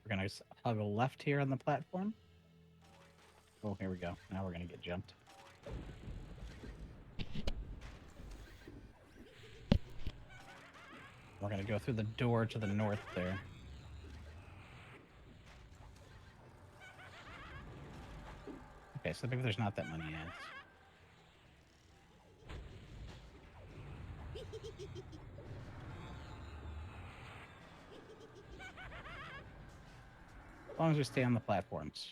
We're gonna toggle left here on the platform. Oh, here we go. Now we're gonna get jumped. We're gonna go through the door to the north there. Okay, so maybe there's not that many ads. As long as we stay on the platforms.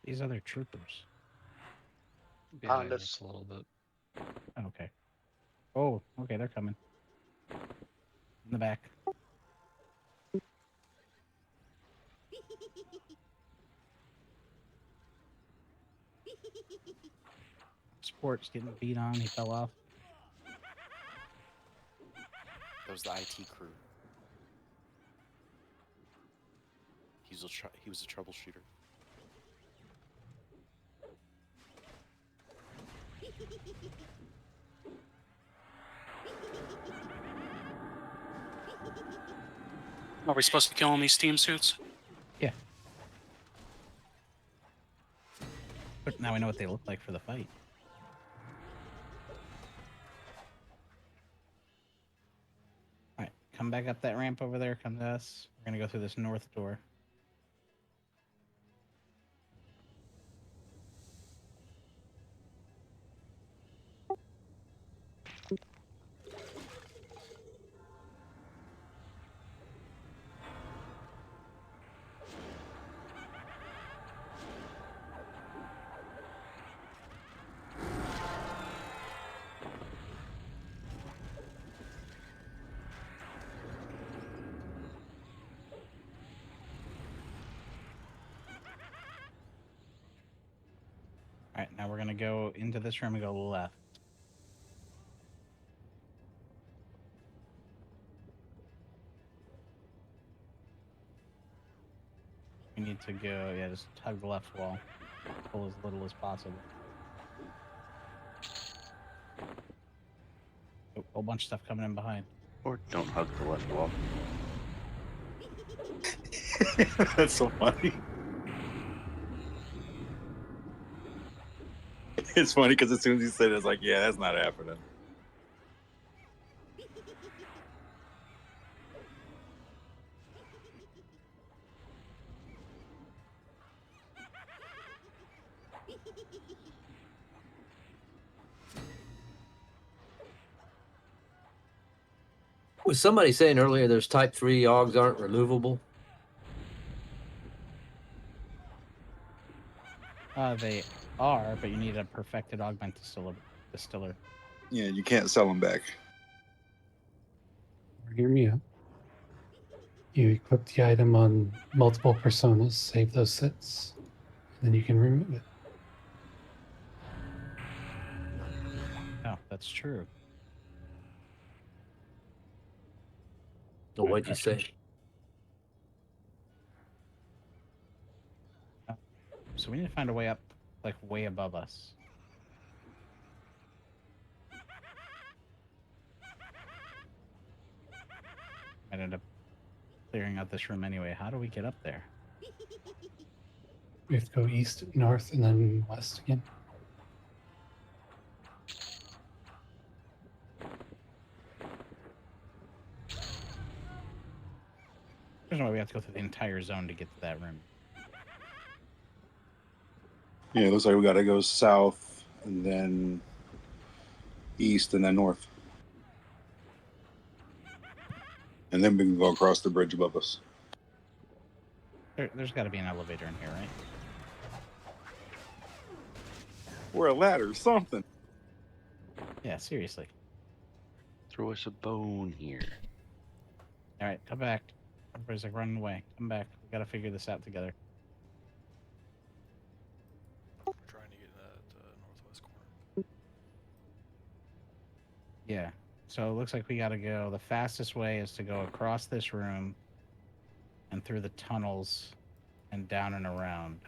These other troopers. Behind us. us a little bit. Okay. Oh, okay, they're coming. In the back. Sport's getting beat on. He fell off. That was the IT crew. He was a troubleshooter. Are we supposed to kill him these steam suits? Yeah. But now we know what they look like for the fight. Alright, come back up that ramp over there. Come to us. We're gonna go through this north door. Alright, now we're gonna go into this room and go left. We need to go, yeah, just tug the left wall. Pull as little as possible. Oh, a whole bunch of stuff coming in behind. Or don't hug the left wall. That's so funny. It's funny because as soon as he said it, it's like, yeah, that's not happening. Was somebody saying earlier there's type 3 augs aren't removable? They are, but you need a perfected augment distiller. Yeah, you can't sell them back. Hear me out. You equip the item on multiple personas, save those sets, and then you can remove it. Oh, that's true. So what'd you say? So we need to find a way up, like way above us. I ended up clearing out this room anyway. How do we get up there? We have to go east, north, and then west again. There's no way we have to go through the entire zone to get to that room. Yeah, it looks like we got to go south and then east and then north. And then we can go across the bridge above us. There's got to be an elevator in here, right? Or a ladder, something. Yeah, seriously. Throw us a bone here. All right, come back. Everybody's like running away. Come back. We got to figure this out together. We're trying to get in that northwest corner. Yeah. So it looks like we got to go. The fastest way is to go across this room and through the tunnels and down and around.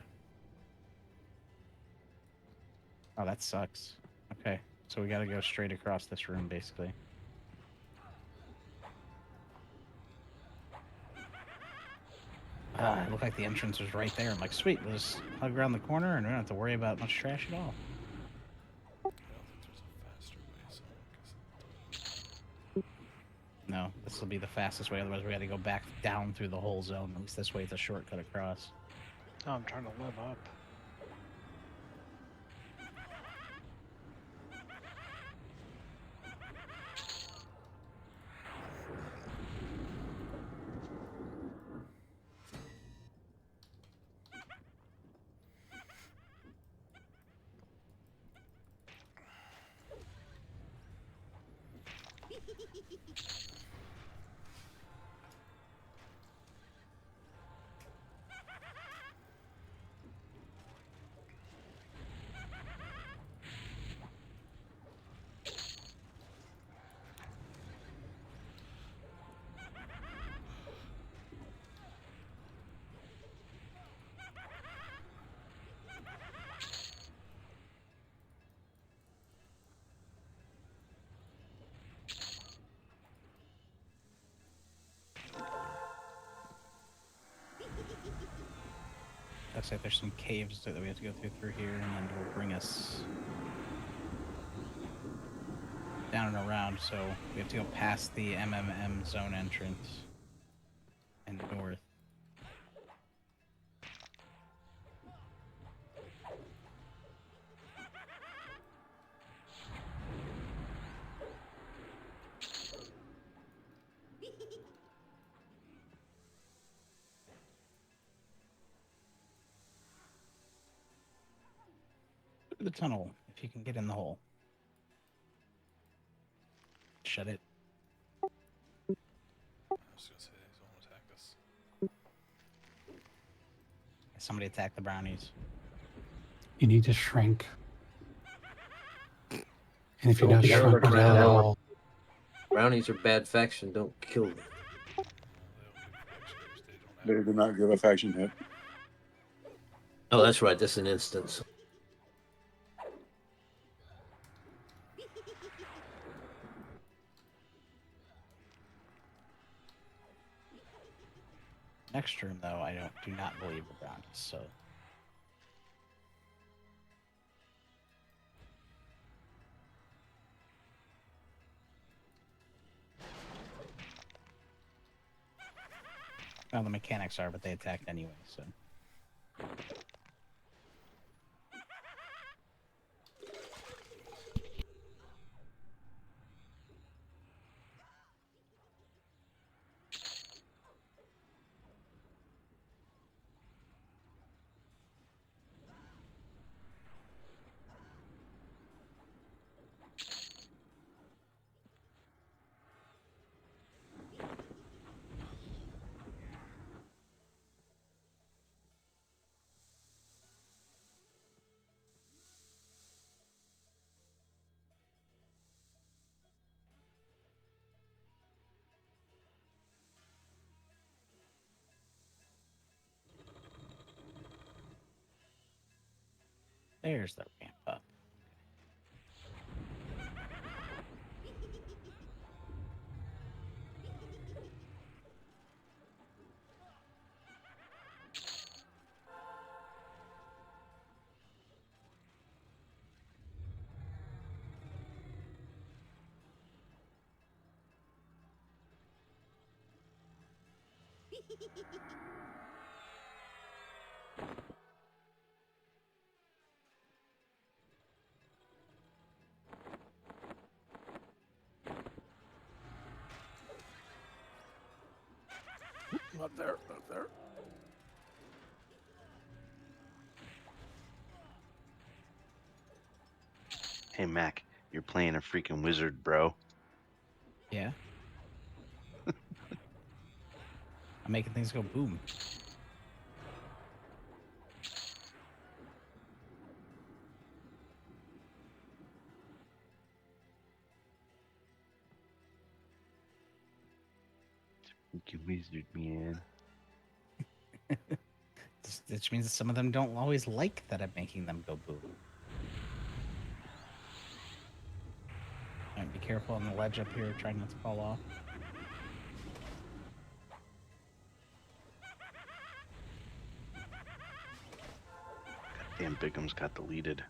Oh, that sucks. Okay. So we got to go straight across this room, basically. It looked like the entrance was right there. I'm like, sweet, we'll just hug around the corner and we don't have to worry about much trash at all. I don't think there's a faster way, so I guess it doesn't. No, this will be the fastest way. Otherwise, we got to go back down through the whole zone. At least this way, it's a shortcut across. Oh, I'm trying to live up. Looks like there's some caves that we have to go through here, and then it'll bring us down and around. So we have to go past the MMM zone entrance and north. The tunnel, if you can get in the hole. Shut it. I was gonna say someone attacked us. Somebody attacked the brownies. You need to shrink. And if you're Don't not kill shrunk the at all, brownies are bad faction. Don't kill them. They do not give a faction hit. Oh, that's right. That's an instance. Next room, though, I do not believe the brownies. So. Well, the mechanics are, but they attacked anyway, so. There's the ramp up. Not there, not there. Hey, Mac, you're playing a freaking wizard, bro. Yeah. I'm making things go boom. Freaking wizard, man. Which means that some of them don't always like that I'm making them go boom. All right, be careful on the ledge up here. Try not to fall off. Damn, Bigum's got deleted.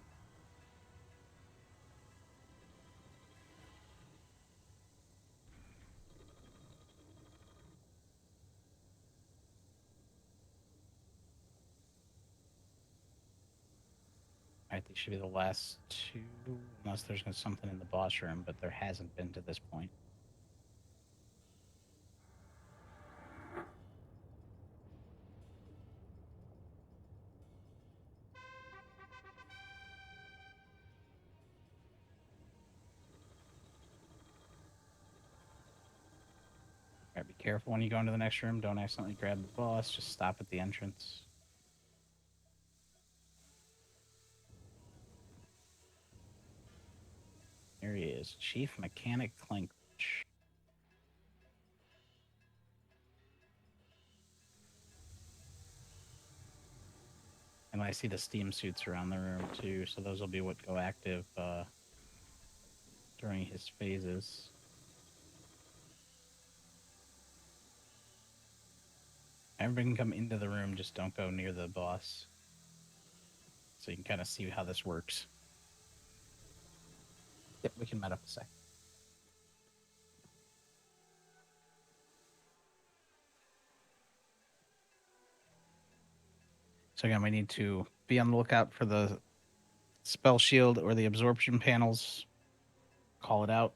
All right, these should be the last two, unless there's something in the boss room, but there hasn't been to this point. All right, be careful when you go into the next room. Don't accidentally grab the boss. Just stop at the entrance. There he is, Chief Mechanic Clink. And I see the steam suits around the room too, so those will be what go active during his phases. Everybody can come into the room, just don't go near the boss. So you can kind of see how this works. Yep, we can met up a sec. So again, we need to be on the lookout for the spell shield or the absorption panels. Call it out.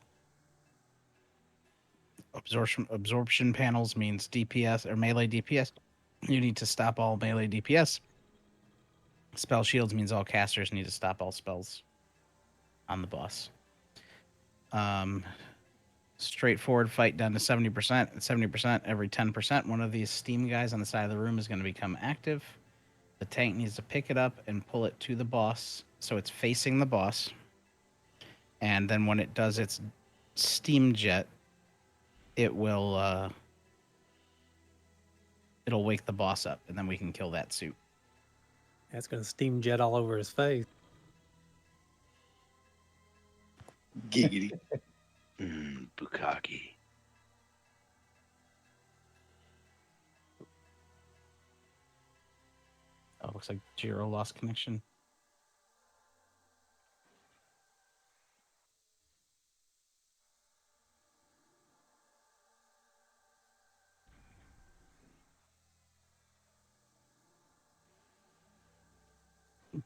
Absorption panels means DPS or melee DPS. You need to stop all melee DPS. Spell shields means all casters need to stop all spells on the boss. Straightforward fight down to 70%. At 70%, every 10%, one of these steam guys on the side of the room is going to become active. The tank needs to pick it up and pull it to the boss, so it's facing the boss. And then when it does its steam jet, it will it'll wake the boss up, and then we can kill that suit. That's going to steam jet all over his face. Giggity. Bukkake. Oh, looks like Jiro lost connection.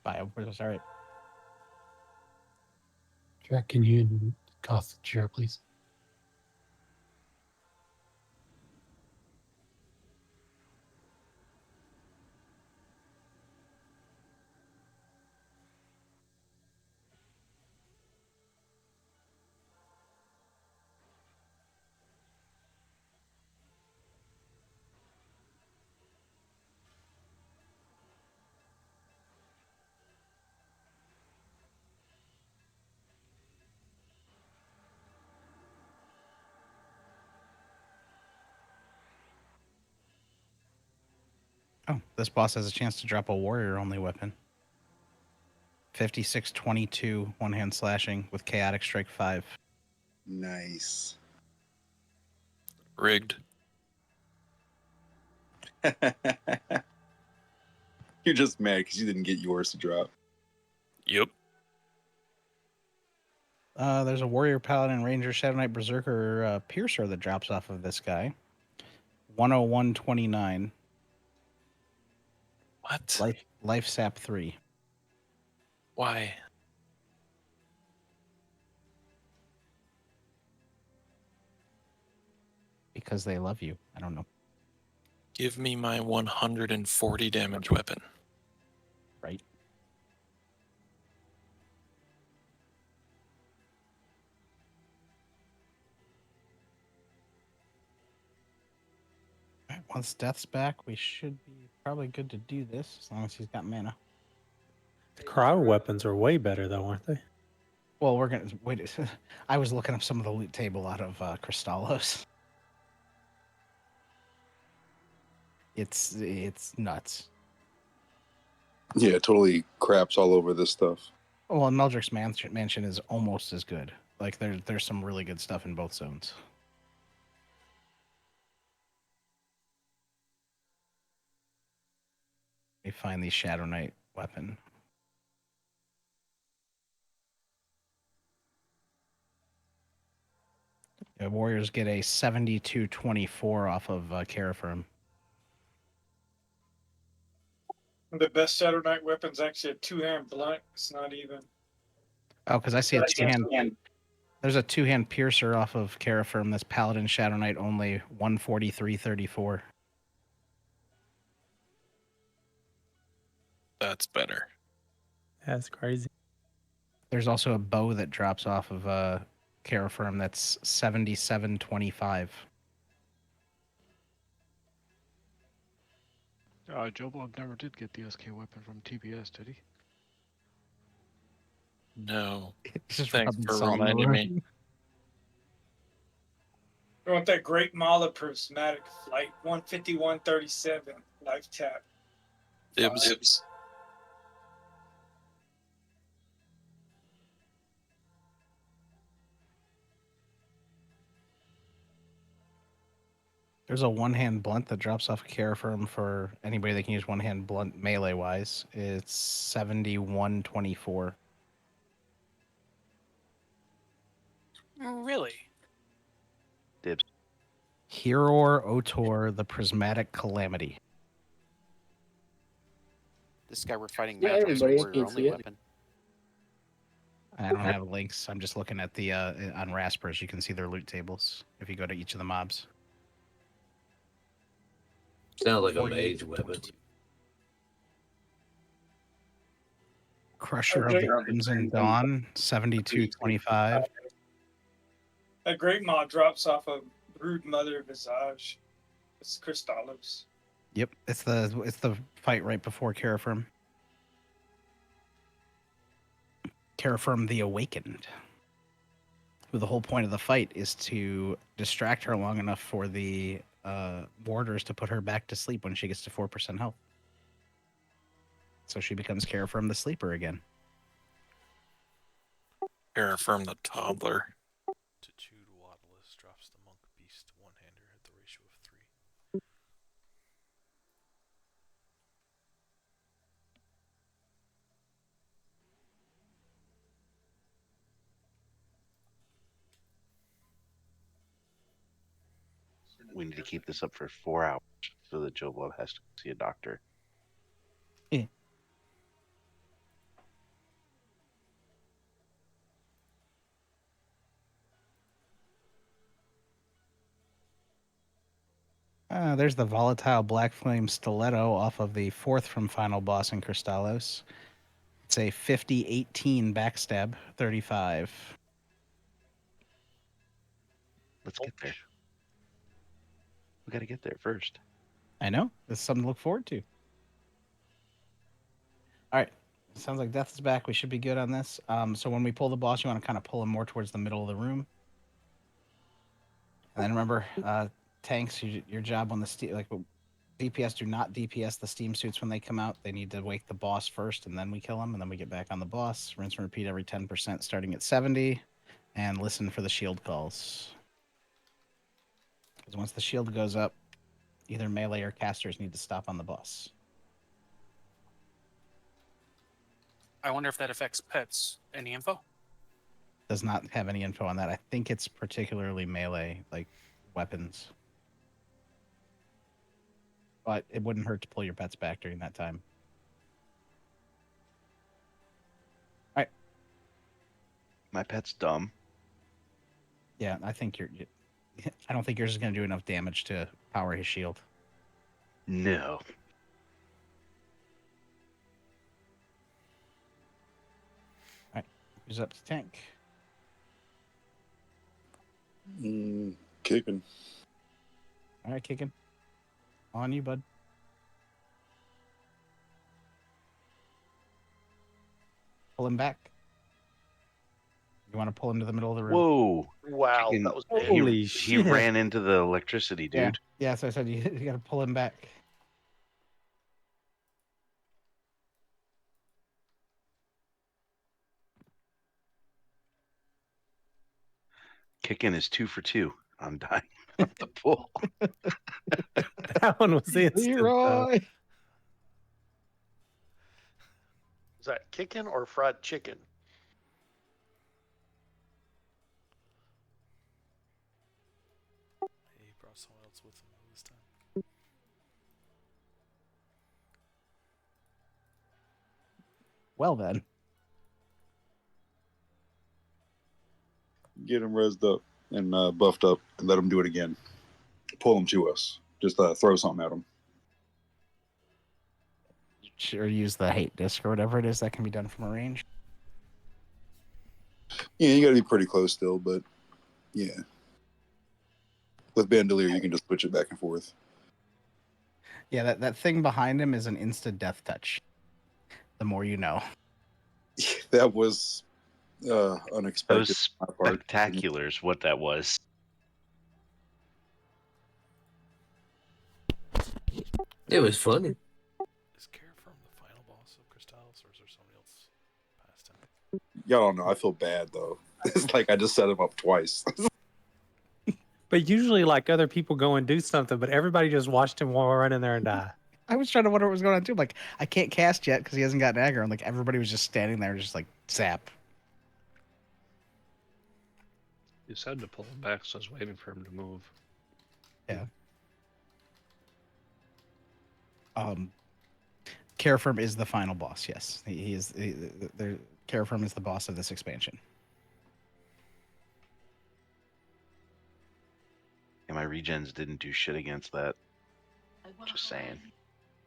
All right. Jack, can you goth Jiro, please? Oh, this boss has a chance to drop a warrior-only weapon. 5622 one-hand slashing with chaotic strike 5. Nice. Rigged. You're just mad because you didn't get yours to drop. Yep. There's a warrior paladin ranger shadow knight berserker piercer that drops off of this guy. 101.29. What? Life sap 3. Why? Because they love you. I don't know. Give me my 140 damage weapon. Right. All right, once Death's back, we should be probably good to do this as long as he's got mana. The cryo weapons are way better though, aren't they? Well, we're gonna wait. I was looking up some of the loot table out of Crystallos. It's nuts. Yeah, it totally craps all over this stuff. Well, and Meldrick's Mansion is almost as good. Like there's some really good stuff in both zones. Let me find the Shadow Knight weapon. Yeah, Warriors get a 72-24 off of Carafirm. The best Shadow Knight weapon's actually a two-hand blunt. It's not even. Oh, because I see a two-hand. There's a two-hand piercer off of Carafirm that's Paladin Shadow Knight only 143.34. That's better. That's crazy. There's also a bow that drops off of Carafirm that's 77.25. Joe Blob never did get the SK weapon from TBS, did he? No. Just Thanks rubbing for salt in the reminding me. wound. I want that Great Mala Prismatic Flight 151.37 life tap. Dibs. There's a one-hand blunt that drops off Carafirm for anybody that can use one-hand blunt melee-wise. It's 71.24. Really? Dibs. Hiror Otor, the Prismatic Calamity. This guy we're fighting Yeah, now drops a everybody, I warrior can only see it. weapon. I don't have links. I'm just looking at the on Raspers. You can see their loot tables if you go to each of the mobs. Sounds like a mage weapon. Crusher of the Crimson Dawn, 72.25. That Great Maw drops off of Brood Mother Visage. It's Crystallos. Yep, it's the fight right before Carafirm. Carafirm the Awakened. Who the whole point of the fight is to distract her long enough for the warders to put her back to sleep when she gets to 4% health. So she becomes Carafirm the Sleeper again. Carafirm the Toddler. Tattooed Waddless drops the Monk Beast one-hander at the ratio of 3. We need to keep this up for 4 hours so that Joe Blob has to see a doctor. There's the Volatile Black Flame Stiletto off of the 4th from Final Boss in Crystallos. It's a 50-18 backstab, 35. Let's get there. We got to get there first. I know. That's something to look forward to. All right. Sounds like Death is back. We should be good on this. So when we pull the boss, you want to kind of pull him more towards the middle of the room. And then remember, tanks, your job on the steam, like DPS do not DPS the steam suits when they come out. They need to wake the boss first, and then we kill him, and then we get back on the boss. Rinse and repeat every 10%, starting at 70, and listen for the shield calls. Because once the shield goes up, either melee or casters need to stop on the boss. I wonder if that affects pets. Any info? Does not have any info on that. I think it's particularly melee, like weapons. but it wouldn't hurt to pull your pets back during that time. All right. My pet's dumb. Yeah, I think I don't think yours is going to do enough damage to power his shield. No. All right. Who's up to tank? Kicking. All right, kicking. On you, bud. Pull him back. You want to pull him to the middle of the room? Whoa. Wow, Chicken- that was he, big. Holy he shit. ran into the electricity, Yeah. dude. Yeah, so I said you got to pull him back. Kicking is 2 for 2. I'm dying off the pull. That one was instant. though. Leroy. Is that kicking or fried chicken? He brought someone else with him this time. Well then. Get him rezzed up and buffed up and let him do it again. Pull him to us. Just throw something at him. Or use the hate disc or whatever it is that can be done from a range. Yeah, you got to be pretty close still, but yeah. With Bandolier, you can just switch it back and forth. Yeah, that thing behind him is an insta death touch. The more you know. That was unexpected. Those on my part. spectaculars, what that was. It was funny. Is Care Firm the final boss of Crystallis, or is there somebody else past him? Y'all don't know. I feel bad though. It's like I just set him up twice. But usually, like, other people go and do something, but everybody just watched him run in there and die. I was trying to wonder what was going on too. Like, I can't cast yet because he hasn't gotten aggro. And like everybody was just standing there, just like zap. You said to pull him back, so I was waiting for him to move. Yeah. Care Firm is the final boss. Yes, he is. Care Firm is the boss of this expansion. And my regens didn't do shit against that. Just saying.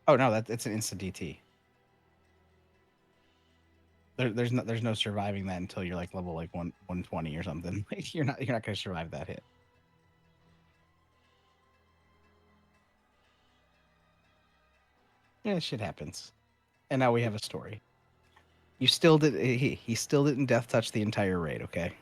Oh no, it's an instant DT. There's no surviving that until you're like level like 120 or something. Like, you're not gonna survive that hit. Yeah, shit happens. And now we have a story. You still did. He still didn't death touch the entire raid. Okay.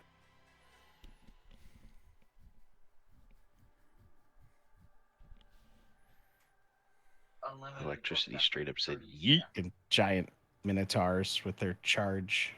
Electricity straight up said yeet. And giant minotaurs with their charge.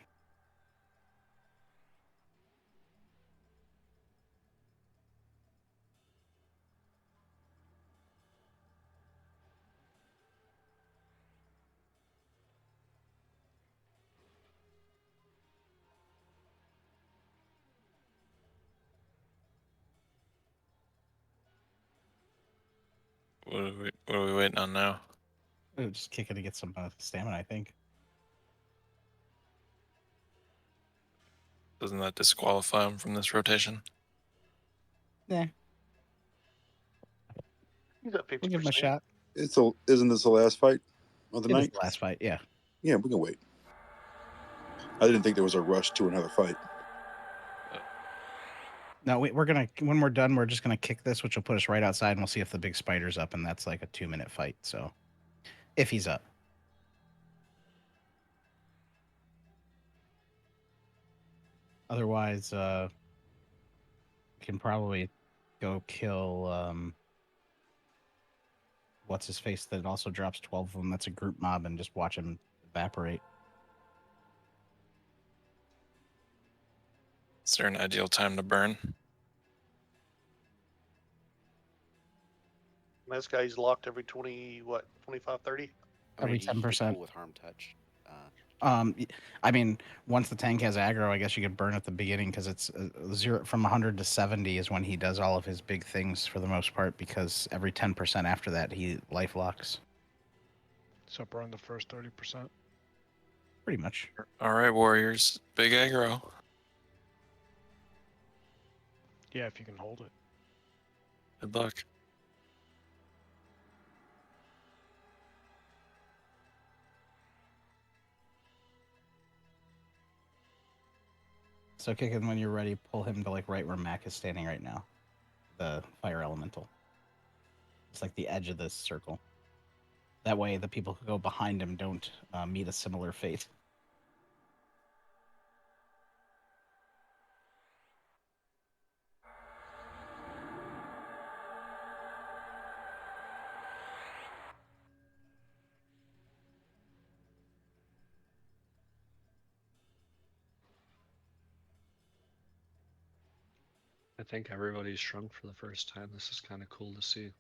What are we waiting on now? Just kick it to get some stamina, I think. Doesn't that disqualify him from this rotation? Yeah. He's at 50%. We'll give him a shot. Isn't this the last fight of the It is night? the last fight, yeah. Yeah, we can wait. I didn't think there was a rush to another fight. No, we're gonna when we're done, we're just gonna kick this, which will put us right outside, and we'll see if the big spider's up, and that's like a 2-minute fight. So, if he's up. Otherwise, we can probably go kill what's his face that also drops 12 of them. That's a group mob, and just watch him evaporate. Is there an ideal time to burn? This guy's locked every 20, what, 25, 30? I mean, Every you can be 10%. cool with harm touch. I mean, once the tank has aggro, I guess you could burn at the beginning because it's 0 from 100 to 70 is when he does all of his big things for the most part. Because every 10% after that, he life locks. So burn the first 30%. Pretty much. All right, warriors, big aggro. Yeah, if you can hold it. Good luck. So Kicken, when you're ready, pull him to like right where Mac is standing right now. The fire elemental. It's like the edge of this circle. That way, the people who go behind him don't meet a similar fate. I think everybody's shrunk for the first time. This is kind of cool to see.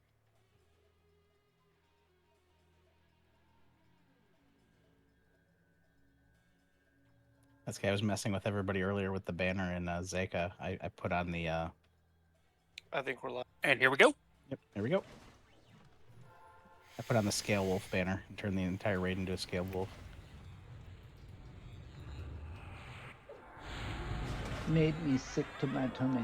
That's okay. I was messing with everybody earlier with the banner in Zeka. I put on the. I think we're live. And here we go. Yep, there we go. I put on the Scale Wolf banner and turned the entire raid into a Scale Wolf. Made me sick to my tummy.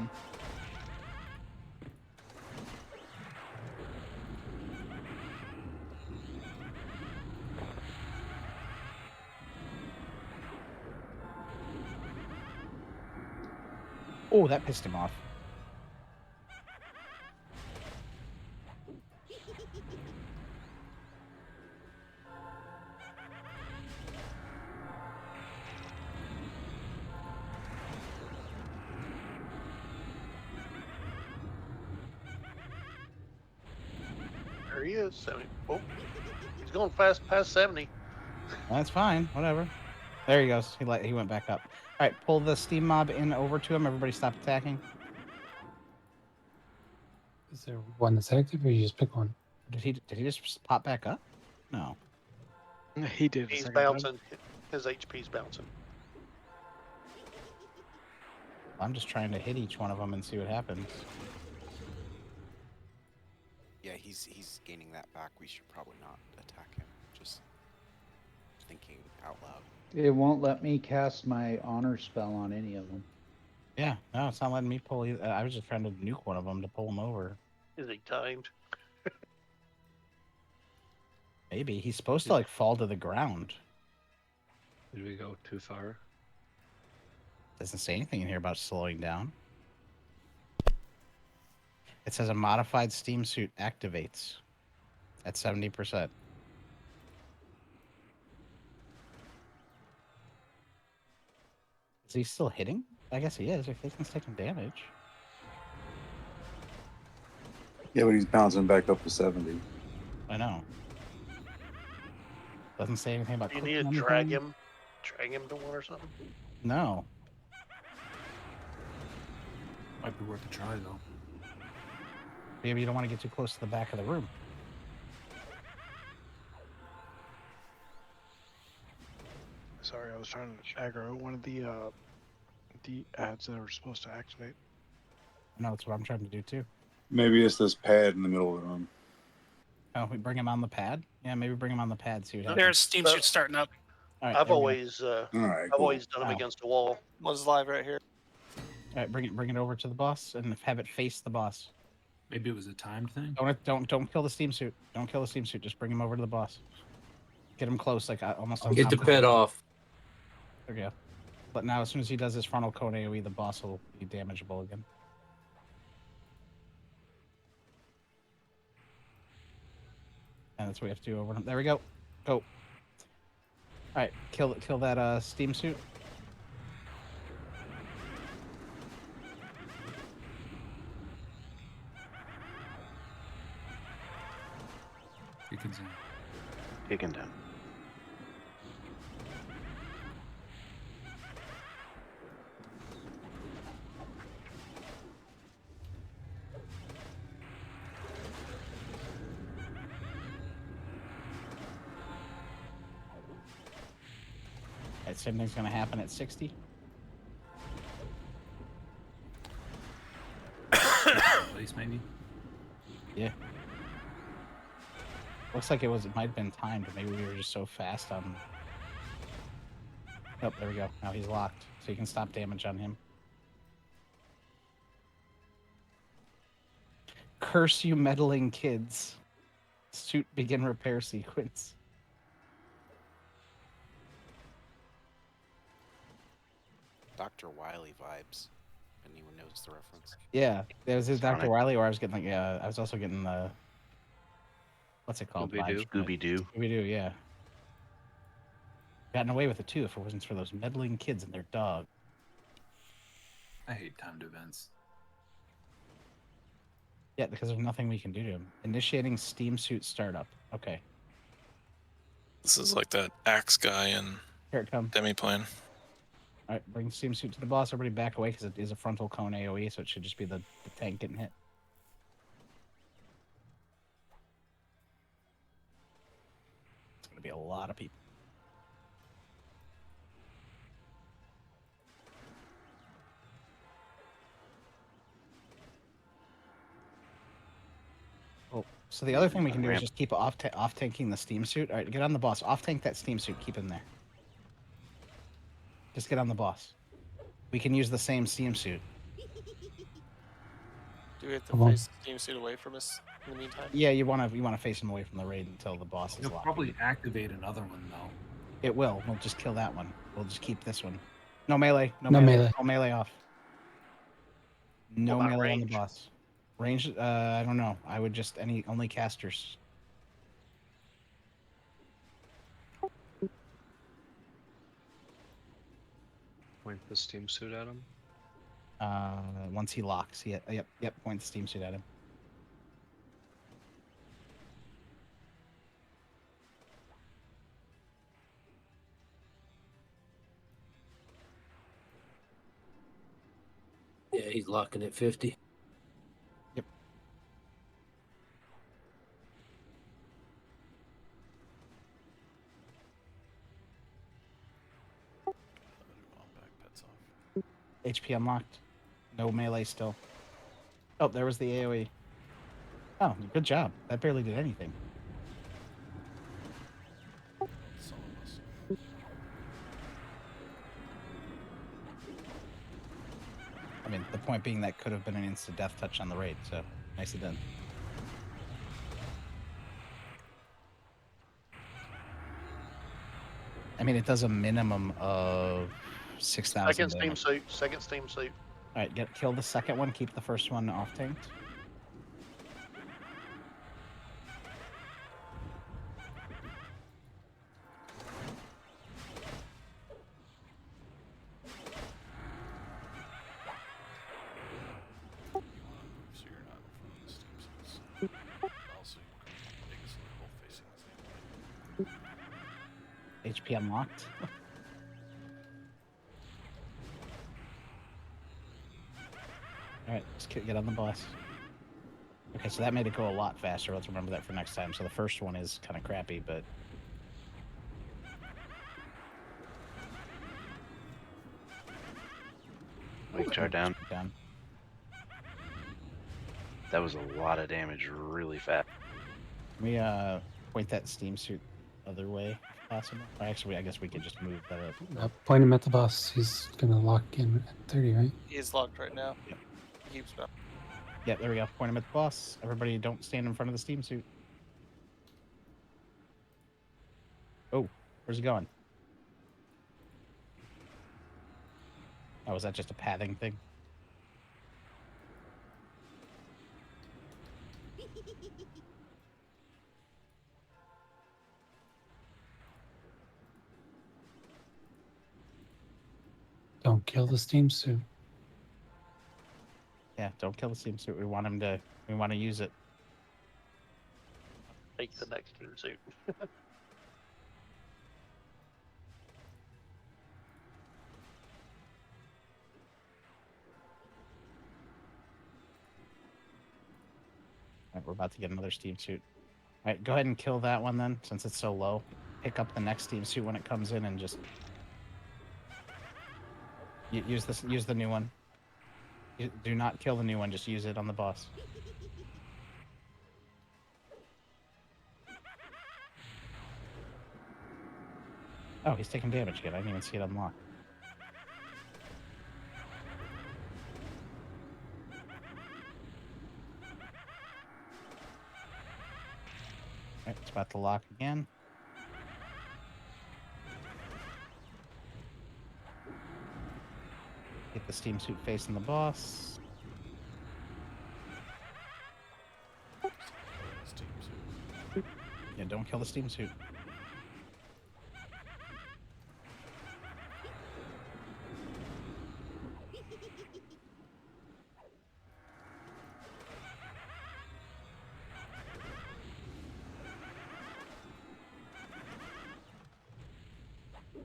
Oh, that pissed him off. There he is. 70. Oh, he's going fast past 70. That's fine. Whatever. There he goes. He went back up. All right, pull the steam mob in over to him. Everybody stop attacking. Is there one that's active, or you just pick one? Did he just pop back up? No. He did. He's bouncing. His HP's bouncing. I'm just trying to hit each one of them and see what happens. Yeah, he's gaining that back. We should probably not attack him. Just thinking out loud. It won't let me cast my honor spell on any of them. Yeah, no, it's not letting me pull either. I was just trying to nuke one of them to pull him over. Is he timed? Maybe. He's supposed to like fall to the ground. Did we go too far? Doesn't say anything in here about slowing down. It says a modified steam suit activates at 70%. Is he still hitting? I guess he is. If he's taking damage. Yeah, but he's bouncing back up to 70. I know. Doesn't say anything about. You need to clicking drag anything. him to one or something. No. Might be worth a try though. Maybe you don't want to get too close to the back of the room. Sorry, I was trying to aggro one of the ads that were supposed to activate. No, that's what I'm trying to do too. Maybe it's this pad in the middle of the room. Oh, we bring him on the pad? Yeah, maybe bring him on the pad. See what happens. There's steam suit starting up. All right, I've there we go. always right, I've always done him Wow. against a wall. One's live right here. All right, bring it over to the boss and have it face the boss. Maybe it was a timed thing. Don't kill the steam suit. Don't kill the steam suit. Just bring him over to the boss. Get him close, like almost on Get top the of pet him. off. There we go. But now, as soon as he does his frontal cone AoE, the boss will be damageable again. And that's what we have to do over him. There we go. Go. All right, kill that steam suit. Beacons in. Taken down. right, same thing's gonna happen at 60. Place maybe. Yeah. Looks like it might have been timed. Maybe we were just so fast on. Oh, there we go. Now he's locked, so you can stop damage on him. Curse you, meddling kids! Suit begin repair sequence. Dr. Wily vibes. If anyone knows the reference. Yeah, there was his Dr. Sonic. Wily, or I was getting like, I was also getting the. What's it called? Scooby-Doo. Scooby-Doo. Scooby-Doo, yeah. Gotten away with it too if it wasn't for those meddling kids and their dog. I hate timed events. Yeah, because there's nothing we can do to him. Initiating steam suit startup. Okay. This is like that axe guy in Here it comes. Demiplane. All right, bring steam suit to the boss. Everybody back away because it is a frontal cone AoE, so it should just be the tank getting hit. It's going to be a lot of people. Oh, so the other thing we can do is just keep off-tanking the steam suit. All right, get on the boss. Off-tank that steam suit. Keep him there. Just get on the boss. We can use the same steam suit. Do we have to face the steam suit away from us in the meantime? Yeah, you want to face him away from the raid until the boss is You'll locked. probably activate another one though. It will. We'll just kill that one. We'll just keep this one. No melee. No No melee. melee. No melee off. No What about melee on the range? boss. Range, I don't know. I would just only casters. Point the steam suit at him. Once he locks, yep. Point the steam suit at him. Yeah, he's locking at 50. Yep. HP unlocked. No melee still. Oh, there was the AoE. Oh, good job. That barely did anything. I mean, the point being that could have been an instant death touch on the raid, so nicely done. I mean, it does a minimum of 6,000 Second steam damage. suit. Second steam suit. All right, kill the second one. Keep the first one off tanked. So you're not in front of the steam suits. Also, you can make it so they're both facing the same way. HP unlocked. All right, let's get on the boss. Okay, so that made it go a lot faster. Let's remember that for next time. So the first one is kind of crappy, but Weights are down. down. That was a lot of damage really fast. Can we point that steam suit other way if possible? Or actually, I guess we could just move that up. Point him at the boss. He's gonna lock in at 30, right? He is locked right now. Yep. He keeps back. Yeah, there we go. Point him at the boss. Everybody, don't stand in front of the steam suit. Oh, where's he going? Oh, was that just a pathing thing? Don't kill the steam suit. Yeah, don't kill the steam suit. We want to use it. Take the next steam suit. All right, we're about to get another steam suit. All right, go ahead and kill that one then, since it's so low. Pick up the next steam suit when it comes in and just Use this. Use the new one. Do not kill the new one. Just use it on the boss. Oh, he's taking damage again. I didn't even see it unlock. Right, it's about to lock again. Get the steam suit facing the boss. Steam suit. Yeah, don't kill the steam suit.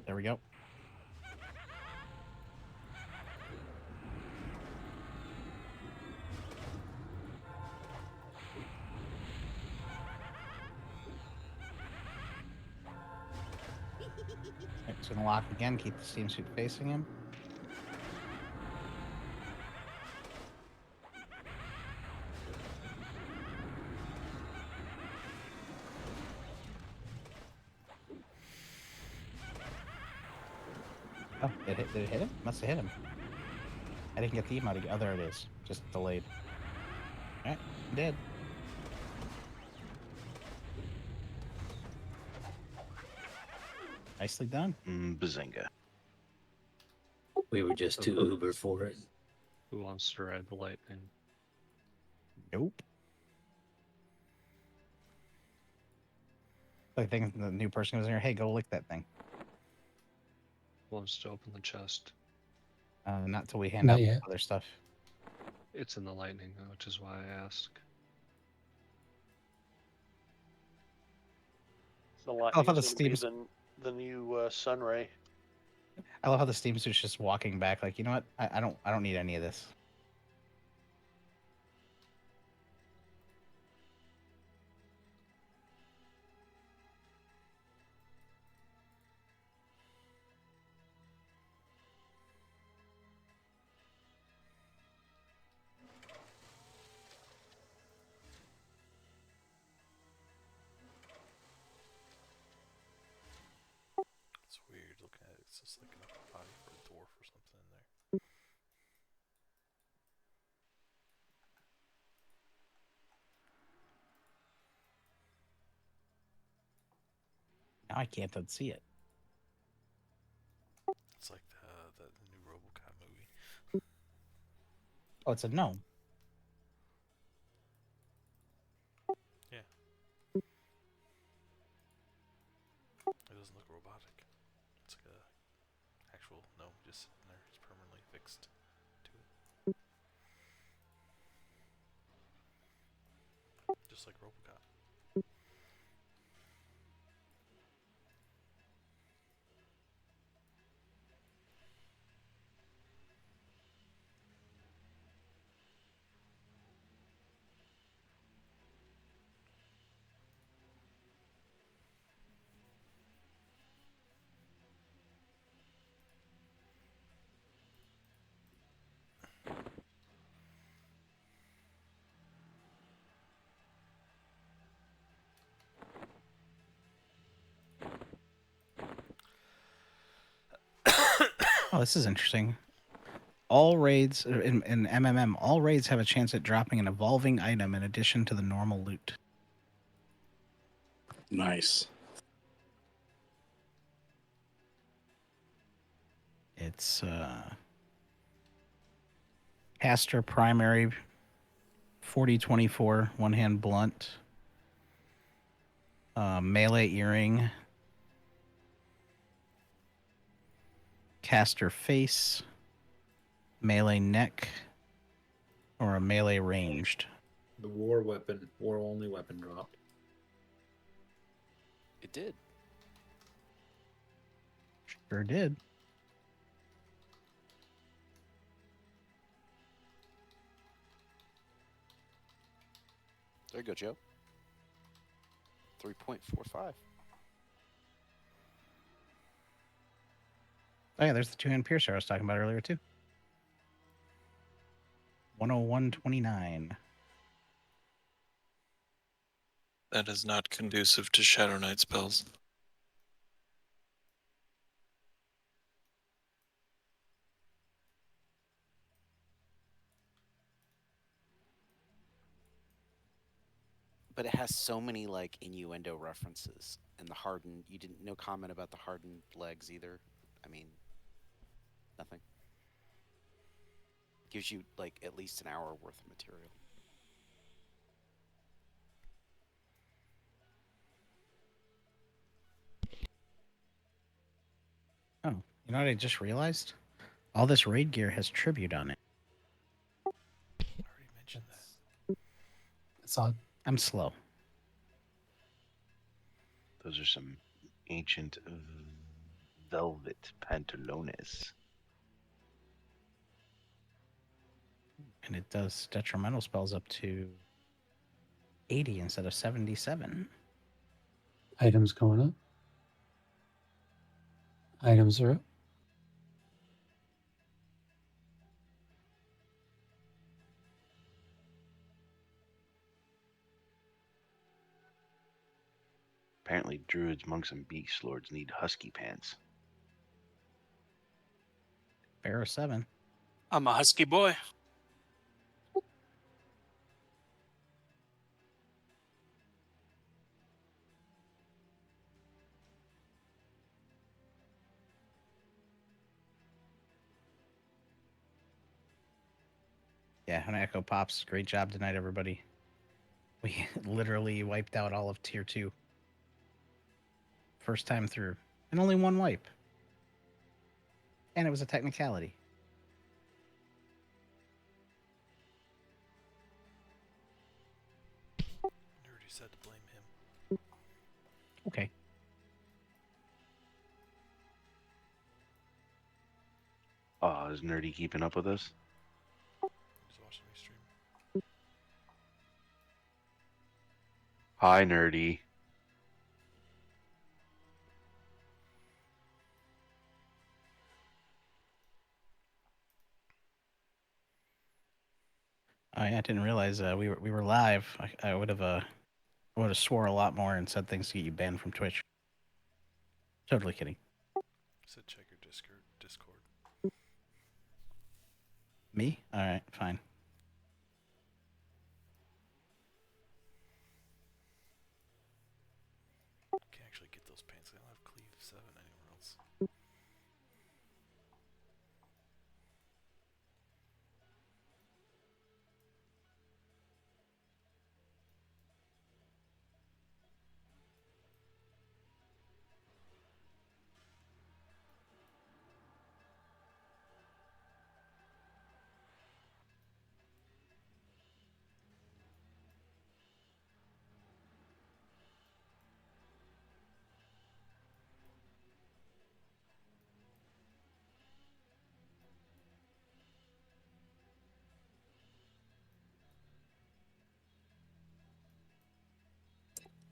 There we go. It's gonna lock again. Keep the steam suit facing him. Oh, did it hit him? Must have hit him. I didn't get the emote. Oh, there it is. Just delayed. Alright, dead. Nicely done. Bazinga. We were just too uber for it. Who wants to ride the lightning? Nope. I think the new person goes in here. Hey, go lick that thing. Who wants to open the chest? Not till we hand Not out yet. other stuff. It's in the lightning, which is why I ask. The love lightning's how the going to be steam's- the new sun ray. I love how the steam suit's just walking back. Like, you know what? I don't need any of this. It's weird looking at it. It's just like an upper body for a dwarf or something in there. Now I can't unsee it. It's like the new RoboCop movie. Oh, it's a gnome. Yeah. It doesn't look robotic. It's like a actual gnome just sitting there. It's permanently fixed to it. Just like RoboCop. Oh, this is interesting. All raids in MMM, all raids have a chance at dropping an evolving item in addition to the normal loot. Nice. It's Caster Primary 4024 one hand blunt, melee earring, caster face, melee neck, or a melee ranged. The war only weapon dropped. It did. Sure did. There you go, Joe. 3.45. Oh yeah, there's the two-hand piercer I was talking about earlier too. 101.29. That is not conducive to Shadow Knight spells. But it has so many like innuendo references, and the hardened. You didn't no comment about the hardened legs either. I mean, nothing. Gives you like at least an hour worth of material. Oh, you know what I just realized? All this raid gear has tribute on it. Already mentioned that. It's odd. I'm slow. Those are some ancient velvet pantalones. And it does detrimental spells up to 80 instead of 77. Items going up. Items are up. Apparently, druids, monks, and beast lords need husky pants. Bear of 7. I'm a husky boy. Yeah, and Echo Pops, great job tonight, everybody. We literally wiped out all of tier 2. First time through. And only one wipe. And it was a technicality. Nerdy said to blame him. Okay. Oh, is Nerdy keeping up with us? He's watching me stream. Hi, Nerdy. Oh yeah, I didn't realize we were live. I would have swore a lot more and said things to get you banned from Twitch. Totally kidding. Said check your Discord. Me? All right, fine. Can't actually get those pants. I don't have Cleave 7 anywhere else.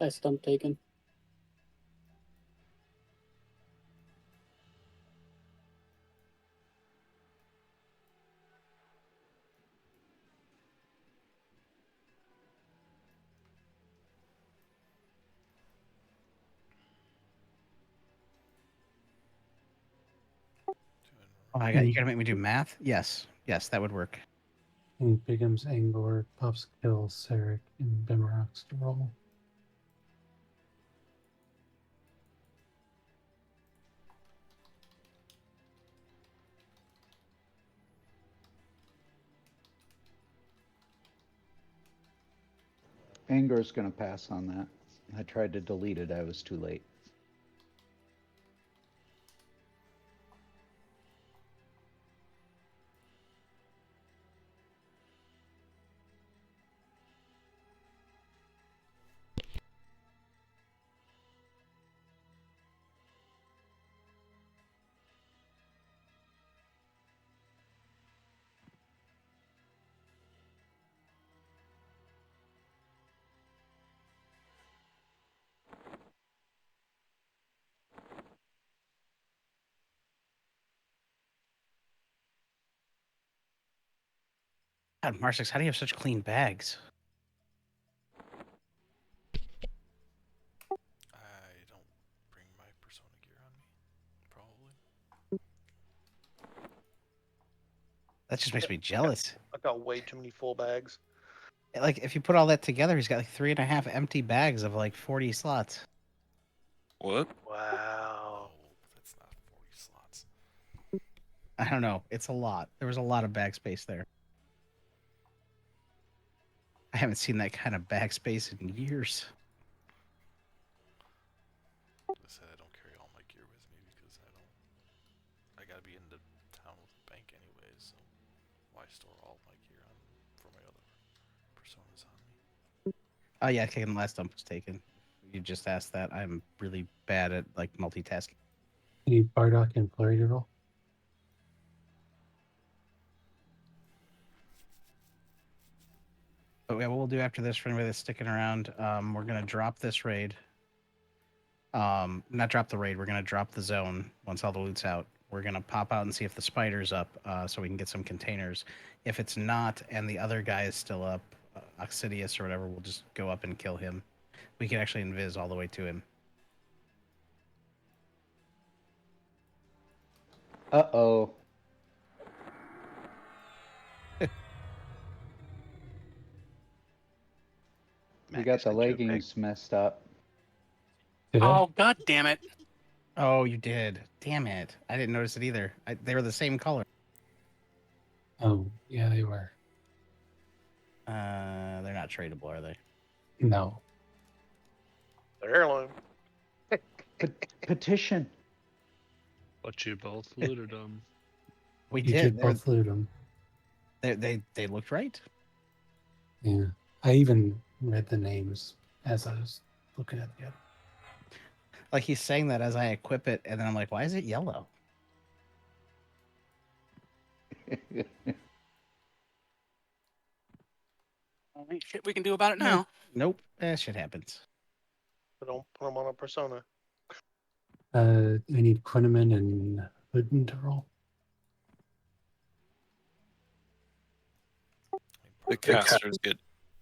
I stump taken. Oh, you gotta make me do math? Yes. Yes, that would work. And Bigum's Angor, Puff's Kill, Sarek, and Bimrock's to roll. Angor's going to pass on that. I tried to delete it. I was too late. God, Marsix, how do you have such clean bags? I don't bring my persona gear on me, probably. That just makes me jealous. I got way too many full bags. Like, if you put all that together, he's got like 3.5 empty bags of like 40 slots. What? Wow. No, that's not 40 slots. I don't know. It's a lot. There was a lot of bag space there. I haven't seen that kind of bag space in years. I said I don't carry all my gear with me because I gotta be in the town with the bank anyways, so why store all my gear on for my other personas on me? Oh yeah, okay, the last dump was taken. You just asked that. I'm really bad at like multitasking. You need Bardock and Flurry to roll. But yeah, what we'll do after this for anybody that's sticking around, we're gonna drop this raid. Not drop the raid. We're gonna drop the zone once all the loot's out. We're gonna pop out and see if the spider's up, so we can get some containers. If it's not, and the other guy is still up, Oxidius or whatever, we'll just go up and kill him. We can actually invis all the way to him. Uh-oh. We got the leggings messed up. Oh, god damn it. Oh, you did. Damn it. I didn't notice it either. They were the same color. Oh, yeah, they were. They're not tradable, are they? No. They're heirloom. Petition. But you both looted them. We You did. did both loot them. They looked right. Yeah. I even read the names as I was looking at the other. Like he's saying that as I equip it, and then I'm like, why is it yellow? Ain't shit we can do about it now. Nope. Shit happens. But don't put them on a persona. I need Quinneman and Wooden to roll. The casters get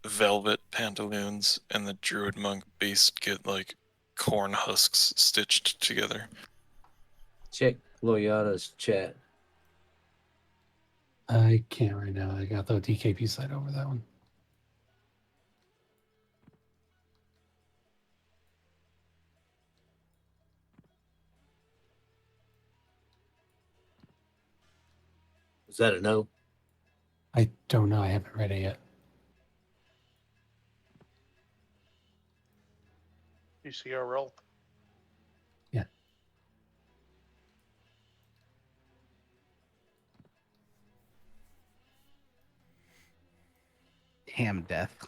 velvet pantaloons, and the druid monk beast get like corn husks stitched together. Check Loyata's chat. I can't right now. I got the DKP site over that one. Is that a no? I don't know. I haven't read it yet. You see our roll. Yeah. Damn death.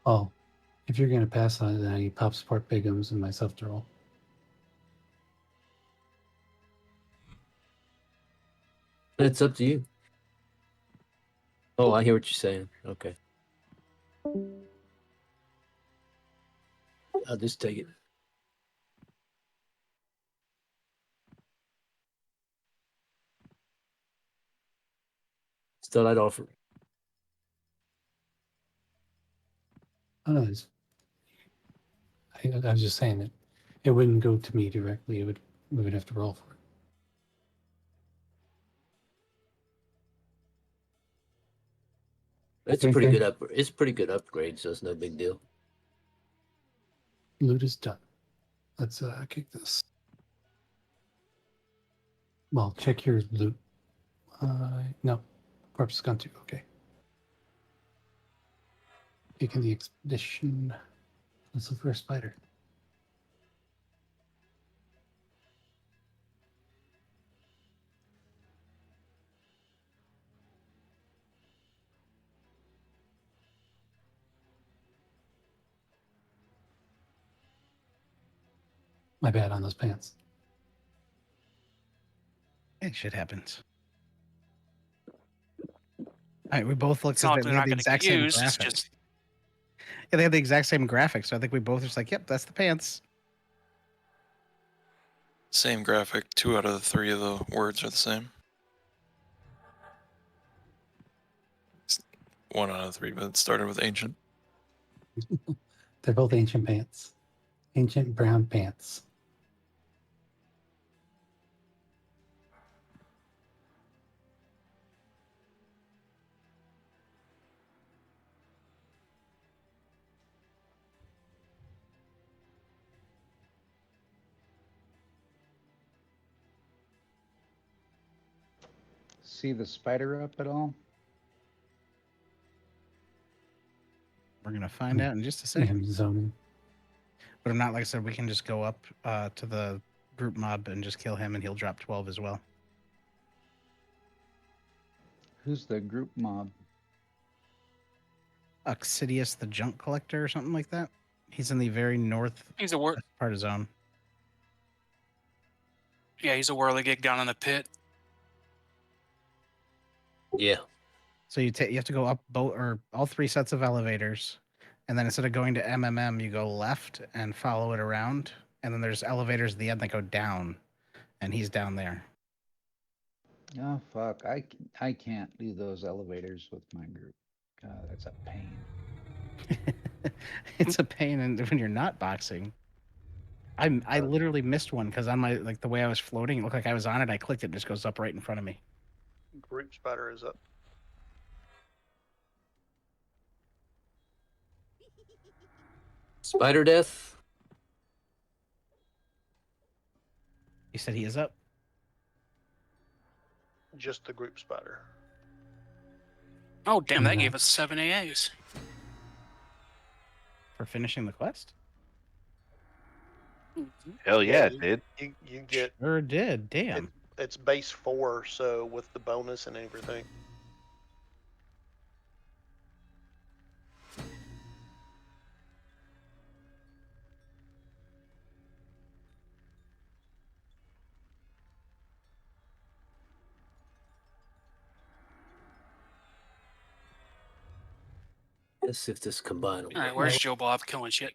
Oh, if you're going to pass on it, then I need Pop Sport Bigums and myself to roll. It's up to you. Oh, I hear what you're saying. Okay. I'll just take it. Still, I'd offer. Oh, no, I was just saying that it wouldn't go to me directly. We would have to roll for it. It's a pretty good up. It's a pretty good upgrade, so it's no big deal. Loot is done. Let's kick this. Well, check your loot. No, corpse is gone too. Okay. Kicking the expedition. Let's look for a spider. My bad on those pants. Hey, shit happens. All right, we both looked It's because not they like they're had not the going to get exact same used. It's graphics. just Yeah, they had the exact same graphics, so I think we both were just like, "Yep, that's the pants." Same graphic. 2 out of the 3 of the words are the same. 1 out of 3, but it started with ancient. They're both ancient pants. Ancient brown pants. See the spider up at all? We're gonna find out in just a second. I'm zoning. But I'm not, like I said, we can just go up to the group mob and just kill him, and he'll drop 12 as well. Who's the group mob? Oxidius the Junk Collector or something like that. He's in the very north he's a war. part of zone. Yeah, he's a whirligig down in the pit. Yeah. So you have to go up both or all 3 sets of elevators, and then instead of going to MMM, you go left and follow it around, and then there's elevators at the end that go down, and he's down there. Oh fuck! I can't do those elevators with my group. God, that's a pain. It's a pain, and when you're not boxing, I literally missed one because on my the way I was floating, it looked like I was on it. I clicked it, and it just goes up right in front of me. Group spider is up. Spider death. He said he is up. Just the group spider. Oh, damn, that gave us 7 AAs. For finishing the quest? Hell yeah, it did. You get. Sure did. Damn. It's base 4, so with the bonus and everything. Let's see if this combine. All right, where's Joe Bob killing shit?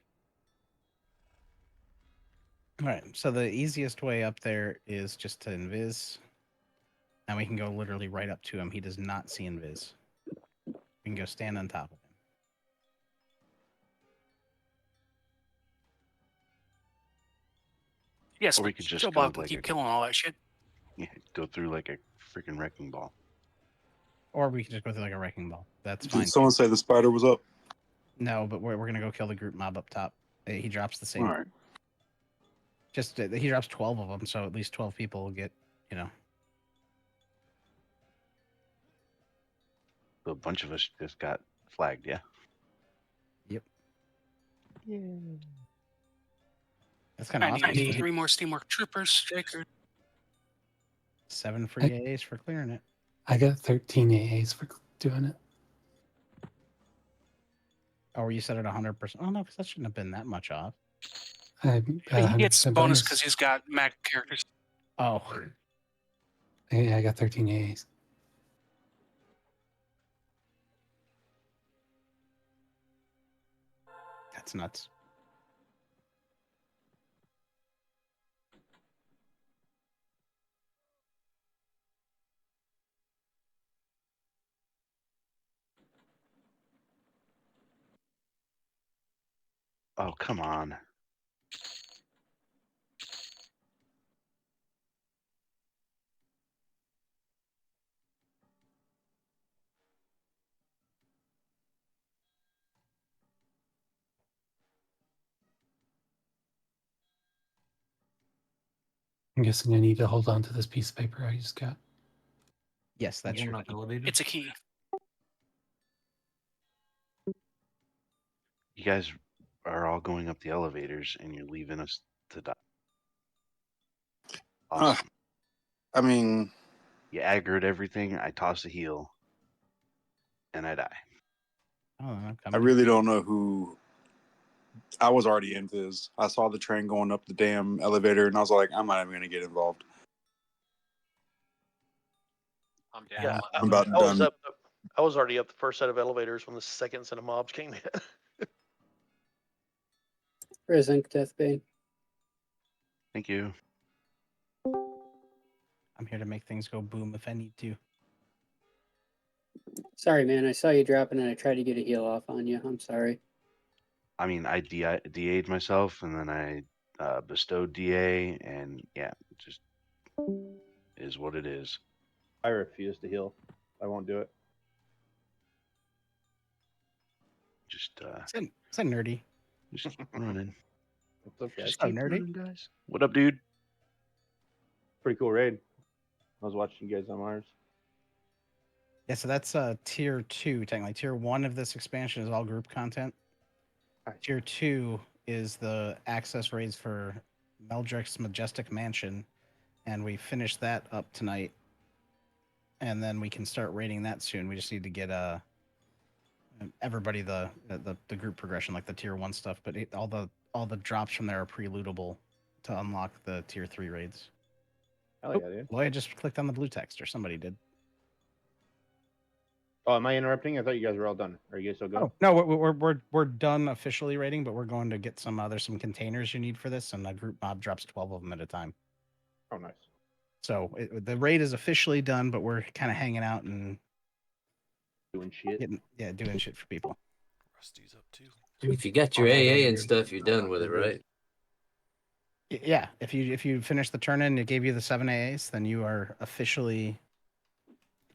All right, so the easiest way up there is just to invis, and we can go literally right up to him. He does not see invis. We can go stand on top of him. Yes, Or we could just Joe go Bob can like keep a, killing all that shit. yeah, go through like a freaking wrecking ball. Or we can just go through like a wrecking ball. That's fine. Did someone say the spider was up? No, but we're gonna go kill the group mob up top. He drops the same. All right. Just he drops 12 of them, so at least 12 people will get, So a bunch of us just got flagged, yeah? Yep. Yeah. That's kind of awesome. I need 3 more Steamwork Troopers. Shaker. 7 free AAs for clearing it. I got 13 AAs for doing it. Oh, you set it 100%. Oh no, because that shouldn't have been that much off. I He gets bonus because he's got Mac characters. Oh. Yeah, I got 13 AAs. That's nuts. Oh, come on. I'm guessing I need to hold on to this piece of paper I just got. Yes, that's Going your up key. elevator. It's a key. You guys are all going up the elevators, and you're leaving us to die. Awesome. I mean, You aggroed everything. I toss a heal, and I die. I really don't know who. I was already in this. I saw the train going up the damn elevator, and I was like, I'm not even going to get involved. I'm down. Yeah, I'm about I was done. up. I was already up the first set of elevators when the second set of mobs came in. Present Deathbane. Thank you. I'm here to make things go boom if I need to. Sorry, man. I saw you dropping and I tried to get a heal off on you. I'm sorry. I mean, I DA'd myself, and then I bestowed DA, and yeah, just is what it is. I refuse to heal. I won't do it. Just Is that nerdy? just keep running. It's okay. Just What's up, keep nerdy? running, guys. What up, dude? Pretty cool raid. I was watching you guys on Mars. Yeah, so that's tier 2 technically. Tier 1 of this expansion is all group content. Tier 2 is the access raids for Meldrick's Majestic Mansion, and we finished that up tonight. And then we can start raiding that soon. We just need to get everybody the group progression, like the tier 1 stuff. But all the drops from there are pre-lootable to unlock the tier 3 raids. Hell yeah, dude. Well, I just clicked on the blue text, or somebody did. Oh, am I interrupting? I thought you guys were all done. Are you guys still going? Oh no, we're done officially raiding, but we're going to get some. There's some containers you need for this, and a group mob drops 12 of them at a time. Oh, nice. So the raid is officially done, but we're kind of hanging out and doing shit. Doing shit for people. Rusty's up too. If you got your AA and stuff, you're done with it, right? Yeah, if you finish the turn in, and it gave you the 7 AAs, then you are officially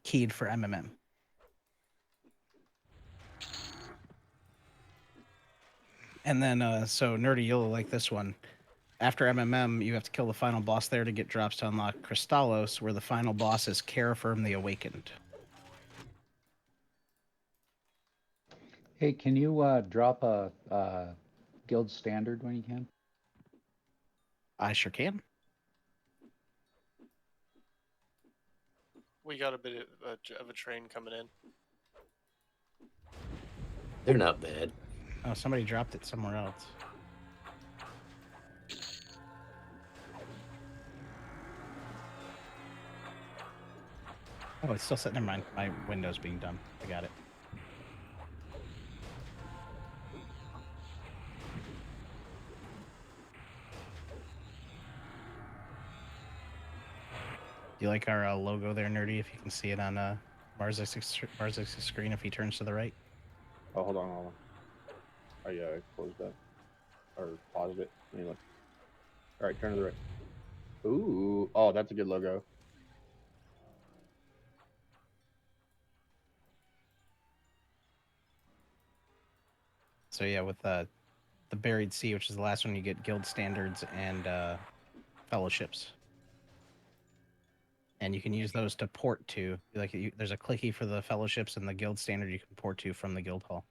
keyed for MMM. And then, so nerdy, you'll like this one. After MMM, you have to kill the final boss there to get drops to unlock Crystallos, where the final boss is Carafirm the Awakened. Hey, can you drop a guild standard when you can? I sure can. We got a bit of a train coming in. They're not bad. Oh, somebody dropped it somewhere else. Oh, it's still sitting. Never mind. My window's being dumb. I got it. Do you like our logo there, nerdy? If you can see it on Marzik's screen, if he turns to the right. Oh, hold on. I closed that or paused it. Let me look. All right, turn to the right. Ooh, oh, that's a good logo. So yeah, with the Buried Sea, which is the last one, you get guild standards and fellowships, and you can use those to port to. There's a clicky for the fellowships and the guild standard you can port to from the guild hall.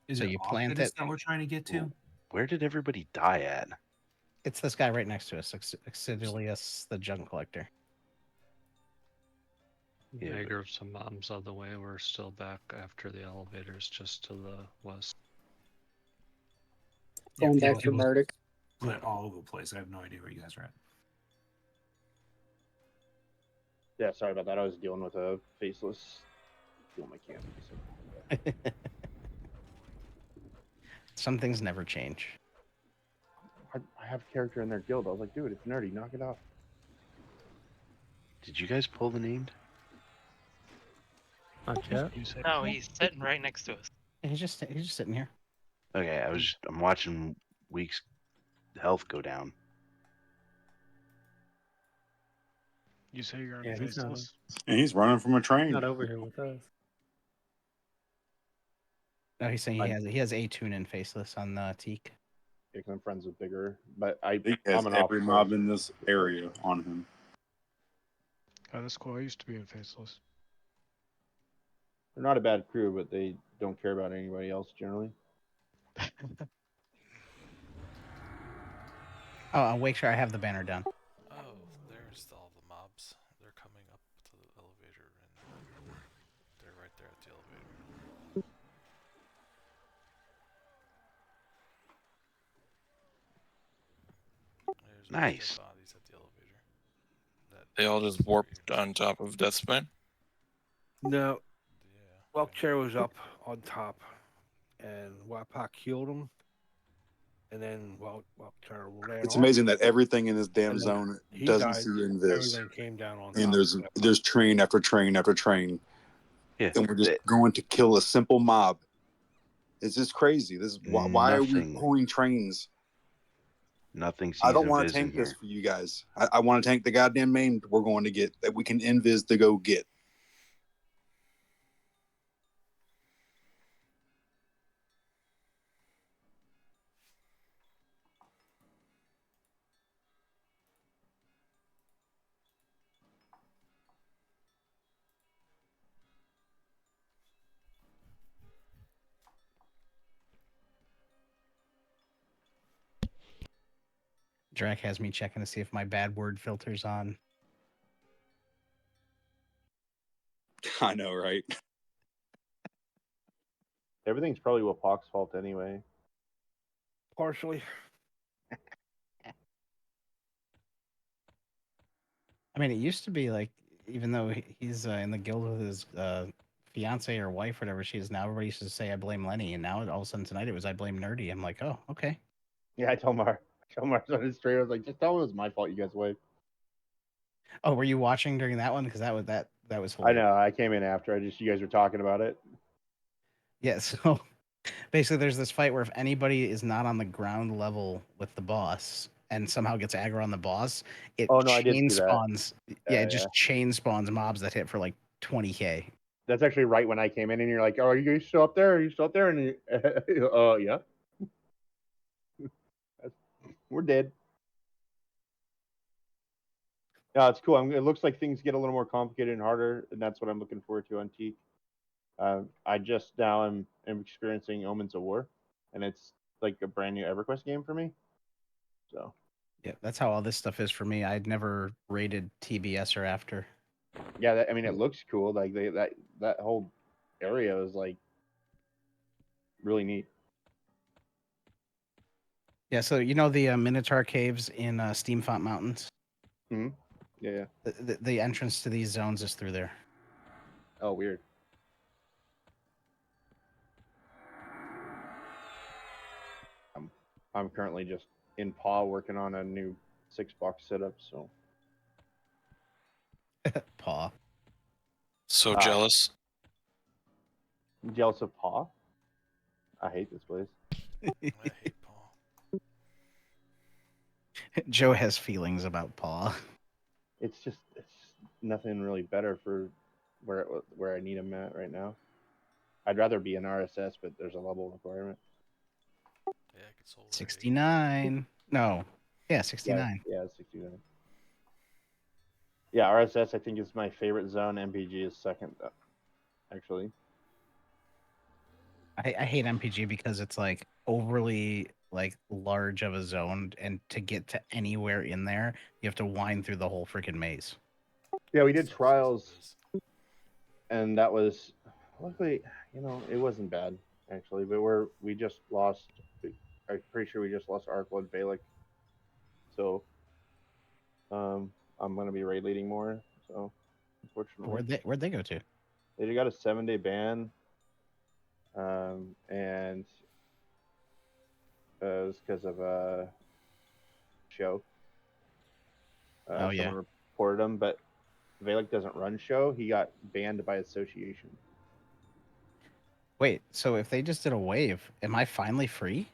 Is So it you plant Optimus it. that we're trying to get to? Where did everybody die at? It's this guy right next to us, Exilius, the junk collector. Yeah, I drove some mobs out of the way. We're still back after the elevators, just to the west. Going back for Bardic. Split all over the place. I have no idea where you guys are at. Yeah, sorry about that. I was dealing with a faceless. Stealing my camp. Some things never change. I have character in their guild. I was like, dude, it's nerdy. Knock it off. Did you guys pull the named? Not yet. No, he's sitting right next to us. He's just sitting here. Okay, I'm watching Week's health go down. You say you're on Yeah, he's not. faceless? And he's running from a train. Not over here with us. No, he's saying he has A-Tune and Faceless on the Teak. Because I'm friends with Bigger, but He has I'm an every officer. mob in this area on him. Oh, that's cool. I used to be in Faceless. They're not a bad crew, but they don't care about anybody else generally. Oh, I'll make sure I have the banner down. Oh, there's all the mobs. They're coming up to the elevator, and they're right there at the elevator. There's Nice. dead bodies at the elevator. They all just warped on top of Deathspine. No. Yeah. Welk Chair was up on top, and Wapak healed him. And then Welk Chair ran It's off. amazing that everything in this damn And then zone he doesn't died. see invis. Everything came down on And top. there's train after train after train. Yeah. And we're just going to kill a simple mob. It's just crazy. This is why are we Nothing. pulling trains? Nothing sees I don't want invis to tank in this here. for you guys. I want to tank the goddamn main we're going to get that we can invis to go get. Drac has me checking to see if my bad word filter's on. I know, right? Everything's probably Wapak's fault anyway. Partially. I mean, it used to be like, even though he's in the guild with his fiance or wife, whatever she is now, everybody used to say I blame Lenny, and now all of a sudden tonight it was I blame Nerdy. I'm like, oh, okay. Yeah, I told Mar on his straight. I was like, just tell him it was my fault. You guys wait. Oh, were you watching during that one? Because that was I hilarious. know. I came in after. You guys were talking about it. Yeah. So basically, there's this fight where if anybody is not on the ground level with the boss and somehow gets aggro on the boss, it Oh no, I did chain see that. spawns. Yeah, it just chain spawns mobs that hit for like 20k. That's actually right when I came in, and you're like, "Oh, are you still up there? Are you still up there?" And yeah, we're dead. Yeah, it's cool. It looks like things get a little more complicated and harder, and that's what I'm looking forward to on Teak. I just now am experiencing Omens of War, and it's like a brand new EverQuest game for me. So Yeah, that's how all this stuff is for me. I'd never rated TBS or after. yeah, I mean, it looks cool. Like that whole area is like really neat. Yeah, so you know the Minotaur Caves in Steamfont Mountains? Hmm. Yeah. The entrance to these zones is through there. Oh, weird. I'm currently just in Paw working on a new 6-box setup. So Paw. So jealous. Jealous of Paw? I hate this place. I hate Paw. Joe has feelings about Paw. It's just nothing really better for where I need him at right now. I'd rather be an RSS, but there's a level requirement. Yeah, I could soul 69. No. Yeah, 69. Yeah, 69. Yeah, RSS I think is my favorite zone. MPG is second, actually. I hate MPG because it's like overly like large of a zone, and to get to anywhere in there, you have to wind through the whole freaking maze. Yeah, we did trials, and that was luckily, it wasn't bad actually. But we just lost. I'm pretty sure we just lost Arkle and Valek. So, I'm gonna be raid leading more. So, unfortunately, Where'd they go to? They got a 7-day ban, and it was because of a show. Oh, yeah. Someone reported him, but Valek doesn't run show. He got banned by association. Wait, so if they just did a wave, am I finally free?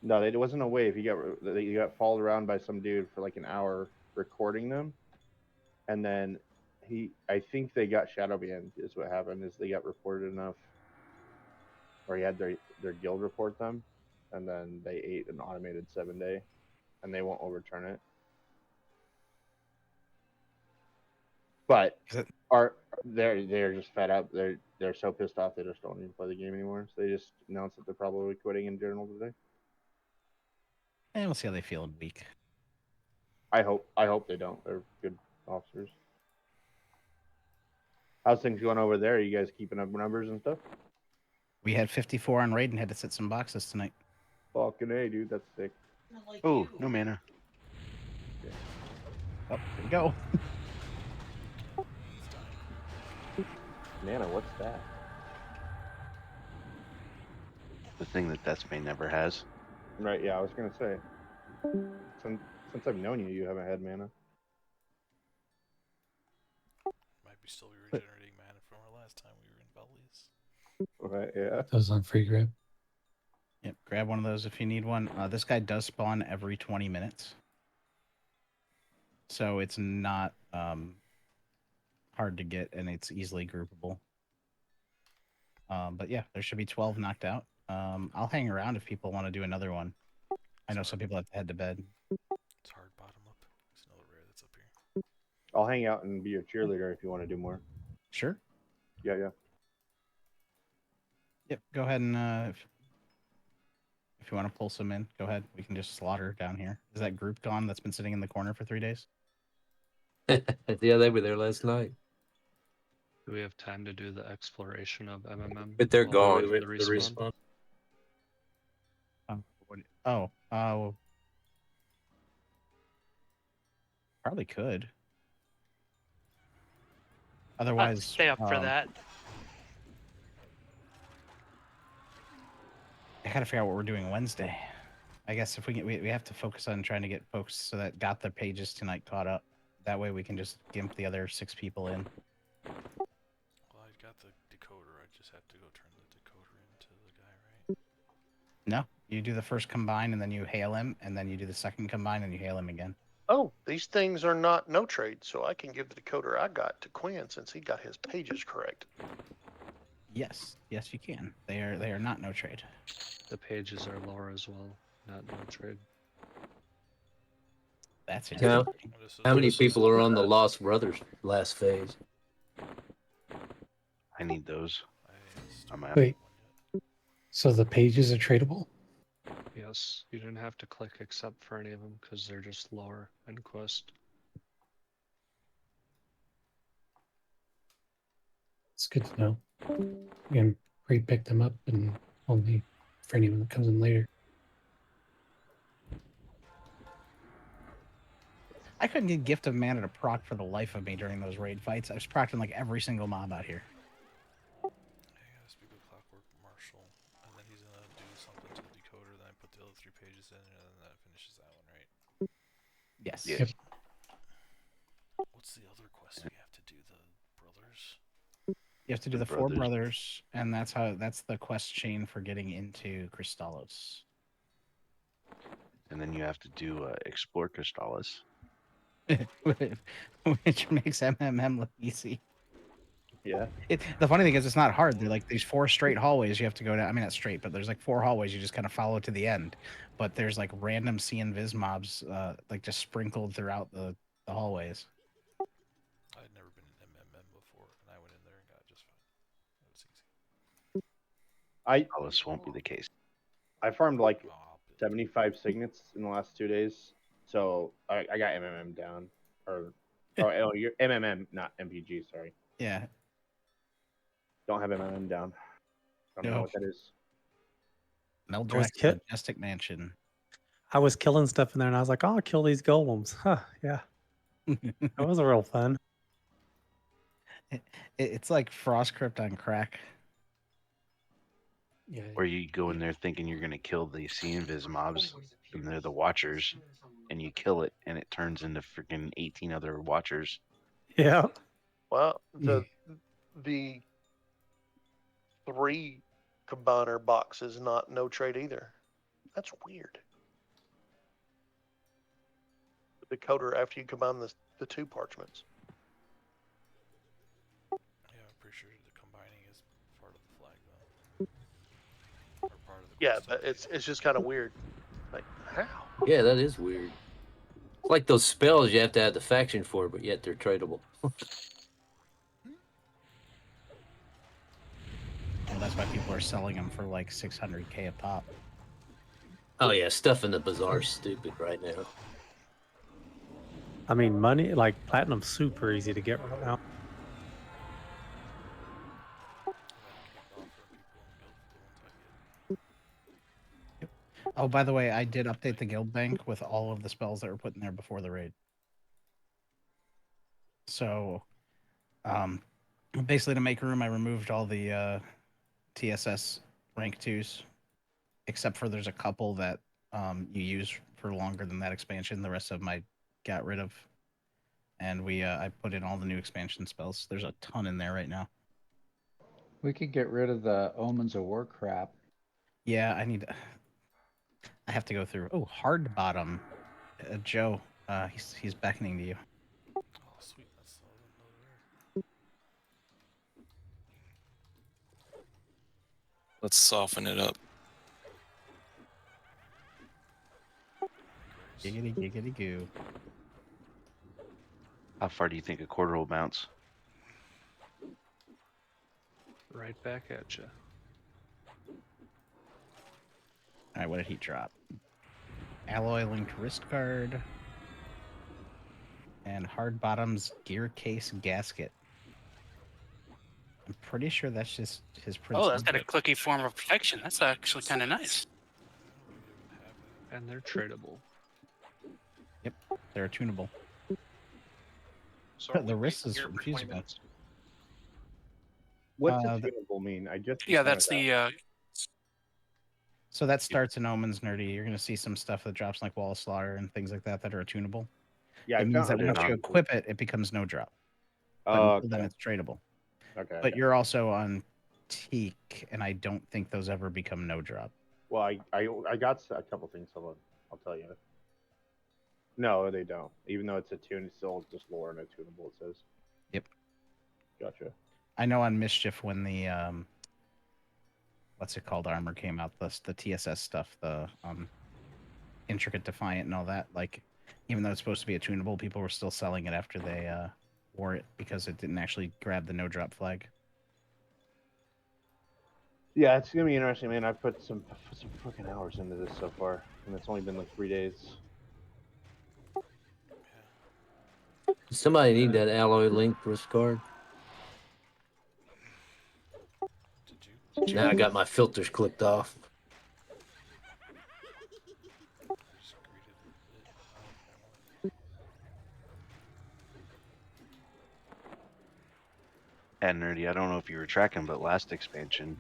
No, it wasn't a wave. He got followed around by some dude for like an hour recording them, and then I think they got shadow banned. Is what happened. Is they got reported enough, or he had their guild report them, and then they ate an automated 7-day, and they won't overturn it. But they're just fed up. They're so pissed off they just don't even play the game anymore. So they just announced that they're probably quitting in general today. And we'll see how they feel in a week. I hope they don't. They're good officers. How's things going over there? Are you guys keeping up numbers and stuff? We had 54 on raid and had to set some boxes tonight. Fucking A, dude, that's sick. Oh, no mana. Okay. Oh, there we go. Nana, what's that? The thing that Deathbane never has. Right, yeah, I was gonna say. Since I've known you, you haven't had mana. Might be still regenerating mana from our last time we were in Bellies. Right, yeah. Those on free grab. Yep, grab one of those if you need one. This guy does spawn every 20 minutes. So it's not hard to get, and it's easily groupable. But yeah, there should be 12 knocked out. I'll hang around if people want to do another one. I know some people have to head to bed. It's hard bottom up. There's another rare that's up here. I'll hang out and be your cheerleader if you want to do more. Sure. Yeah. Yep, go ahead and if you want to pull some in, go ahead. We can just slaughter down here. Is that group gone that's been sitting in the corner for 3 days? Yeah, they were there last night. Do we have time to do the exploration of MMM? But they're while we gone. wait for the respawn? Probably could. Otherwise, stay up for that. I gotta figure out what we're doing Wednesday. I guess if we have to focus on trying to get folks so that got the pages tonight caught up. That way we can just gimp the other 6 people in. Well, I got the decoder. I just have to go turn the decoder into the guy, right? No, you do the first combine and then you hail him, and then you do the second combine and you hail him again. Oh, these things are not no trade, so I can give the decoder I got to Quinn since he got his pages correct. Yes, you can. They are not no trade. The pages are lower as well, not no trade. That's it. How many people are on the Lost Brothers last phase? I need those. I'm out. Wait. So the pages are tradable? Yes, you didn't have to click accept for any of them because they're just lower in quest. It's good to know. You can pre-pick them up and only for anyone that comes in later. I couldn't get Gift of Mana to proc for the life of me during those raid fights. I was procting like every single mob out here. I gotta speak with Clockwork Marshall, and then he's gonna do something to the decoder. Then I put the other 3 pages in, and then that finishes that one, right? Yes. Yep. What's the other quest we have to do? The brothers. You have to do the 4 brothers, and that's the quest chain for getting into Crystallos. And then you have to do Explore Crystallis. Which makes MMM look easy. Yeah. The funny thing is, it's not hard. They're like these 4 straight hallways you have to go down. I mean, not straight, but there's like 4 hallways you just kind of follow to the end. But there's like random C and Viz mobs like just sprinkled throughout the hallways. I'd never been in MMM before, and I went in there and got it just fine. It was easy. This won't be the case. I farmed like 75 signets in the last 2 days, so I got MMM down. Oh, you're MMM, not MPG. Sorry. Yeah. Don't have MMM down. I don't know what that is. Meldrex Majestic Mansion. I was killing stuff in there, and I was like, "Oh, I'll kill these golems." Huh? Yeah. That was real fun. It's like Frost Crypt on crack. Yeah. Or you go in there thinking you're going to kill the C-Invis mobs, and they're the Watchers, and you kill it, and it turns into freaking 18 other Watchers. Yeah. Well, the 3 combiner box is not no trade either. That's weird. The decoder after you combine the 2 parchments. Yeah, I'm pretty sure the combining is part of the flag, though. Or part of the Yeah, but it's just kind of weird. Like how? Yeah, that is weird. It's like those spells you have to have the faction for, but yet they're tradable. Well, that's why people are selling them for like 600K a pop. Oh yeah, stuff in the bazaar is stupid right now. I mean, money like platinum's super easy to get right now. Oh, by the way, I did update the guild bank with all of the spells that were put in there before the raid. So, basically to make room, I removed all the TSS rank 2s, except for there's a couple that you use for longer than that expansion. The rest of them I got rid of. And I put in all the new expansion spells. There's a ton in there right now. We could get rid of the Omens of War crap. Yeah, I have to go through. Oh, hard bottom. Joe, he's beckoning to you. Oh, sweet. That's another Let's soften it up. Giggity, giggity, goo. How far do you think a quarter will bounce? Right back at you. All right, what did he drop? Alloy linked wrist guard and hard bottoms gear case gasket. I'm pretty sure that's just his prince. Oh, that's got a clicky form of protection. That's actually kind of nice. And they're tradable. Yep, they're tunable. So are The we wrist waiting is here for 20 infeasible. minutes? What's the- attunable mean? I just Yeah, encountered that's that. the. So that starts in Omens Nerdy. You're going to see some stuff that drops like Wall of Slaughter and things like that are attunable. Yeah, I it means that found once you it. equip it, it becomes no drop. But Oh, until then, okay. it's tradable. Okay. But you're also on Teak, and I don't think those ever become no drop. Well, I got a couple things. Hold on, I'll tell you. No, they don't. Even though it's attuned, it's still just lore and attunable. It says. Yep. Gotcha. I know on Mischief when the what's it called armor came out, the TSS stuff, the intricate defiant and all that. Like, even though it's supposed to be attunable, people were still selling it after they wore it because it didn't actually grab the no drop flag. Yeah, it's gonna be interesting, man. I've put some fucking hours into this so far, and it's only been like 3 days. Does somebody need that alloy linked wrist guard? Now I got my filters clicked off. And Nerdy, I don't know if you were tracking, but last expansion,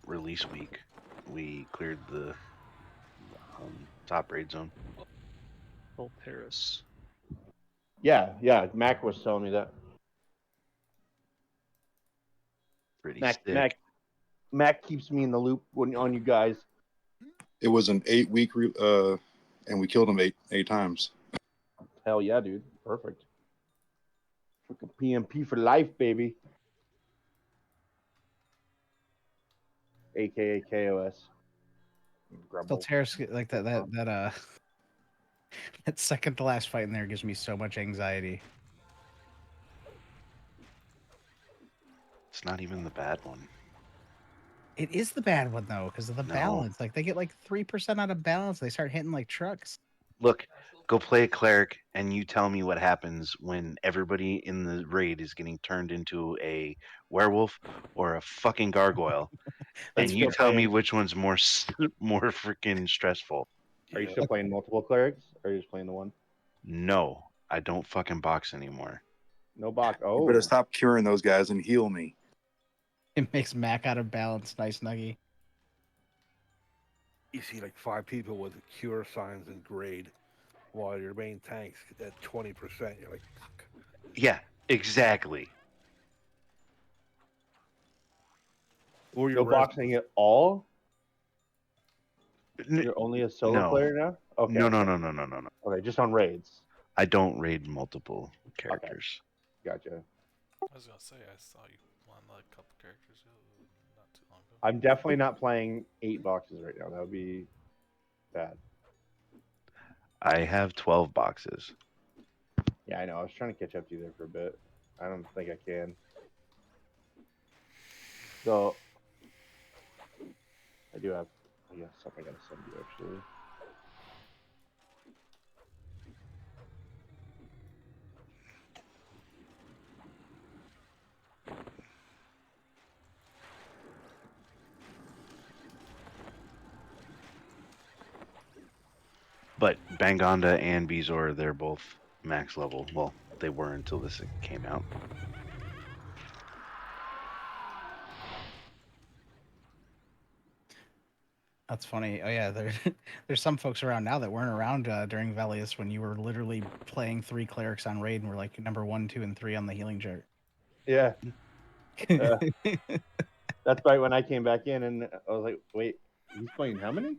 release week, we cleared the top raid zone. Oh, Paris. Yeah. Mac was telling me that. Pretty sick. Mac keeps me in the loop on you guys. It was an 8-week, and we killed him eight times. Hell yeah, dude. Perfect. Fucking PMP for life, baby. AKA KOS. Still Grumble. tears like that that second to last fight in there gives me so much anxiety. It's not even the bad one. It is the bad one though, because of the balance. Like they get like 3% out of balance. They start hitting like trucks. Look, go play a cleric, and you tell me what happens when everybody in the raid is getting turned into a werewolf or a fucking gargoyle, and you tell me which one's more freaking stressful. Are you still playing multiple clerics, or are you just playing the one? No, I don't fucking box anymore. No box. You Oh, better stop curing those guys and heal me. It makes Mac out of balance. Nice nuggy. You see like 5 people with cure signs and grade, while your main tank's at 20%. You're like, fuck. Yeah, exactly. Or no boxing at all. You're only a solo No. player now. Okay. No. Okay, just on raids. I don't raid multiple characters. Gotcha. I was gonna say I saw you on like a couple characters not too long ago. I'm definitely not playing 8 boxes right now. That would be bad. I have 12 boxes. Yeah, I know. I was trying to catch up to you there for a bit. I don't think I can. So I do have, I guess, something I gotta send you actually. But Bangonda and Bezor, they're both max level. Well, they were until this came out. That's funny. Oh yeah, there's some folks around now that weren't around during Velius when you were literally playing 3 clerics on raid and were like number 1, 2, and 3 on the healing chart. Yeah. That's right. When I came back in, and I was like, "Wait, he's playing how many?"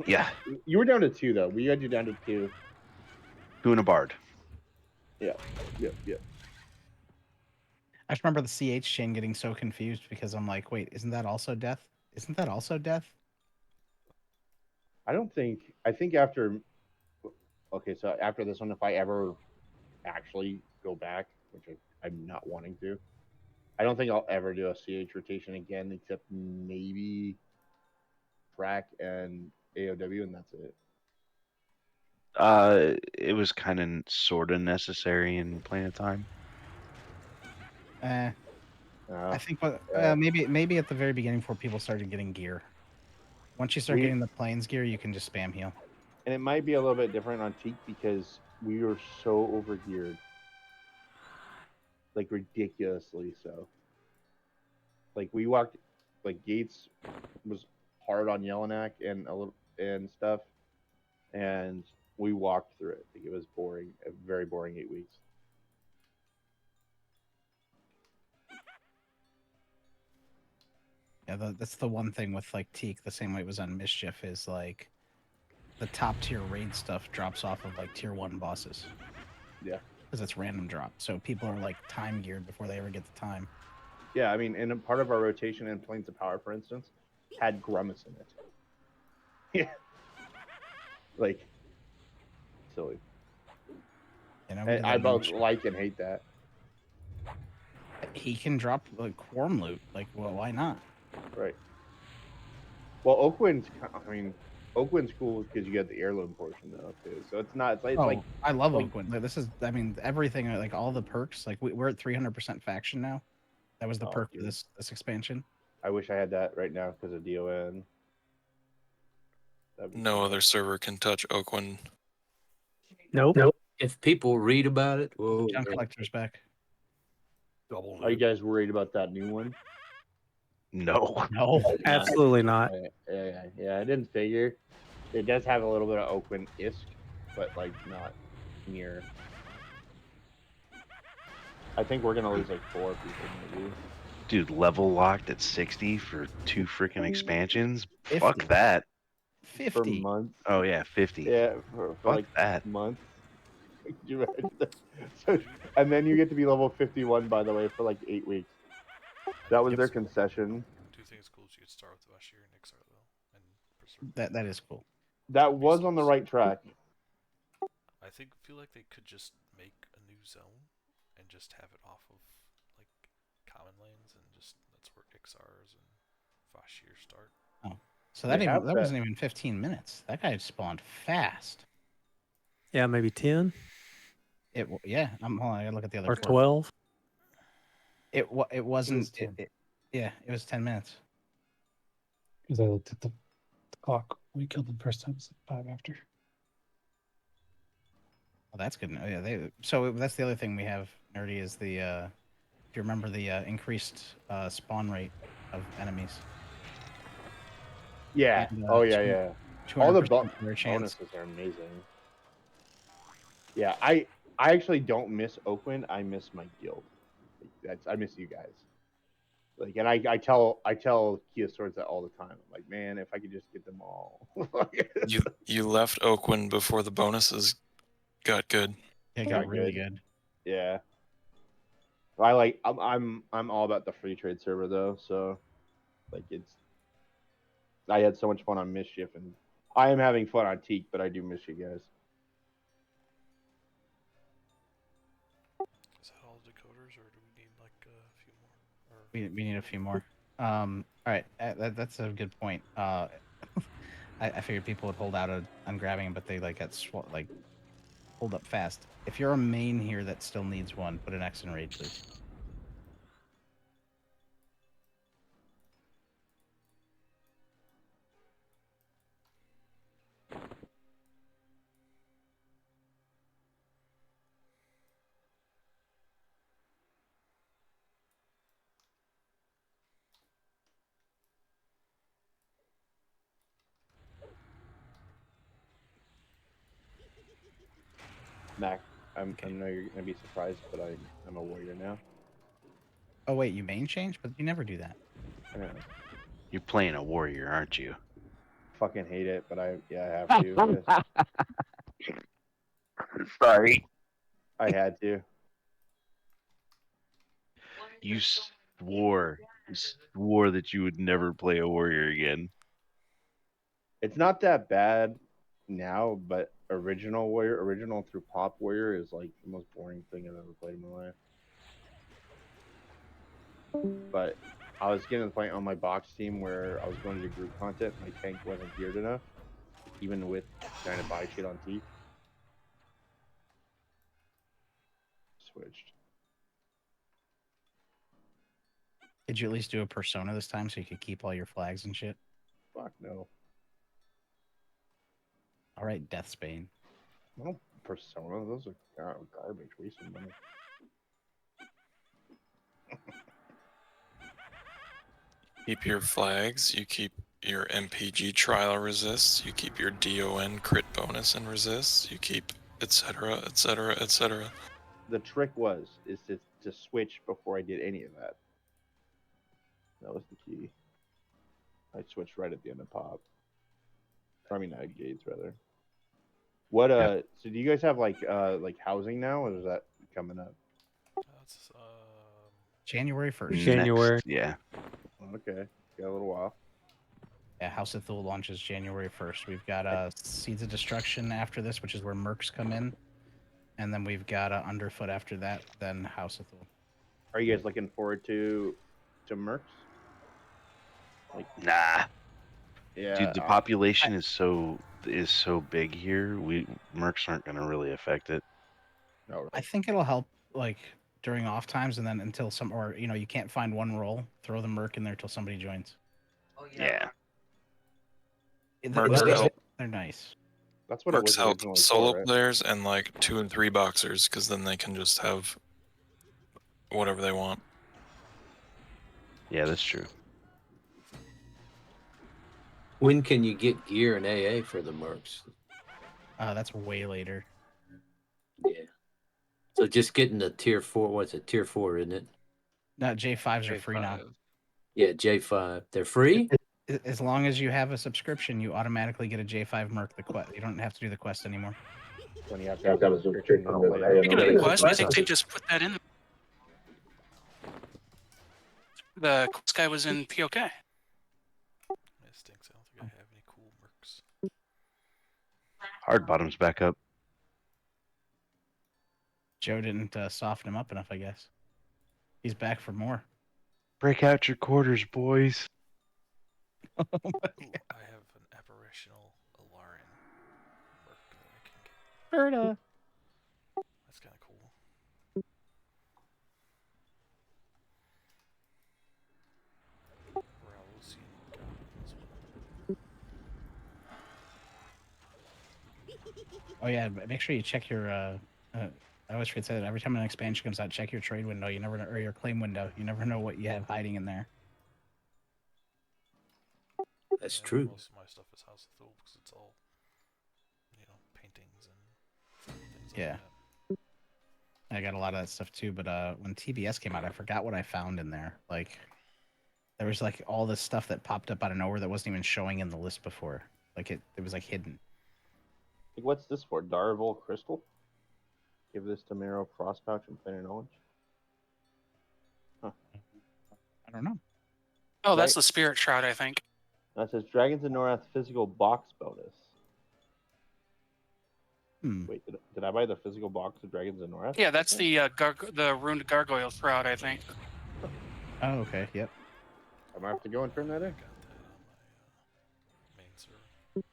Yeah. You were down to 2 though. We had you down to 2. 2 and a bard. Yeah. Yep. Yep. I just remember the CH chain getting so confused because I'm like, wait, isn't that also death? Isn't that also death? I don't think. I think after. Okay, so after this one, if I ever actually go back, which I'm not wanting to, I don't think I'll ever do a CH rotation again, except maybe Frack and AOW, and that's it. It was kind of sort of necessary in Plane of Time. I think maybe at the very beginning before people started getting gear. Once you start getting the planes gear, you can just spam heal. And it might be a little bit different on Teak because we were so overgeared, like ridiculously so. Like we walked, like Gates was hard on Yellonak and a little and stuff, and we walked through it. Like it was boring, a very boring 8 weeks. Yeah, that's the one thing with like Teak, the same way it was on Mischief, is like the top tier raid stuff drops off of like tier 1 bosses. Yeah. Because it's random drop. So people are like time geared before they ever get the time. Yeah, I mean, and a part of our rotation in Planes of Power, for instance, had Grimace in it. Yeah. Like, silly. You know, And I both like and hate that. He can drop like Quorum loot. Like, well, why not? Right. Well, Oakwind's, I mean, Oakwind's cool because you get the heirloom portion though too. So it's not. It's like I love like, Oakwood. Like, this is, I mean, everything, like all the perks. Like we're at 300% faction now. That was the perk for this expansion. I wish I had that right now because of DON. No other server can touch Oakwind. Nope. If people read about it, whoa. John Collector's back. Double. Are you guys worried about that new one? No. No. Absolutely not. Yeah, I didn't figure. It does have a little bit of Oakwind-isk, but like not near. I think we're gonna lose like 4 people maybe. Dude, level locked at 60 for 2 freaking expansions? 50. Fuck that. 50 for months. Oh yeah, 50. Yeah, for Fuck like that. months. Could you imagine that? So, and then you get to be level 51, by the way, for like 8 weeks. That was their concession. Two things cool is you could start with Vashir and Ixar though, and That is cool. That was on the right track. I feel like they could just make a new zone and just have it off of like common lanes, and just that's where Ixars and Vashir start. Oh, so that wasn't even 15 minutes. That guy spawned fast. Yeah, maybe 10 Yeah. Hold on, I gotta look at the other. or 12. It wasn't. 10. Yeah, it was 10 minutes. Because I looked at the clock. We killed them first time, so 5 after. Well, that's good. Oh, yeah, so that's the other thing we have, Nerdy, is the if you remember the increased spawn rate of enemies. Yeah. And, Oh yeah. All the bonuses are amazing. Yeah, I actually don't miss Oakwind. I miss my guild. I miss you guys. Like, and I tell Kia Swords that all the time. I'm like, man, if I could just get them all. You left Oakwind before the bonuses got good. It got really good. Yeah. I'm all about the free trade server though, so like I had so much fun on Mischief, and I am having fun on Teak, but I do miss you guys. Is that all the decoders, or do we need like a few more? Or We need a few more. All right, that's a good point. I figured people would hold out on grabbing them, but they like got like pulled up fast. If you're a main here that still needs one, put an X in raid, please. Mac, I know you're gonna be surprised, but I'm a warrior now. Oh wait, you main change, but you never do that. I know. You're playing a warrior, aren't you? Fucking hate it, but I have to. Sorry. I had to. You swore that you would never play a warrior again. It's not that bad now, but original through Pop Warrior is like the most boring thing I've ever played in my life. But I was getting to the point on my box team where I was going to do group content. My tank wasn't geared enough, even with trying to buy shit on Teak. Switched. Did you at least do a persona this time so you could keep all your flags and shit? Fuck no. All right, Deathsbane. No persona. Those are garbage. Wasting money. Keep your flags, you keep your MPG trial resists, you keep your DON crit bonus and resists, you keep etc, etc, etc. The trick is to switch before I did any of that. That was the key. I switched right at the end of Pop. I mean, Gates rather. What So do you guys have like housing now, or is that coming up? that's January 1st. January. Yeah. Okay, got a little while. Yeah, House of Thule launches January 1st. We've got Seeds of Destruction after this, which is where Mercs come in. And then we've got Underfoot after that, then House of Thule. Are you guys looking forward to Mercs? Like, nah. Yeah. Dude, the population is so big here. Mercs aren't gonna really affect it. No, I think it'll help like during off times, and then until you can't find one role, throw the Merc in there till somebody joins. Oh Yeah. Mercs help. They're nice. That's what it was Mercs help originally solo for, right? players and like 2 and 3 boxers, because then they can just have whatever they want. Yeah, that's true. When can you get gear and AA for the Mercs? That's way later. Yeah. So just getting the tier 4, what's it? Tier 4, isn't it? No, J5s are free now. Yeah, J5. They're free? As long as you have a subscription, you automatically get a J5 Merc. The quest. You don't have to do the quest anymore. When you have to have a subscription to play it. Speaking of the quest, I think they just put that in. The quest guy was in POK. It stinks. I don't think I have any cool mercs. Hard bottom's back up. Joe didn't soften him up enough, I guess. He's back for more. Break out your quarters, boys. Ooh, I have an apparitional Alarin merc that I can get. Berta. That's kind of cool. Oh yeah, make sure you check your. I always forget to say that every time an expansion comes out, check your trade window. You never know, or your claim window. You never know what you have hiding in there. That's true. Most of my stuff is House of Thule because it's all, paintings and things like Yeah. that. I got a lot of that stuff too, but when TBS came out, I forgot what I found in there. Like, there was like all this stuff that popped up out of nowhere that wasn't even showing in the list before. Like it was like hidden. Like, what's this for? Darvol Crystal? Give this to Marrow Frost Pouch and Planar Knowledge? don't know. Oh, that's Right. the Spirit Shroud, I think. That says Dragons of Norath physical box bonus. Wait, did I buy the physical box of Dragons of Norath? Yeah, that's the the Ruined Gargoyle Shroud, I think. Oh, okay. Yep. I might have to go and turn that in. Main server.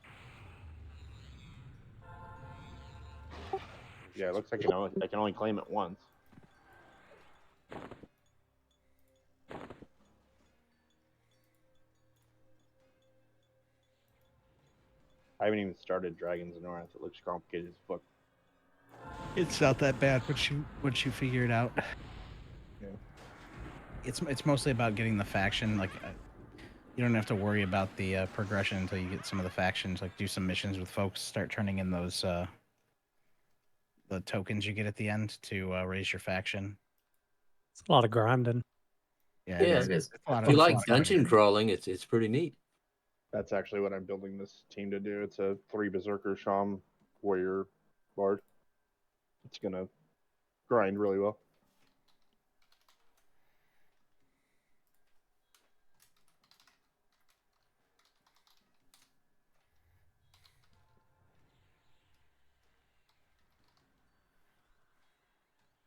Yeah, it looks like I can only claim it once. I haven't even started Dragons of Norath. It looks complicated as fuck. It's not that bad once you figure it out. Yeah. It's mostly about getting the faction. Like, you don't have to worry about the progression until you get some of the factions. Like, do some missions with folks. Start turning in those the tokens you get at the end to raise your faction. It's a lot of grinding. Yeah, Yeah, it's a lot if you of, it's a like lot of dungeon crawling, it's pretty neat. That's actually what I'm building this team to do. It's a 3 Berserker Sham Warrior Bard. It's gonna grind really well.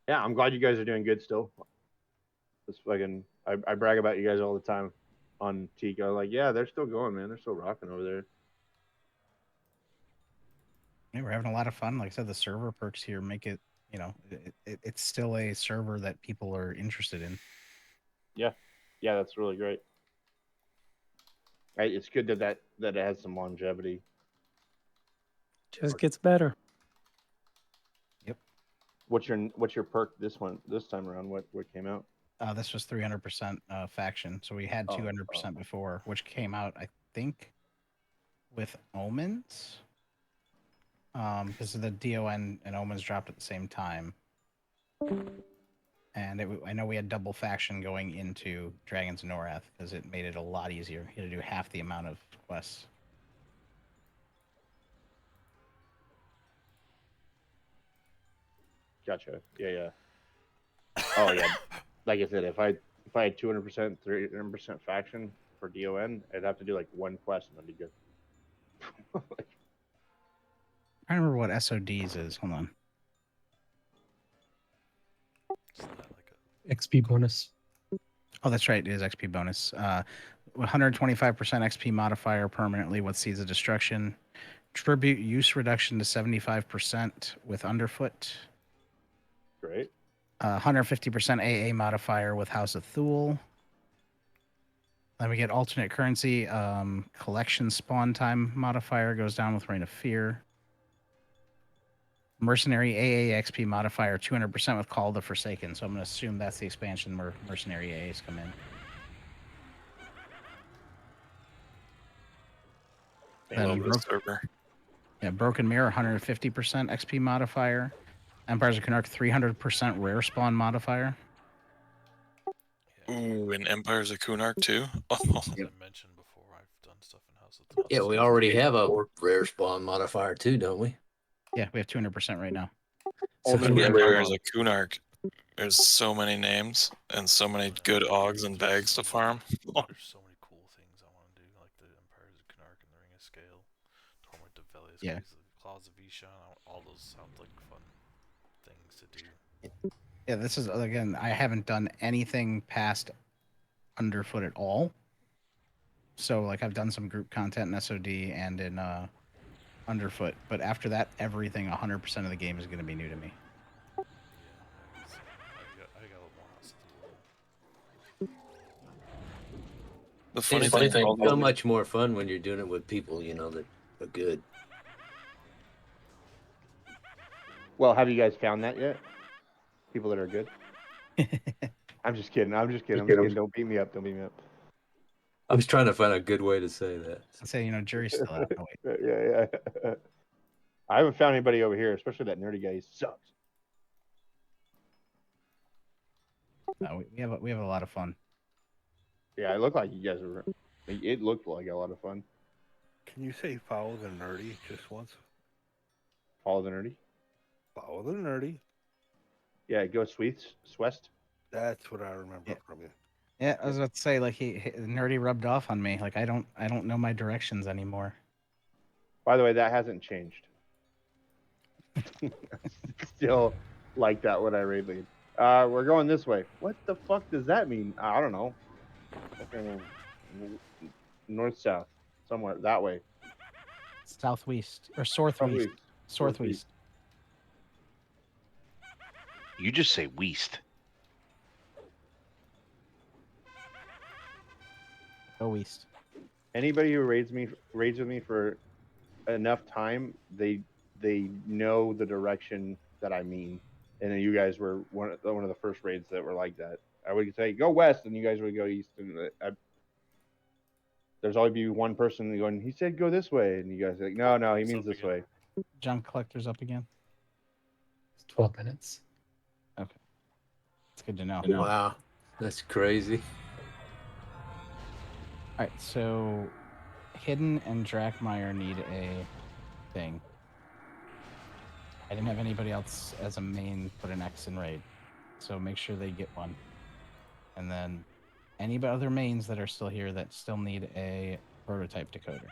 Yeah, I'm glad you guys are doing good still. This fucking I brag about you guys all the time on Tika. Like, yeah, they're still going, man. They're still rocking over there. Yeah, we're having a lot of fun. Like I said, the server perks here make it, it's still a server that people are interested in. Yeah, that's really great. It's good that it has some longevity. Just gets better. Yep. What's your perk this time around? What came out? This was 300% faction, so we had 200% before, which came out, I think, with Omens. Because the DON and Omens dropped at the same time. And I know we had double faction going into Dragons of Norath because it made it a lot easier. You had to do half the amount of quests. Gotcha. Yeah. Oh yeah. Like I said, if I had 200%, 300% faction for DON, I'd have to do like one quest and I'd be good. I don't remember what SODs is. Hold on. XP bonus. Oh, that's right. It is XP bonus. 125% XP modifier permanently with Seeds of Destruction. Tribute use reduction to 75% with Underfoot. Great. 150% AA modifier with House of Thule. Then we get alternate currency. Collection spawn time modifier goes down with Reign of Fear. Mercenary AA XP modifier 200% with Call of the Forsaken. So I'm going to assume that's the expansion where Mercenary AAs come in. Broken Mirror 150% XP modifier. Empires of Kunark 300% rare spawn modifier. Ooh, and Empires of Kunark too. Oh. As I mentioned before, I've done stuff in House of Thule. Yeah, we already have a rare spawn modifier too, don't we? Yeah, we have 200% right now. So in the Empires of Kunark, there's so many names and so many good Augs and bags to farm. There's so many cool things I want to do, like the Empires of Kunark and the Ring of Scale, Torment of Velius, Yeah. Claws of Ishan. All those sound like fun things to do. Yeah, this is, again, I haven't done anything past Underfoot at all. So, like, I've done some group content in SOD and in Underfoot, but after that, everything, 100% of the game is going to be new to me. I got more House of Thule. The funny thing is so much more fun when you're doing it with people, that are good. Well, have you guys found that yet? People that are good? I'm just kidding. Don't beat me up. I was trying to find a good way to say that. I'd say, jury's still out. Oh, wait. Yeah. I haven't found anybody over here, especially that nerdy guy. He sucks. No, we have a lot of fun. Yeah, it looked like you guys were. It looked like a lot of fun. Can you say follow the nerdy just once? Follow the nerdy. Follow the nerdy. Yeah, go Swest. That's what I remember from you. Yeah, I was about to say, like nerdy rubbed off on me. Like I don't know my directions anymore. By the way, that hasn't changed. Still like that when I raid lead. We're going this way. What the fuck does that mean? I don't know. Fucking north south, somewhere that way. Southwest or southwest. Southwest. You just say Weast. Go east. Anybody who raids with me for enough time, they know the direction that I mean. And then you guys were one of the first raids that were like that. I would say go west, and you guys would go east. And there's always be one person going, he said go this way, and you guys are like, no, he means this way. Junk collector's up again. It's 12 minutes. Okay, it's good to know. Wow, that's crazy. All right, so Hidden and Drakmeyer need a thing. I didn't have anybody else as a main put an X in raid, so make sure they get one. And then any other mains that are still here that still need a prototype decoder.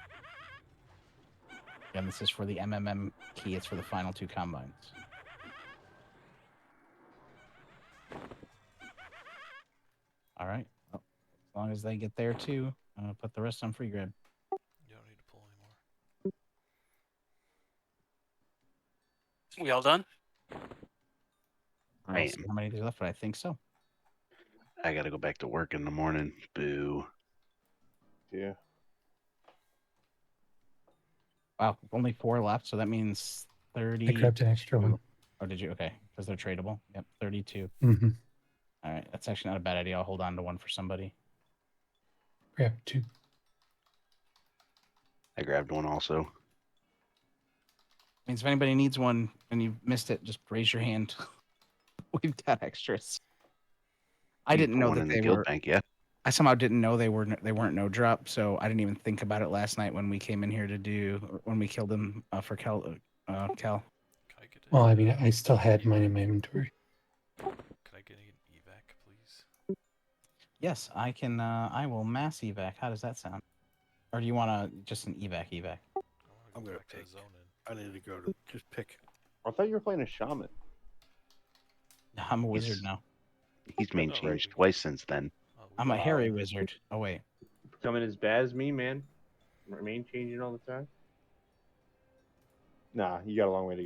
And this is for the MMM key. It's for the final 2 combines. All right. Well, as long as they get there too, I'm gonna put the rest on free grab. You don't need to pull anymore. We all done? I don't see how many there's left, but I think so. I got to go back to work in the morning. Boo. Yeah. Wow, only 4 left, so that means 30. I grabbed an extra one. Oh, did you? Okay, because they're tradable. Yep, 32. Mm-hmm. All right, that's actually not a bad idea. I'll hold on to one for somebody. Grab 2. I grabbed one also. Means if anybody needs one and you missed it, just raise your hand. We've got extras. I didn't know that they were. Bank, yeah. I somehow didn't know they weren't no drop, so I didn't even think about it last night when we came in here to do when we killed him for Cal. Well, I mean, I still had mine in my inventory. Can I get an evac, please? Yes, I can. I will mass evac. How does that sound? Or do you want just an evac? I'm gonna pick. I need to go to just pick. I thought you were playing a shaman. I'm a wizard now. He's main changed twice since then. I'm a hairy wizard. Oh wait. Becoming as bad as me, man. Main changing all the time. Nah, you got a long way to go.